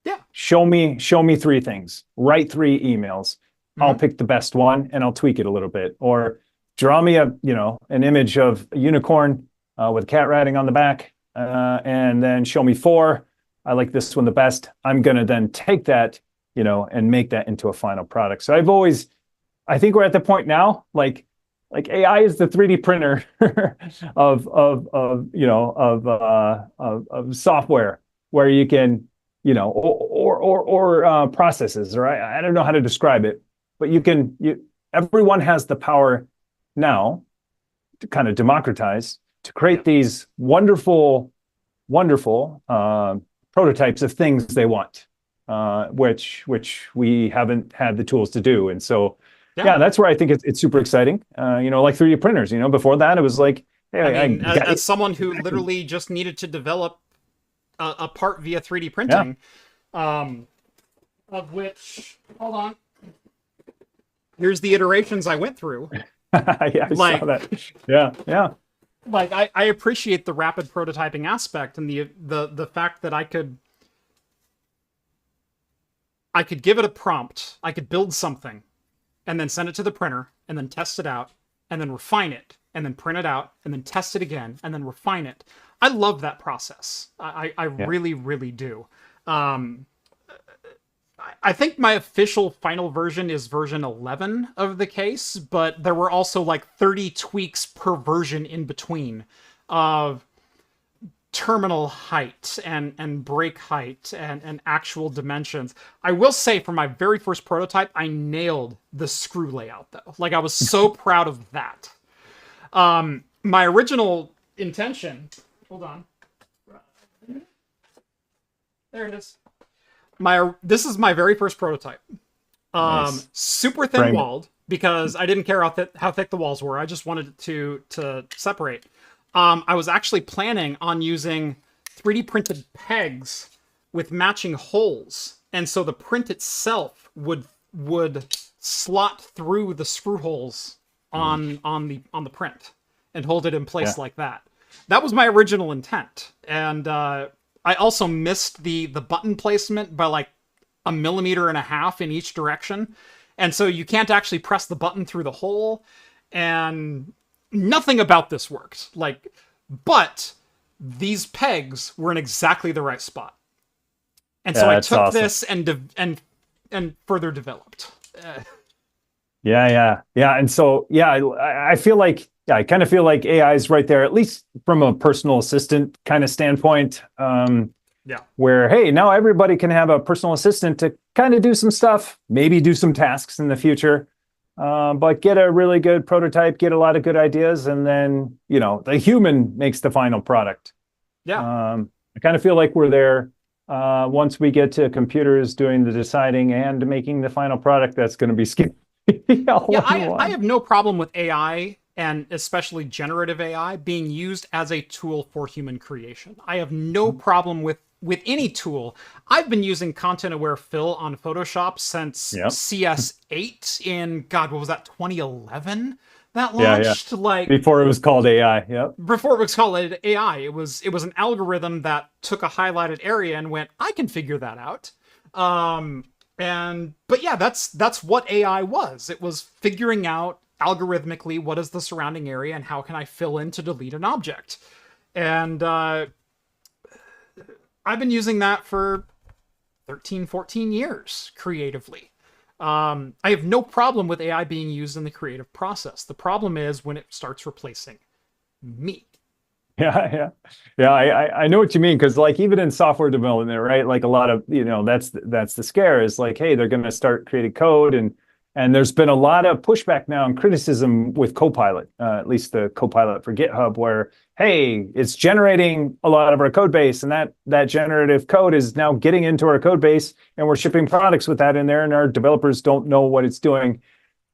Yeah. Show me 3 things. Write 3 emails. I'll pick the best one and I'll tweak it a little bit. Or draw me an image of a unicorn with a cat riding on the back. And then show me 4. I like this one the best. I'm going to then take that, and make that into a final product. So I think we're at the point now, like AI is the 3D printer of software, where you can, or processes, or I don't know how to describe it, but everyone has the power now to kind of democratize, to create these wonderful prototypes of things they want, which we haven't had the tools to do. And so, that's where I think it's super exciting. Like 3D printers, before that it was like, hey, as someone who literally just needed to develop a part via 3D printing, of which, hold on, here's the iterations I went through. I saw that. Yeah. Like, I appreciate the rapid prototyping aspect, and the fact that I could give it a prompt, I could build something, and then send it to the printer, and then test it out, and then refine it, and then print it out, and then test it again, and then refine it. I love that process. I really, really do. I think my official final version is version 11 of the case, but there were also like 30 tweaks per version in between of terminal height and break height and actual dimensions. I will say, for my very first prototype, I nailed the screw layout though. Like, I was so proud of that. My original intention. Hold on. There it is. This is my very first prototype. Nice. Super thin walled because I didn't care how thick the walls were. I just wanted it to separate. I was actually planning on using 3D printed pegs with matching holes, and so the print itself would slot through the screw holes on the print and hold it in place like that. That was my original intent, and I also missed the button placement by like 1.5 millimeters in each direction, and so you can't actually press the button through the hole, and nothing about this worked. But these pegs were in exactly the right spot, and so I took this and further developed. Yeah. And so, I feel like, I kind of feel like AI is right there, at least from a personal assistant kind of standpoint. Where, hey, now everybody can have a personal assistant to kind of do some stuff, maybe do some tasks in the future, but get a really good prototype, get a lot of good ideas, and then, the human makes the final product. I kind of feel like we're there. Once we get to computers doing the deciding and making the final product, that's going to be scary. I have no problem with AI, and especially generative AI, being used as a tool for human creation. I have no problem with any tool. I've been using content-aware fill on Photoshop since CS8 in, God, what was that, 2011? That launched before it was called AI. Before it was called AI, it was an algorithm that took a highlighted area and went, I can figure that out. But yeah, that's what AI was. It was figuring out algorithmically what is the surrounding area and how can I fill in to delete an object. And I've been using that for 13, 14 years creatively. I have no problem with AI being used in the creative process. The problem is when it starts replacing me. I know what you mean, because even in software development, right? Like a lot of, that's the scare is like, hey, they're going to start creating code, and there's been a lot of pushback now and criticism with Copilot, at least the Copilot for GitHub, where, hey, it's generating a lot of our code base, and that generative code is now getting into our code base, and we're shipping products with that in there, and our developers don't know what it's doing.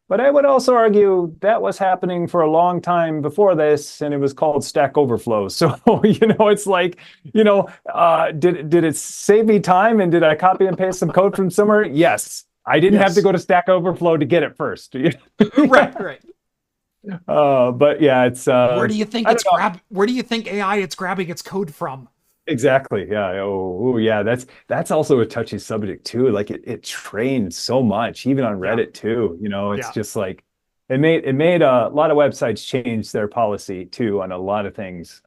But I would also argue that was happening for a long time before this, and it was called Stack Overflow. So, it's like, did it save me time, and did I copy and paste some code from somewhere? Yes. I didn't have to go to Stack Overflow to get it first. Right. But yeah, it's where do you think AI it's grabbing its code from? Exactly. Yeah. Oh, yeah. That's also a touchy subject too. Like it trained so much, even on Reddit too. It's just like it made a lot of websites change their policy too on a lot of things.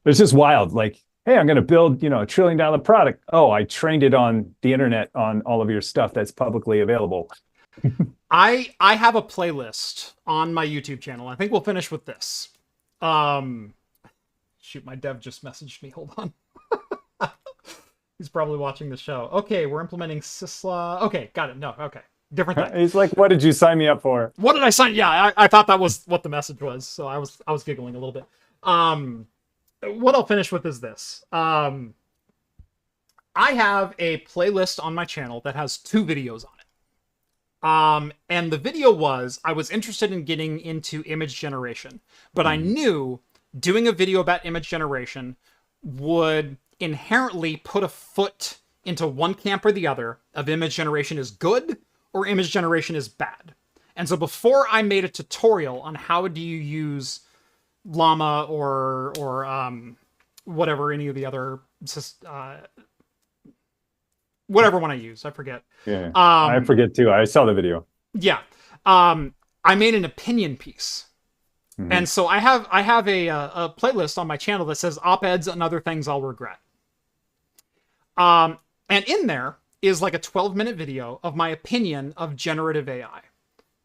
It's just wild. Like, hey, I'm going to build, $1 trillion product. Oh, I trained it on the internet on all of your stuff that's publicly available. I have a playlist on my YouTube channel. I think we'll finish with this. Shoot, my dev just messaged me. Hold on. He's probably watching the show. Okay, we're implementing Sysla. Okay, got it. No, okay. Different thing. He's like, what did you sign me up for? What did I sign? Yeah, I thought that was what the message was. So I was giggling a little bit. What I'll finish with is this. I have a playlist on my channel that has 2 videos on it. And the video was, I was interested in getting into image generation, but I knew doing a video about image generation would inherently put a foot into one camp or the other of image generation is good or image generation is bad. And so before I made a tutorial on how do you use Llama or whatever, any of the other whatever one I use, I forget. Yeah, I forget too. I saw the video. Yeah. I made an opinion piece. And so I have a playlist on my channel that says op-eds and other things I'll regret. And in there is like a 12-minute video of my opinion of generative AI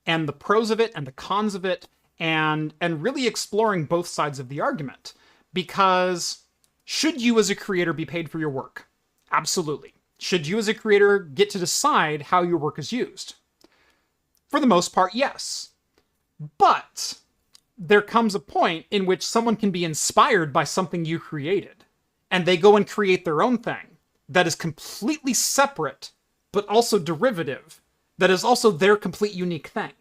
and the pros of it and the cons of it, and really exploring both sides of the argument. Because should you as a creator be paid for your work? Absolutely. Should you as a creator get to decide how your work is used? For the most part, yes. But there comes a point in which someone can be inspired by something you created, and they go and create their own thing that is completely separate, but also derivative, that is also their complete unique thing,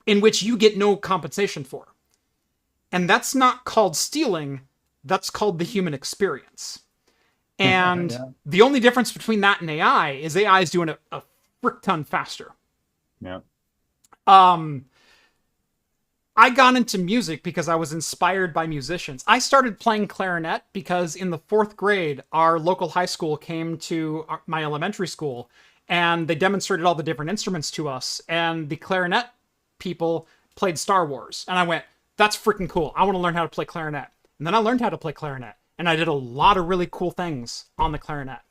in which you get no compensation for. And that's not called stealing, that's called the human experience. And Yeah. the only difference between that and AI is doing it a frick ton faster. Yeah. I got into music because I was inspired by musicians. I started playing clarinet because in the 4th grade, our local high school came to my elementary school, and they demonstrated all the different instruments to us, and the clarinet people played Star Wars. And I went, that's freaking cool. I want to learn how to play clarinet. And then I learned how to play clarinet, and I did a lot of really cool things on the clarinet.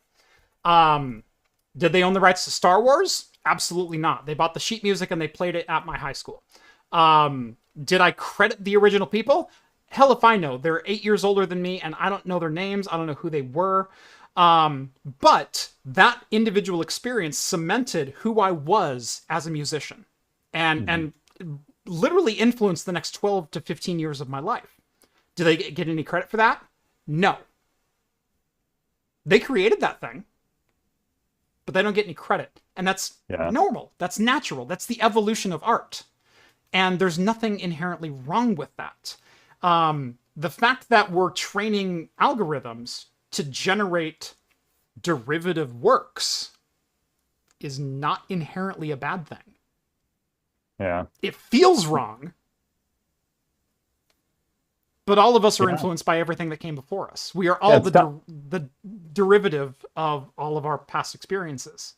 Did they own the rights to Star Wars? Absolutely not. They bought the sheet music and they played it at my high school. Did I credit the original people? Hell if I know. They're 8 years older than me, and I don't know their names. I don't know who they were. But that individual experience cemented who I was as a musician, and literally influenced the next 12 to 15 years of my life. Do they get any credit for that? No. They created that thing, but they don't get any credit. And that's normal. That's natural. That's the evolution of art. And there's nothing inherently wrong with that. The fact that we're training algorithms to generate derivative works is not inherently a bad thing. Yeah. It feels wrong, but all of us are influenced by everything that came before us. We are all the derivative of all of our past experiences.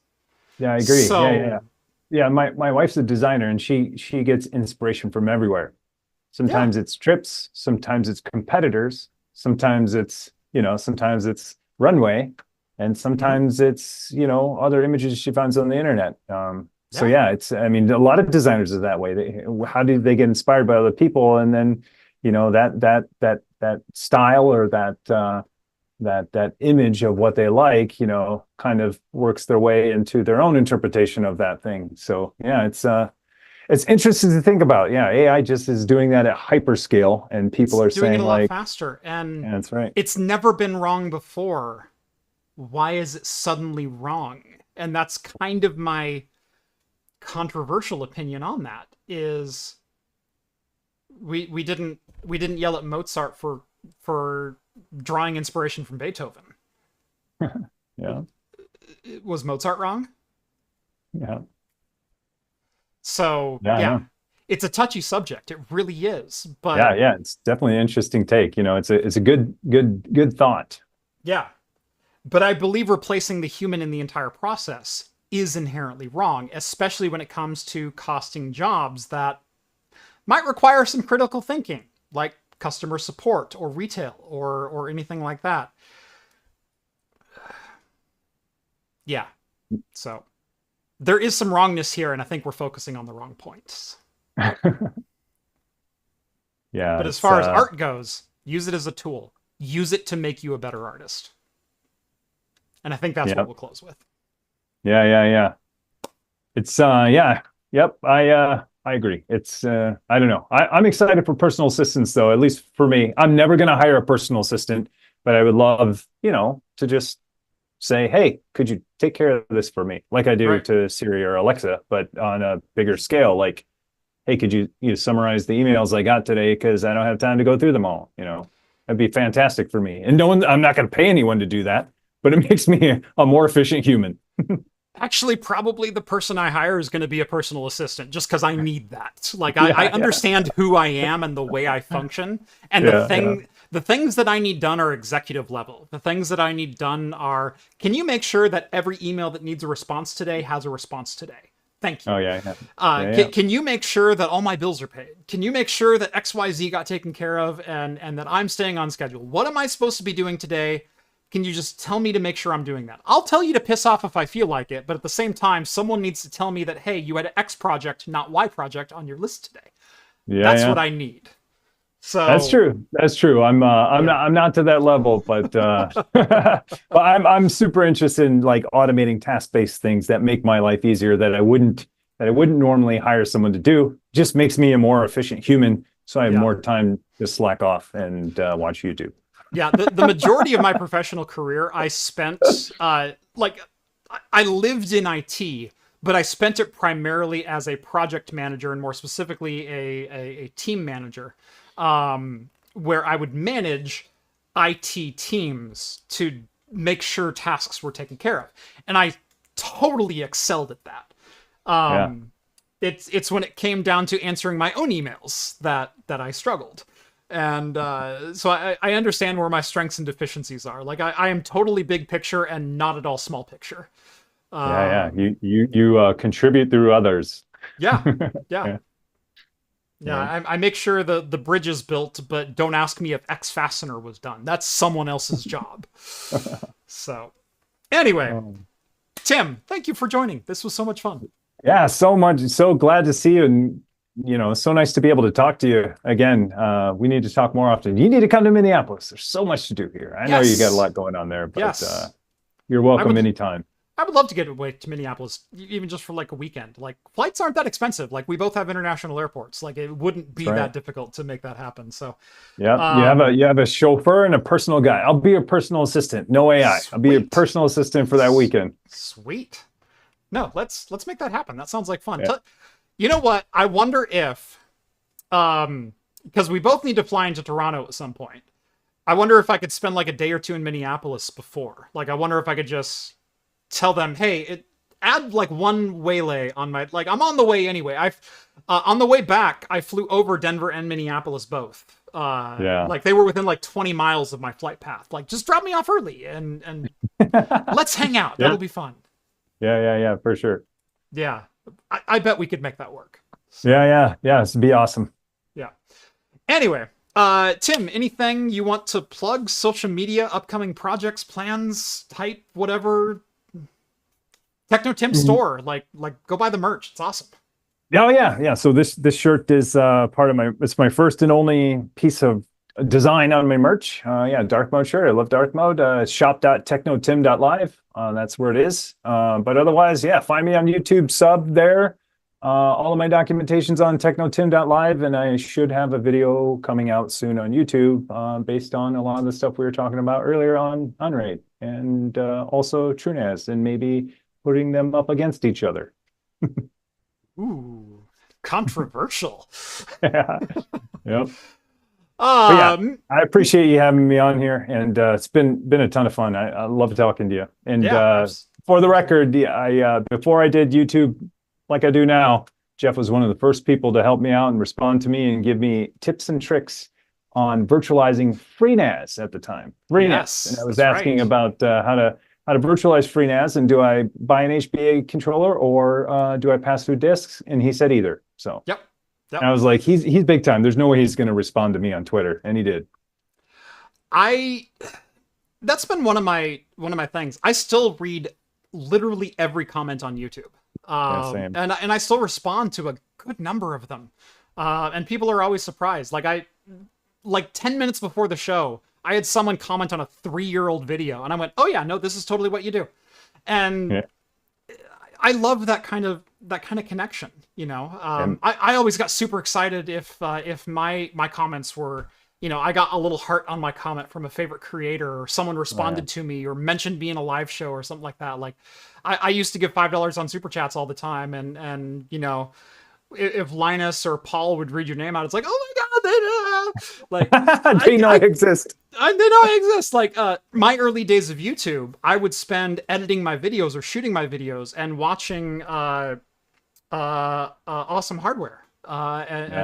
Yeah, I agree. So, Yeah, my wife's a designer, and she gets inspiration from everywhere. Sometimes it's trips, sometimes it's competitors, sometimes it's runway, and sometimes it's other images she finds on the internet. So I mean, a lot of designers are that way. How do they get inspired by other people, and then that style or that image of what they like, kind of works their way into their own interpretation of that thing. So yeah, it's interesting to think about. Yeah, AI just is doing that at hyperscale, and people are saying doing it a lot like faster, and that's right. It's never been wrong before. Why is it suddenly wrong? And that's kind of my controversial opinion on that. Is we didn't yell at Mozart for drawing inspiration from Beethoven. Yeah. Was Mozart wrong? Yeah. So yeah. It's a touchy subject. It really is. But yeah, it's definitely an interesting take. It's a good thought. Yeah. But I believe replacing the human in the entire process is inherently wrong, especially when it comes to costing jobs that might require some critical thinking, like customer support or retail or anything like that. Yeah. So there is some wrongness here, and I think we're focusing on the wrong points. Yeah. But as far as art goes, use it as a tool. Use it to make you a better artist. And I think that's what we'll close with. Yeah. It's yep. I agree. It's I don't know. I'm excited for personal assistants, though, at least for me. I'm never going to hire a personal assistant, but I would love, to just say, hey, could you take care of this for me? Like I do to Siri or Alexa, but on a bigger scale, like, hey, could you summarize the emails I got today? Because I don't have time to go through them all. That'd be fantastic for me. And I'm not going to pay anyone to do that, but it makes me a more efficient human. Actually, probably the person I hire is going to be a personal assistant, just because I need that. Like, I understand who I am and the way I function. And the things that I need done are executive level. The things that I need done are, can you make sure that every email that needs a response today has a response today? Thank you. Oh, yeah. Can you make sure that all my bills are paid? Can you make sure that XYZ got taken care of and that I'm staying on schedule? What am I supposed to be doing today? Can you just tell me to make sure I'm doing that? I'll tell you to piss off if I feel like it, but at the same time, someone needs to tell me that, hey, you had an X project, not Y project on your list today. That's what I need. So that's true. I'm not to that level, but but I'm super interested in like automating task-based things that make my life easier that I wouldn't normally hire someone to do. Just makes me a more efficient human so I have Yeah. more time to slack off and watch YouTube. Yeah, the majority of my professional career, I spent like I lived in IT, but I spent it primarily as a project manager and more specifically a team manager, where I would manage IT teams to make sure tasks were taken care of, and I totally excelled at that. Yeah. It's when it came down to answering my own emails that I struggled. And so I understand where my strengths and deficiencies are. Like I am totally big picture and not at all small picture. Yeah. You contribute through others. Yeah, yeah, Yeah. yeah. I make sure the bridge is built, but don't ask me if X fastener was done. That's someone else's job. So anyway, Tim, thank you for joining. This was so much fun. Yeah, so much. So glad to see you, and so nice to be able to talk to you again. We need to talk more often. You need to come to Minneapolis. There's so much to do here. I know you got a lot going on there, but you're welcome anytime. I would love to get away to Minneapolis, even just for like a weekend. Like flights aren't that expensive. Like we both have international airports. Like it wouldn't be that difficult to make that happen. So yeah, you have a chauffeur and a personal guy. I'll be your personal assistant. No AI. Sweet. I'll be your personal assistant for that weekend. Sweet. No, let's make that happen. That sounds like fun. Yeah. You know what? I wonder if, because we both need to fly into Toronto at some point. I wonder if I could spend like a day or two in Minneapolis before. Like, I wonder if I could just tell them, hey, add like one waylay on my, like, I'm on the way anyway. On the way back, I flew over Denver and Minneapolis both. Like they were within like 20 miles of my flight path. Like, just drop me off early and let's hang out. That'll be fun. Yeah, for sure. Yeah. I bet we could make that work. So, yeah. This would be awesome. Yeah. Anyway, Tim, anything you want to plug? Social media, upcoming projects, plans, type, whatever. TECHNOTIM store, like go buy the merch. It's awesome. Oh yeah. So this shirt is part of it's my first and only piece of design on my merch. Dark mode shirt. I love dark mode. Shop.technotim.live. That's where it is. But otherwise, find me on YouTube, sub there. All of my documentation's on technotim.live, and I should have a video coming out soon on YouTube based on a lot of the stuff we were talking about earlier on Unraid and also TrueNAS, and maybe putting them up against each other. Ooh, controversial. Yeah. Yep. I appreciate you having me on here, and it's been a ton of fun. I love talking to you. And for the record, before I did YouTube like I do now, Jeff was one of the first people to help me out and respond to me and give me tips and tricks on virtualizing FreeNAS at the time. FreeNAS, and I was asking about how to virtualize FreeNAS, and do I buy an HBA controller or do I pass through disks? And he said either. So Yep. And I was like, he's big time. There's no way he's going to respond to me on Twitter, and he did. That's been one of my things. I still read literally every comment on YouTube, same. and I still respond to a good number of them, and people are always surprised. Like 10 minutes before the show, I had someone comment on a 3-year-old video, and I went, "Oh yeah, no, this is totally what you do," and I love that kind of connection. I always got super excited if my comments were, I got a little heart on my comment from a favorite creator, or someone responded to me or mentioned me in a live show or something like that. Like I used to give $5 on super chats all the time, and if Linus or Paul would read your name out, it's like, oh my god, they know. Like they know I exist. They know I exist. Like my early days of YouTube, I would spend editing my videos or shooting my videos and watching Awesome Hardware,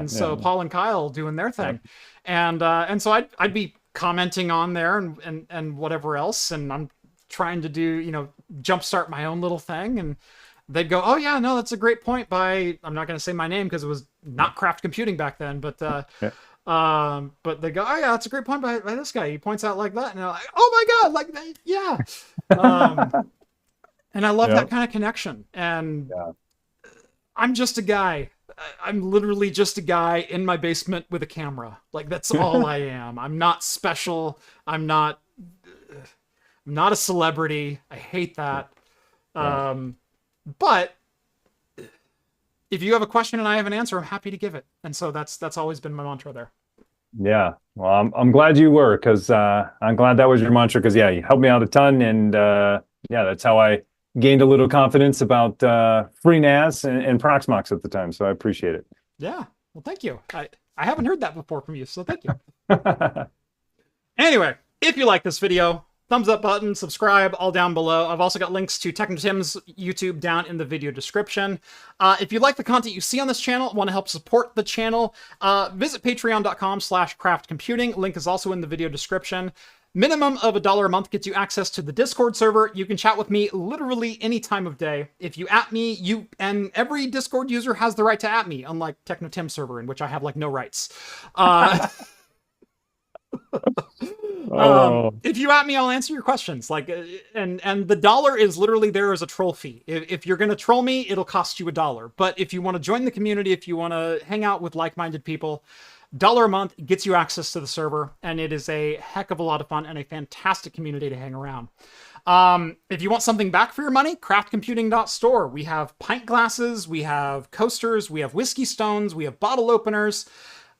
so Paul and Kyle doing their thing, and so I'd be commenting on there and whatever else, and I'm trying to do jumpstart my own little thing, and they'd go, oh yeah, no, that's a great point by, I'm not going to say my name because it was not Craft Computing back then, but they go, oh yeah, that's a great point by this guy. He points out like that, and I'm like, oh my god, like that, yeah. And I love that kind of connection, and I'm just a guy. I'm literally just a guy in my basement with a camera. Like that's all I am. I'm not special. I'm not a celebrity. I hate that. But if you have a question and I have an answer, I'm happy to give it. And so that's always been my mantra there. Yeah. Well, I'm glad you were, because I'm glad that was your mantra, because yeah, you helped me out a ton, and yeah, that's how I gained a little confidence about FreeNAS and Proxmox at the time. So I appreciate it. Yeah. Well, thank you. I haven't heard that before from you, so thank you. Anyway, if you like this video, thumbs up button, subscribe, all down below. I've also got links to TECHNOTIM's YouTube down in the video description. If you like the content you see on this channel, want to help support the channel, visit patreon.com/craftcomputing. Link is also in the video description. Minimum of $1 a month gets you access to the Discord server. You can chat with me literally any time of day. If you @me, and every Discord user has the right to @me, unlike TECHNOTIM server, in which I have like no rights. If you @me, I'll answer your questions. Like, and the $1 is literally there as a troll fee. If you're gonna troll me, it'll cost you $1. But if you want to join the community, if you want to hang out with like-minded people, $1 a month gets you access to the server, and it is a heck of a lot of fun and a fantastic community to hang around. If you want something back for your money, craftcomputing.store. We have pint glasses, we have coasters, we have whiskey stones, we have bottle openers.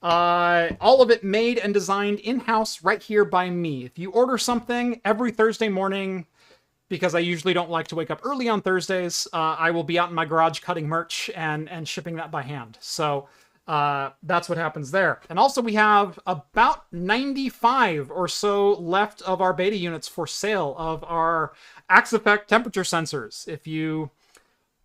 All of it made and designed in-house right here by me. If you order something every Thursday morning, because I usually don't like to wake up early on Thursdays, I will be out in my garage cutting merch and shipping that by hand. So that's what happens there. And also we have about 95 or so left of our beta units for sale of our Axe-Effect temperature sensors. If you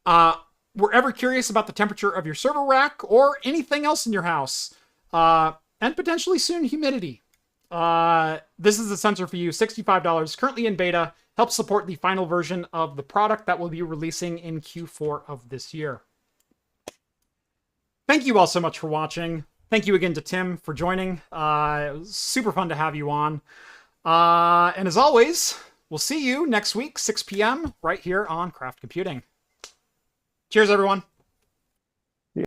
were ever curious about the temperature of your server rack or anything else in your house, and potentially soon humidity, this is a sensor for you. $65, currently in beta, helps support the final version of the product that we'll be releasing in Q4 of this year. Thank you all so much for watching. Thank you again to Tim for joining. It was super fun to have you on. And as always, we'll see you next week, 6 p.m. right here on Craft Computing. Cheers, everyone.